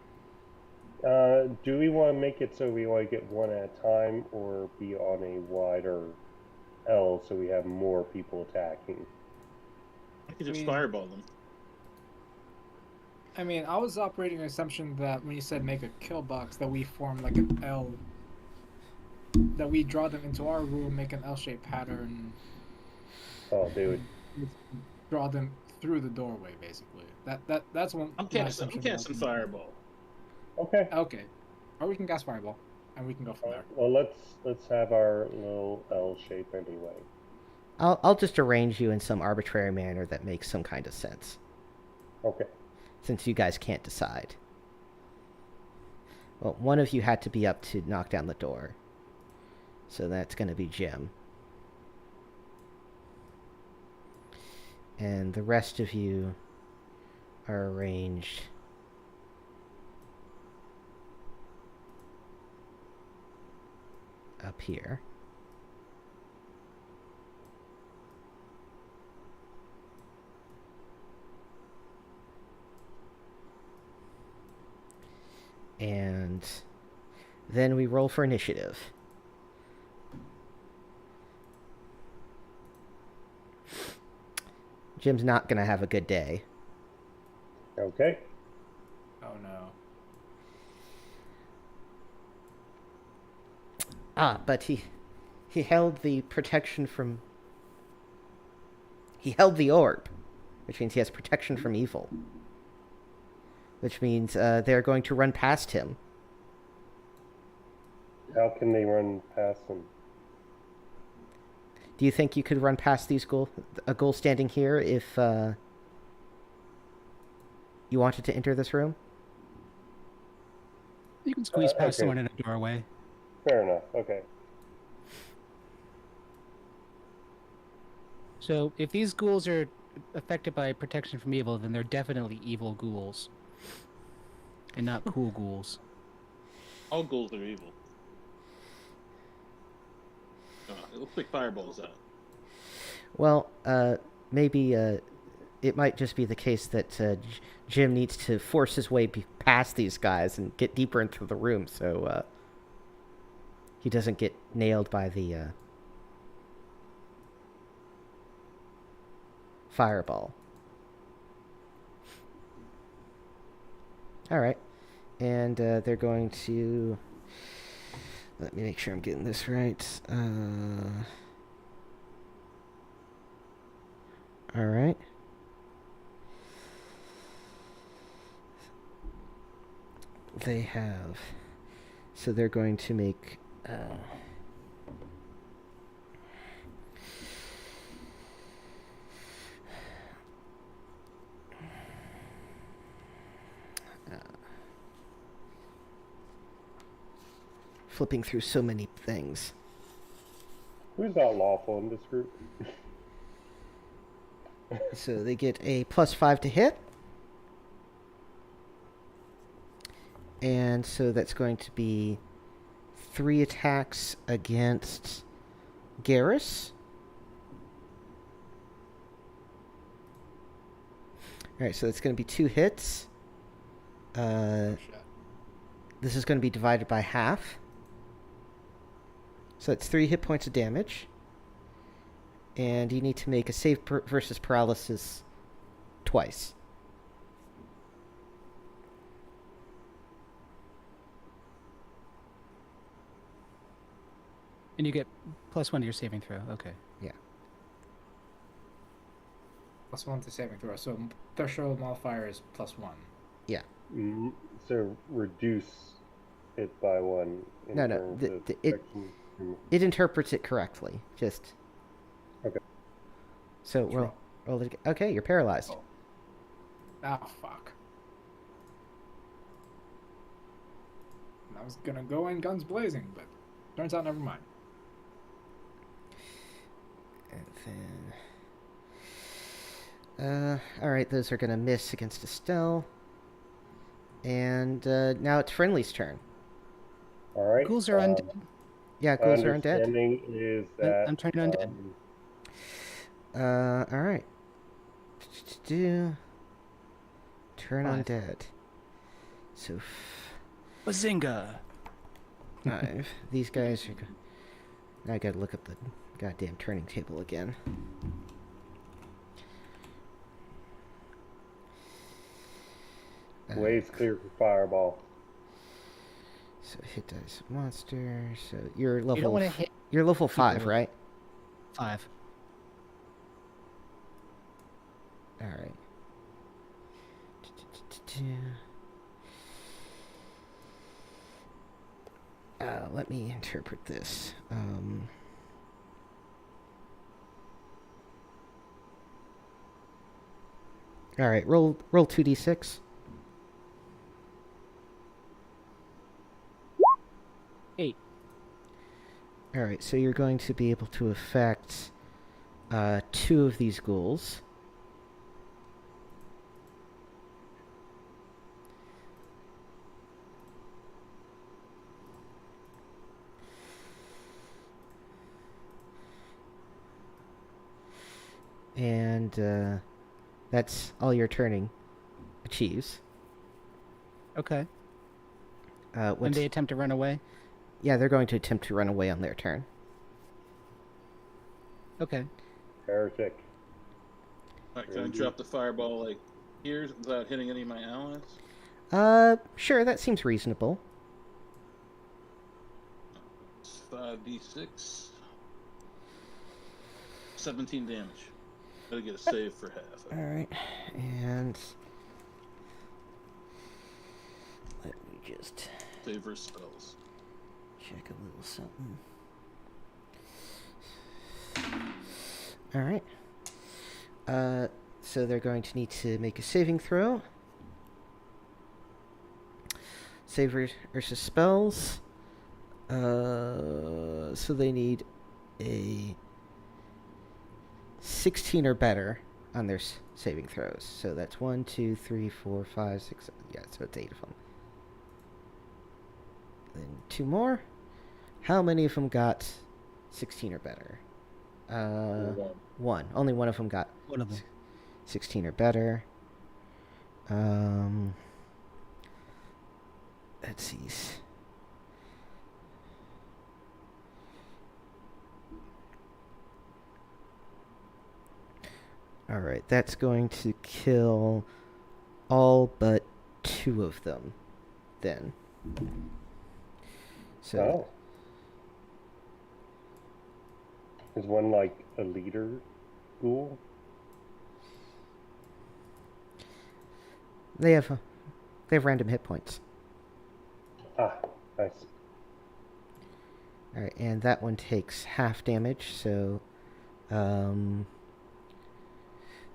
Do we want to make it so we only get one at a time, or be on a wider L so we have more people attacking? I could just fireball them. I mean, I was operating an assumption that when you said make a kill box, that we form like an L, that we draw them into our room, make an L-shaped pattern. Oh, they would draw them through the doorway, basically. That's one. I'm casting fireball. Okay. Okay, or we can cast fireball, and we can go from there. Well, let's have our little L shape anyway. I'll just arrange you in some arbitrary manner that makes some kind of sense. Okay. Since you guys can't decide. Well, one of you had to be up to knock down the door. So that's going to be Jim. And the rest of you are arranged up here. And then we roll for initiative. Jim's not going to have a good day. Okay. Oh no. But he held the protection from... He held the orb, which means he has protection from evil. Which means they're going to run past him. How can they run past him? Do you think you could run past these a ghoul standing here if you wanted to enter this room? You can squeeze past okay. someone in a doorway. Fair enough. Okay. So if these ghouls are affected by protection from evil, then they're definitely evil ghouls. And not cool ghouls. All ghouls are evil. It looks like fireball's out. Well, maybe it might just be the case that Jim needs to force his way past these guys and get deeper into the room so he doesn't get nailed by the fireball. All right. And they're going to... Let me make sure I'm getting this right. All right. They have... So they're going to make... flipping through so many things. Who's not lawful in this group? So they get a +5 to hit. And so that's going to be 3 attacks against Garrus. Alright, so it's going to be 2 hits. This is going to be divided by half. So it's 3 hit points of damage. And you need to make a save versus paralysis twice. And you get +1 to your saving throw. Okay. Yeah. +1 to saving throw. So threshold modifier is +1. Yeah. So reduce it by 1. No. It interprets it correctly. Just. Okay. So roll it. Okay, you're paralyzed. Oh. Ah, fuck. I was gonna go in guns blazing, but turns out never mind. And then, alright, those are going to miss against Estelle. And now it's Friendly's turn. All right. Ghouls are undead. Yeah, ghouls are undead. Understanding is that I'm turning undead. Alright. Turn 5. undead. So, Bazinga! 5. These guys are... Now I gotta look up the goddamn turning table again. waves clear for fireball. So hit dice monster. So you're You don't level. want to hit You're level 5, people. right? 5. All right. Let me interpret this. All right, roll 2d6. 8. All right, so you're going to be able to affect 2 of these ghouls. And that's all your turning achieves. Okay. When When they attempt to run away? Yeah, they're going to attempt to run away on their turn. Okay. Heretic. Alright, can I drop the fireball like here without hitting any of my allies? Sure, that seems reasonable. It's 5d6. 17 damage. Gotta get a save for half. All right, and let me just Save versus spells. check a little something. All right. So they're going to need to make a saving throw. Save versus spells. So they need a 16 or better on their saving throws. So that's 1, 2, 3, 4, 5, 6. 7. Yeah, so it's 8 of them. Then 2 more. How many of them got 16 or better? 1. Only one of them got One of them. 16 or better. Let's see. All right, that's going to kill all but 2 of them then. So Oh. Is one like a leader ghoul? they have random hit points. Ah, nice. All right, and that one takes half damage, so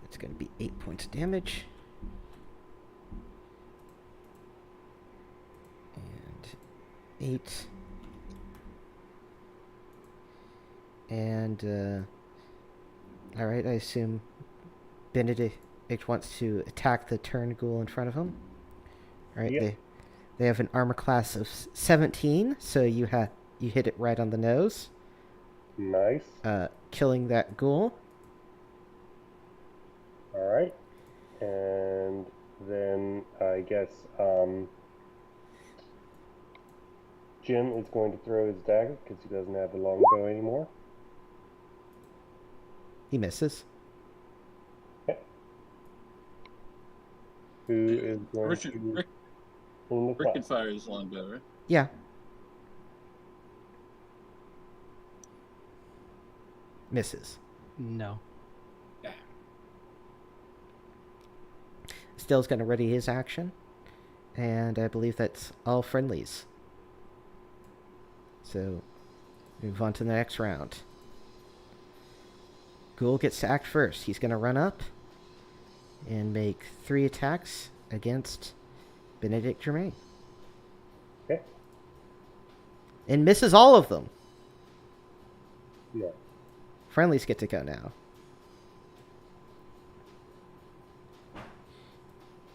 it's going to be 8 points of damage. And 8. And all right, I assume Benedict wants to attack the turn ghoul in front of him. All right, Yep. they have an armor class of 17, so you hit it right on the nose, Nice. killing that ghoul. All right. And then I guess Jim is going to throw his dagger because he doesn't have the longbow anymore. He misses. Okay. Who is going Richard, to Rick, clean the Rick can class? fire his longbow, right? Yeah. Misses. No. Still's going to ready his action. And I believe that's all friendlies. So, move on to the next round. Ghoul gets to act first. He's going to run up and make 3 attacks against Benedict Germain. Okay. And misses all of them. Yeah. Friendlies get to go now.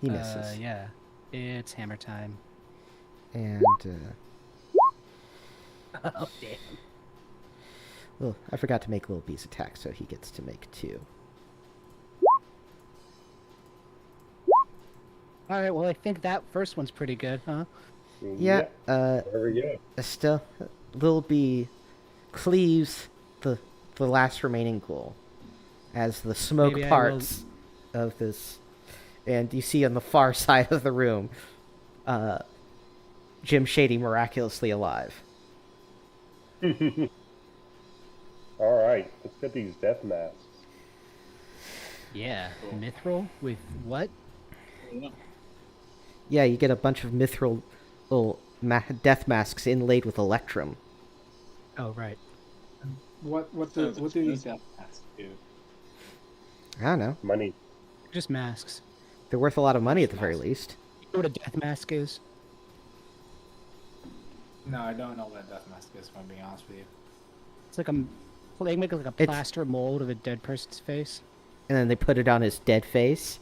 He misses. Yeah. It's hammer time. And, Oh, damn. well, I forgot to make Lil B's attack, so he gets to make 2. All right, well, I think that first one's pretty good, huh? Yeah, There we go. Still, Lil B cleaves the last remaining ghoul as the smoke Maybe I parts of this. And you see on the far side of the room, Jim Shady miraculously alive. All right, let's get these death masks. Yeah. Mithril with what? Yeah. Yeah, you get a bunch of mithril little death masks inlaid with electrum. Oh, right. What Sounds do these expensive. death masks do? I don't know. Money. Just masks. They're worth a lot of money at the very least. You know what a death mask is? No, I don't know what a death mask is, if I'm being honest with you. It's like they make like a It's- plaster mold of a dead person's face. And then they put it on his dead face.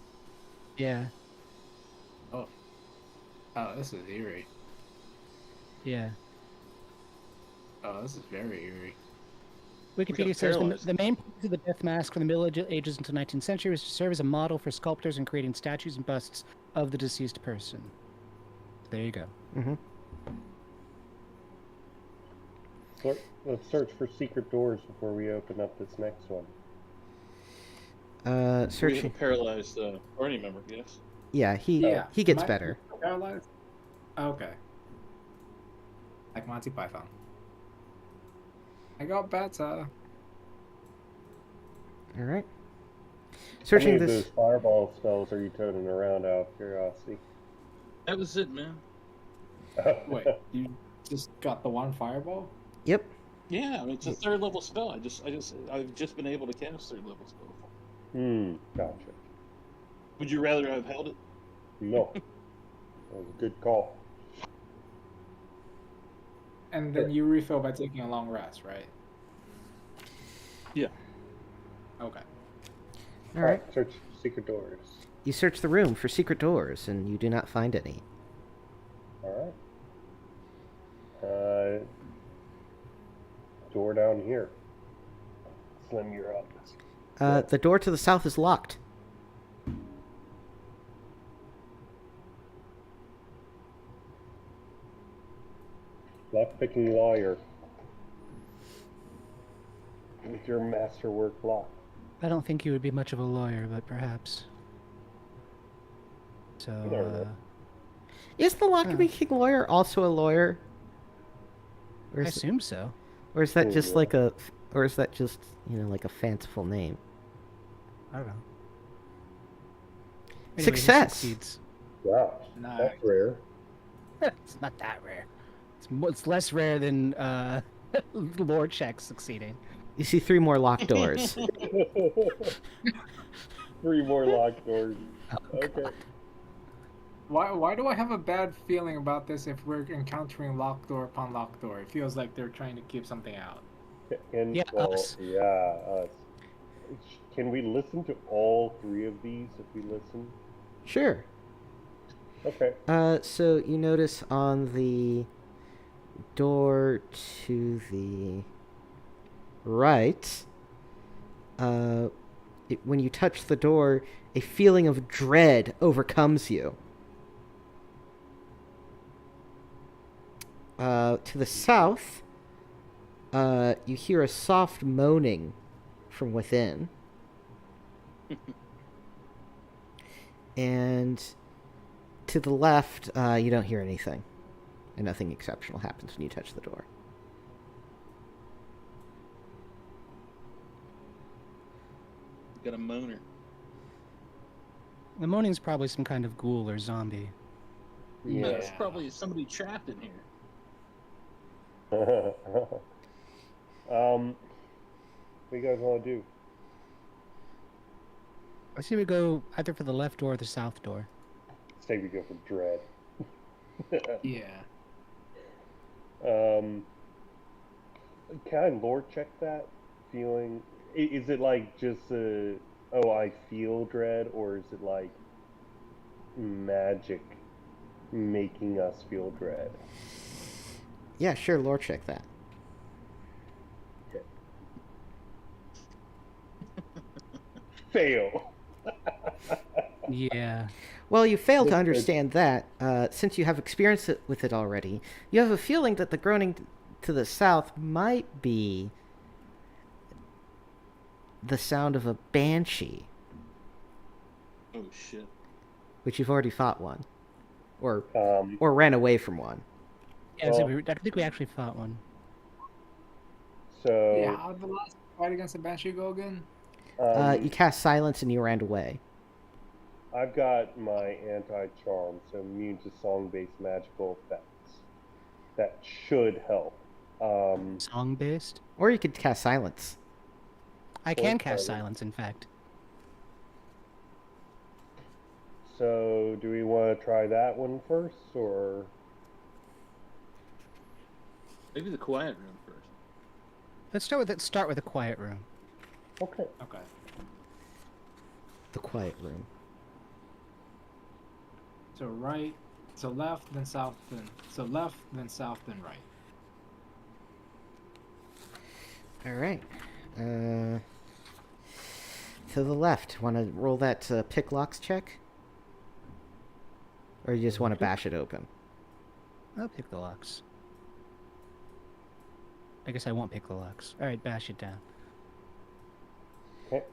Yeah. Oh, this is eerie. Yeah. Oh, this is very eerie. Wikipedia got says paralyzed. the main purpose of the death mask from the Middle Ages until 19th century was to serve as a model for sculptors in creating statues and busts of the deceased person. There you go. Mm-hmm. Let's search for secret doors before we open up this next one. We have Searching. a paralyzed party member, yes. Yeah, he gets Am I better. Paralyzed? Okay. Like Monty Python. I got better. All right. How Searching many of this. those fireball spells are you toting around out of curiosity? That was it, man. Wait, you just got the one fireball? Yep. Yeah, I mean, it's a 3rd level spell. I've just been able to cast 3rd level spell. Gotcha. Would you rather have held it? No. That was a good call. And then you refill by taking a long rest, right? Yeah. Okay. All right. Search secret doors. You search the room for secret doors, and you do not find any. All right. Door down here. Slim, you're up. The door to the south is locked. Lock-picking lawyer. With your masterwork lock. I don't think you would be much of a lawyer, but perhaps. So, never know. Is the lock-picking lawyer also a lawyer? Or I is, assume so. or is that just Yeah. like a, or is that just like a fanciful name? I don't know. Anyway, he Success. succeeds. Wow. Nice. That's rare. It's not that rare. It's less rare than lore checks succeeding. You see 3 more locked doors. 3 more locked doors. Okay. Why do I have a bad feeling about this if we're encountering locked door upon locked door? It feels like they're trying to keep something out. And, Yeah, well, us. Yeah, us. Can we listen to all 3 of these if we listen? Sure. Okay. So you notice on the door to the right, when you touch the door, a feeling of dread overcomes you. To the south, you hear a soft moaning from within. And to the left, you don't hear anything. And nothing exceptional happens when you touch the door. Got a moaner. The moaning's probably some kind of ghoul or zombie. Yeah. That's probably somebody trapped in here. What do you guys want to do? I say we go either for the left door or the south door. Say we go for dread. Yeah. Can I lore check that feeling? Is it like just oh, I feel dread, or is it like magic making us feel dread? Yeah, sure, lore check that. Fail. Yeah. Well, you fail to understand that, since you have experience with it already. You have a feeling that the groaning to the south might be the sound of a banshee, Oh shit. which you've already fought one, or Um, ran away from one. Yeah, Well- I think we actually fought one. so Yeah, how did the last fight against the Banshee go again? You cast silence and you ran away. I've got my anti-charm, so immune to song-based magical effects. That should help. Song based? Or you could cast silence. I can Or cast silence. silence, in fact. So, do we want to try that one first, or Maybe the quiet room first. Let's start with a quiet room. okay? Okay. The quiet room. So right, so left, then south, then south, then right. All right. To the left. Want to roll that pick locks check? Or you just want to bash it open? I'll pick the locks. I guess I won't pick the locks. Alright, bash it down. Okay.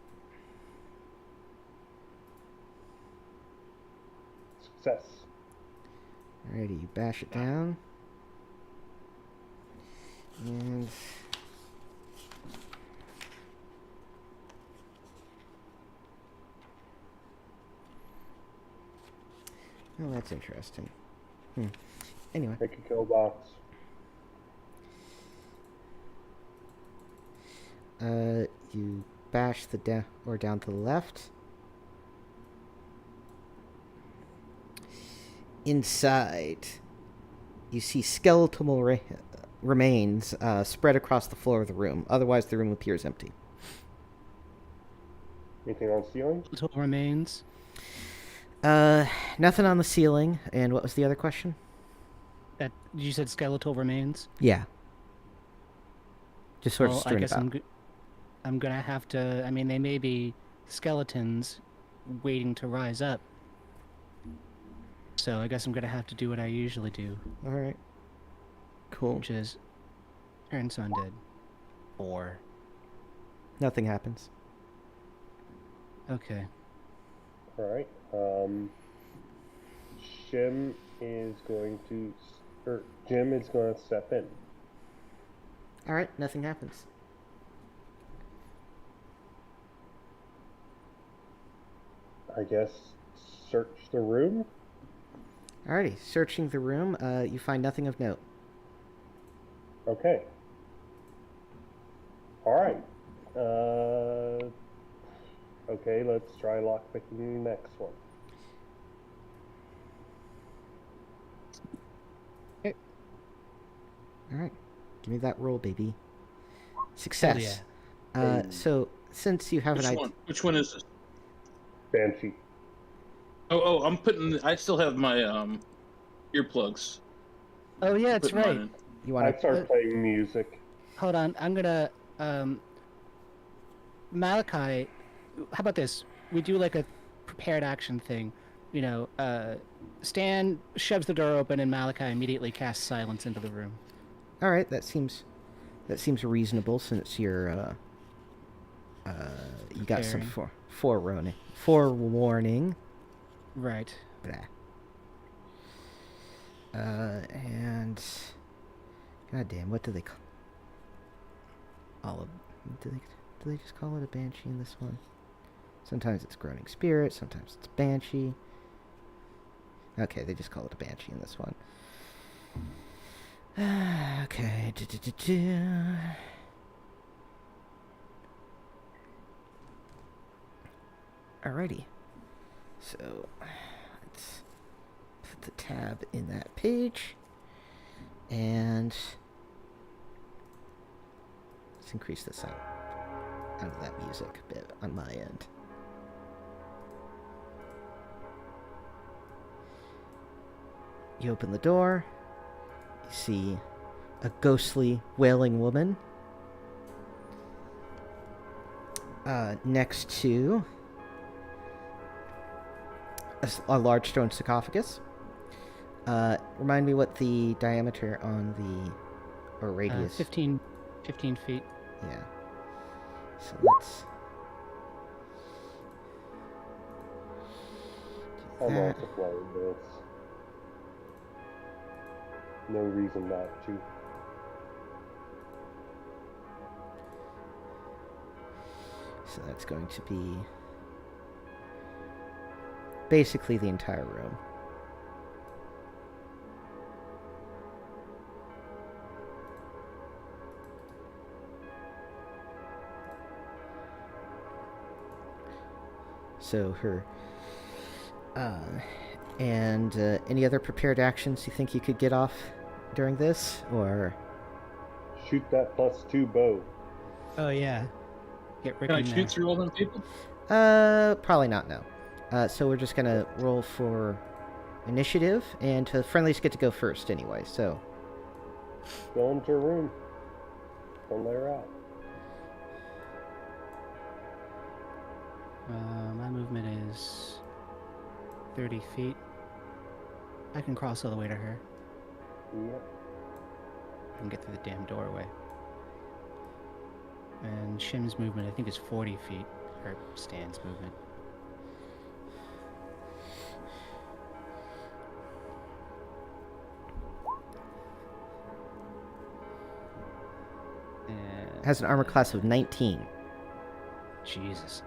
Success. Alrighty, you bash it down. And... oh, that's interesting. Anyway. Pick a kill box. You bash the down to the left. Inside, you see skeletal remains spread across the floor of the room. Otherwise, the room appears empty. Anything on ceiling? Little remains. Nothing on the ceiling. And what was the other question? You said skeletal remains? Yeah. Just sort of Well, I strewn guess about. I'm gonna have to. I mean, they may be skeletons waiting to rise up. So I guess I'm gonna have to do what I usually do, All right. Cool. which is turn to undead. Or Nothing happens. okay. Alright. Jim is going to step in. All right. Nothing happens. I guess search the room. Alrighty. Searching the room, you find nothing of note. Okay. Alright. Okay, let's try lockpicking the next one. All right. Give me that roll, baby. Success. Hey. So since you have Which an idea, one? Which one is this? Banshee. Oh, I'm putting. I still have my earplugs. Oh yeah, that's Putting mine right. in. you I want to. start playing music. Hold on, I'm gonna Malachi, how about this? We do like a prepared action thing. You know, Stan shoves the door open, and Malachi immediately casts silence into the room. All right, that seems reasonable since you're you got some Preparing. forewarning. Right. Blah. And goddamn, what do they call do they just call it a banshee in this one? Sometimes it's groaning spirit, sometimes it's banshee. Okay, they just call it a banshee in this one. Okay. Alrighty. So let's put the tab in that page. And let's increase the sound out of that music a bit on my end. You open the door. You see a ghostly, wailing woman next to a large stone sarcophagus. Remind me what the diameter on the, or radius. 15 feet. Yeah. So let's do I'm that. also playing this. No reason not to. So that's going to be basically the entire room. So her and any other prepared actions you think you could get off during this, or Shoot that +2 bow. Oh yeah. Get Rick Can I in there. shoot through all them people? probably not, no. So we're just gonna roll for initiative, and friendlies get to go first anyway, so Go into her room. Don't let her out. My movement is 30 feet. I can cross all the way to her. Yep. I can get through the damn doorway. And Shim's movement, I think, is 40 feet. Or Stan's movement. And has an armor class of 19. Jesus.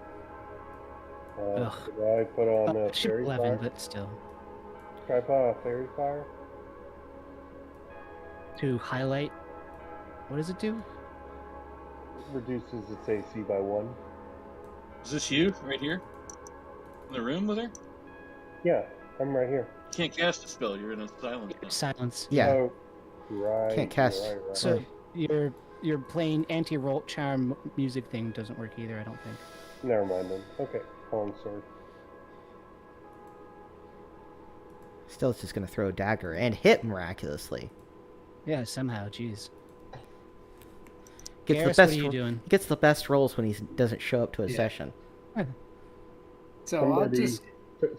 Did Ugh. I put on Oh, a shoot, fairy 11, fire? but still. Can I put on a fairy fire? To highlight, what does it do? Reduces its AC by 1. Is this you right here? In the room with her? Yeah, I'm right here. You can't cast a spell. You're in a silence zone. Silence. Yeah. Oh, right. Can't cast- Right. So your plain anti-roll charm music thing doesn't work either, I don't think. Never mind then. Okay, calling sword. Still, it's just gonna throw a dagger and hit miraculously. Yeah, somehow, jeez. Gets Garrus, the best. what are you doing? Gets the best rolls when he doesn't show up to a session. So I'll just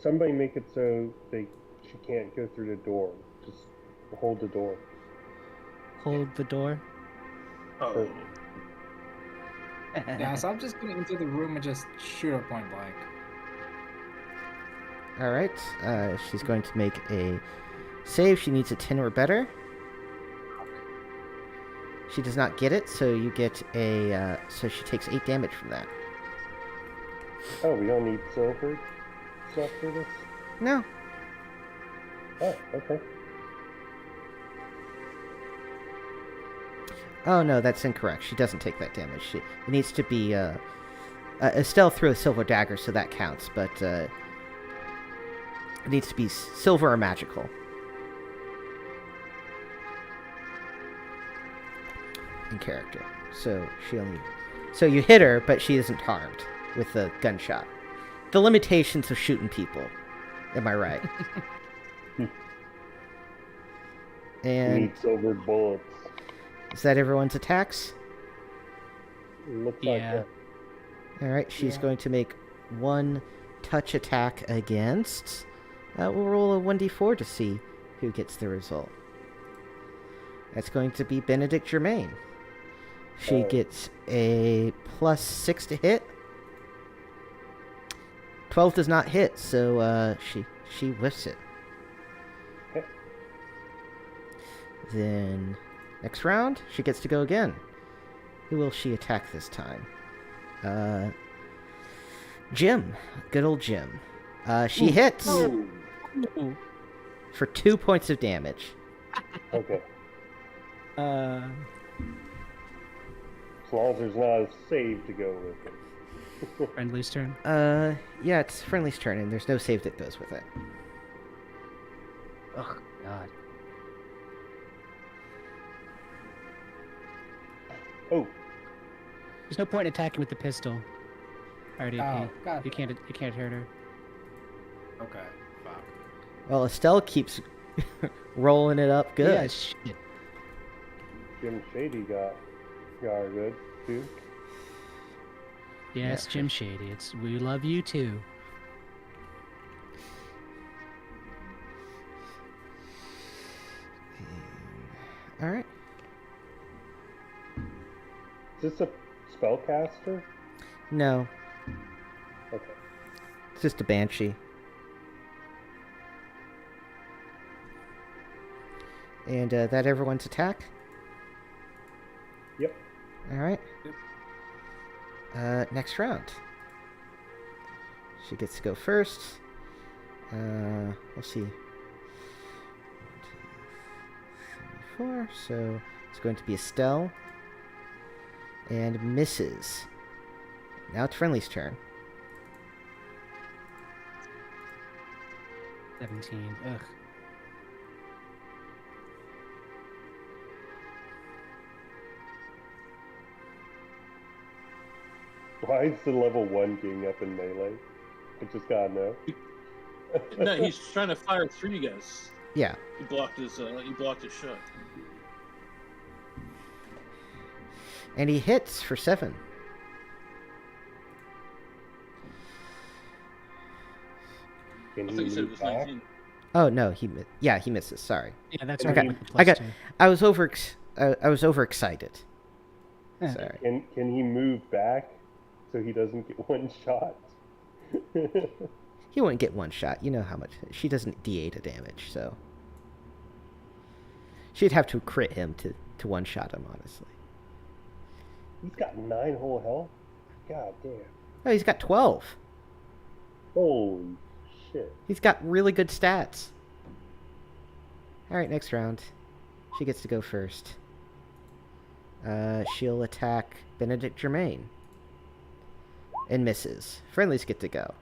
Somebody make it so she can't go through the door. Just hold the door. Hold the door. Oh. yeah, so I'm just gonna enter the room and just shoot her point blank. All right. She's going to make a save. She needs a 10 or better. She does not get it, so you get a. So she takes 8 damage from that. Oh, we don't need silver stuff for this? No. Oh, okay. Oh no, that's incorrect. She doesn't take that damage. It needs to be a stealth through a silver dagger, so that counts. But it needs to be silver or magical. In character. So you hit her, but she isn't harmed with the gunshot. The limitations of shooting people. Am I right? We And need silver bullets. is that everyone's attacks? Looks Yeah. like that. All right, she's Yeah. going to make one touch attack against. We'll roll a 1d4 to see who gets the result. That's going to be Benedict Germain. She gets a +6 to hit. 12 does not hit, so she whiffs it. Okay. Then next round, she gets to go again. Who will she attack this time? Jim. Good old Jim. She hits Ooh. for 2 points of damage. Okay. Uh, As long as there's not a save to go with it. Friendly's turn. Yeah, it's Friendly's turn, and there's no save that goes with it. Oh God. Oh, There's no point in attacking with the pistol. RDP. Oh, God. You can't hurt her. Okay. Fuck. Well, Estelle keeps rolling it up good. Yeah, shit. Jim Shady got her good too. Yes, Yeah. Jim Shady. We love you too. All right. Is this a spellcaster? No, Okay. it's just a banshee. And that everyone's attack? Yep. All right. Yep. Next round. She gets to go first. We'll see. 1, 2, 3, 4. So it's going to be Estelle. And misses. Now it's Friendly's turn. 17. Ugh. Why is the level 1 getting up in melee? I just gotta know. No, he's trying to fire through you guys. Yeah. He blocked his shot. And he hits for 7. Can I he thought you said it move was back? 19. Oh no, he misses. Sorry. Yeah, that's Okay. right. I got. I was overexcited. Yeah. Sorry. Can he move back so he doesn't get one shot? He wouldn't get one shot. You know how much she doesn't d8 a damage, so she'd have to crit him to one shot him. Honestly. He's got 9 whole health? God damn. Oh, he's got 12. Holy shit. He's got really good stats. All right, next round. She gets to go first. She'll attack Benedict Germain. And misses. Friendlies get to go.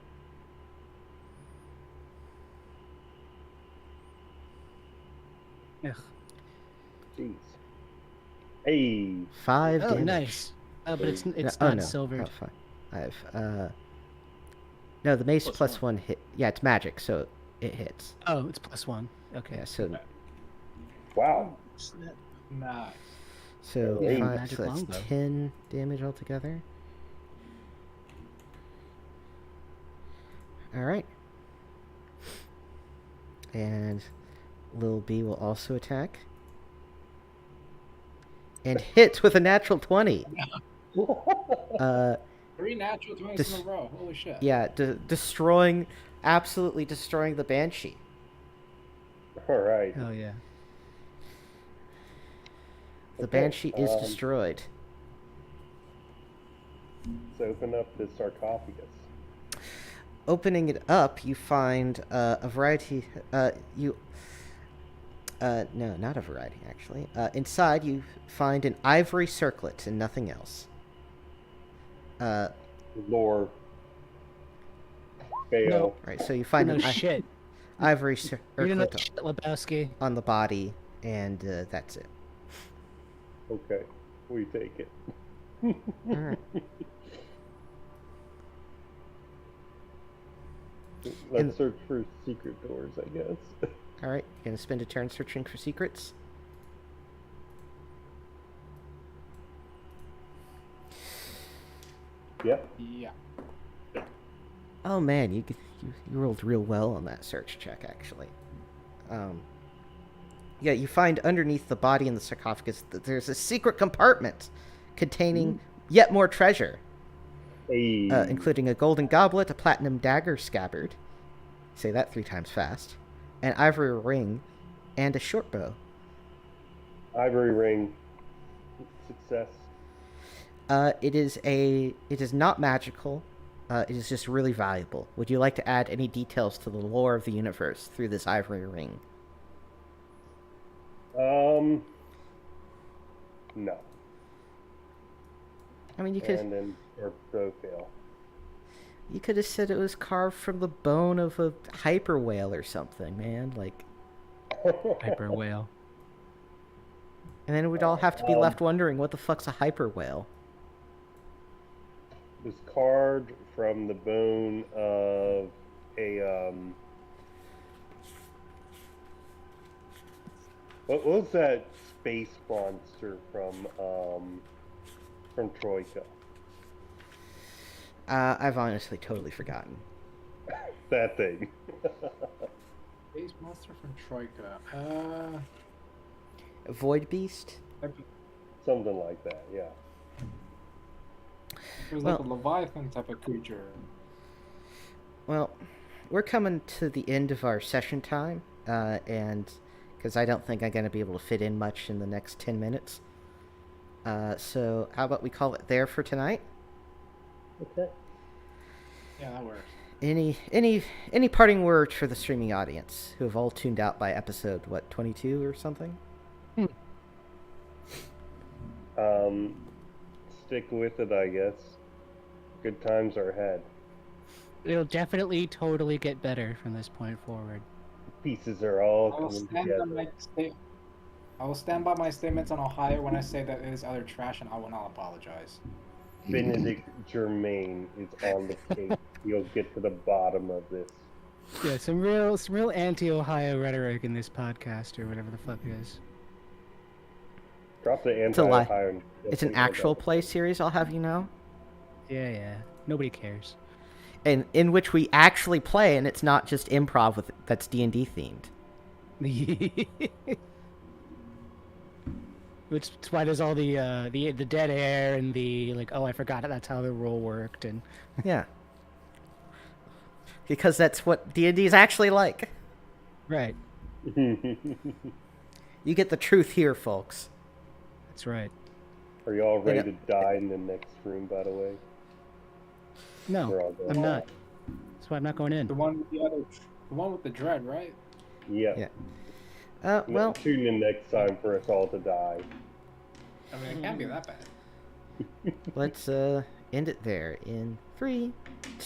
Ugh. Jeez. Hey. 5 Oh, damage. nice. But it's No, not no. silvered. Oh, fine. I've no, the mace plus one hit. Yeah, it's magic, so it hits. Oh, it's +1. Okay. Yeah, so Wow. Snap. Nice. so Yeah, 5, magic so that's longbow. 10 damage altogether. All right. And Lil B will also attack. And hits with a natural 20. 3 natural 20s Dis- in a row. Holy shit. Yeah, absolutely destroying the Banshee. Alright. Oh yeah. The Okay, Banshee is destroyed. Let's open up the sarcophagus. Opening it up, you find a variety. No, not a variety, actually. Inside, you find an ivory circlet and nothing else. Lore. Fail. No. Right, so you find No an shit. ivory You didn't know circlet shit, Lebowski. on the body, and that's it. Okay. We take it. Alright. Let's search for secret doors, I guess. Alright, you're going to spend a turn searching for secrets. Yep. Yeah. Oh man, you rolled real well on that search check, actually. Yeah, you find underneath the body in the sarcophagus that there's a secret compartment containing yet more treasure, Hey. including a golden goblet, a platinum dagger scabbard, say that 3 times fast, an ivory ring, and a short bow. Ivory ring. Success. It is not magical. It is just really valuable. Would you like to add any details to the lore of the universe through this ivory ring? No. I mean, And then or go fail. you could have said it was carved from the bone of a hyper whale or something, man. Like, Hyper whale. and then we'd all have to be left wondering what the fuck's a hyper whale. It was carved from the bone of a what was that space monster from Troika? I've honestly totally forgotten. That thing. Space monster from Troika. Void beast. Something like that, yeah. It was Well- like a Leviathan type of creature. Well, we're coming to the end of our session time, and because I don't think I'm going to be able to fit in much in the next 10 minutes. So how about we call it there for tonight? Okay. Yeah, that works. Any parting words for the streaming audience who have all tuned out by episode 22 or something? Stick with it, I guess. Good times are ahead. It'll definitely totally get better from this point forward. Pieces are all I will coming stand together. on I will stand by my statements on Ohio when I say that it is utter trash, and I will not apologize. Benedict Germain is on the case. You'll get to the bottom of this. Yeah, some real anti-Ohio rhetoric in this podcast or whatever the fuck it is. Drop the a lie. anti-Ohio. It's an actual play series, I'll have you know, Yeah. Nobody cares. and in which we actually play, and it's not just improv that's D&D themed. Which is why there's all the dead air and the like. Oh, I forgot that's how the rule worked, and Yeah, because that's what D&D is actually like. right. You get the truth here, folks. That's right. Are you all ready Yeah. to die in the next room, by the way? We're No, all going I'm to not. That's why I'm not going in. The one with the one with the dread, right? Yeah. Well, Tune in next time for us all to die. I mean, it can't be that bad. let's end it there in 3, 2.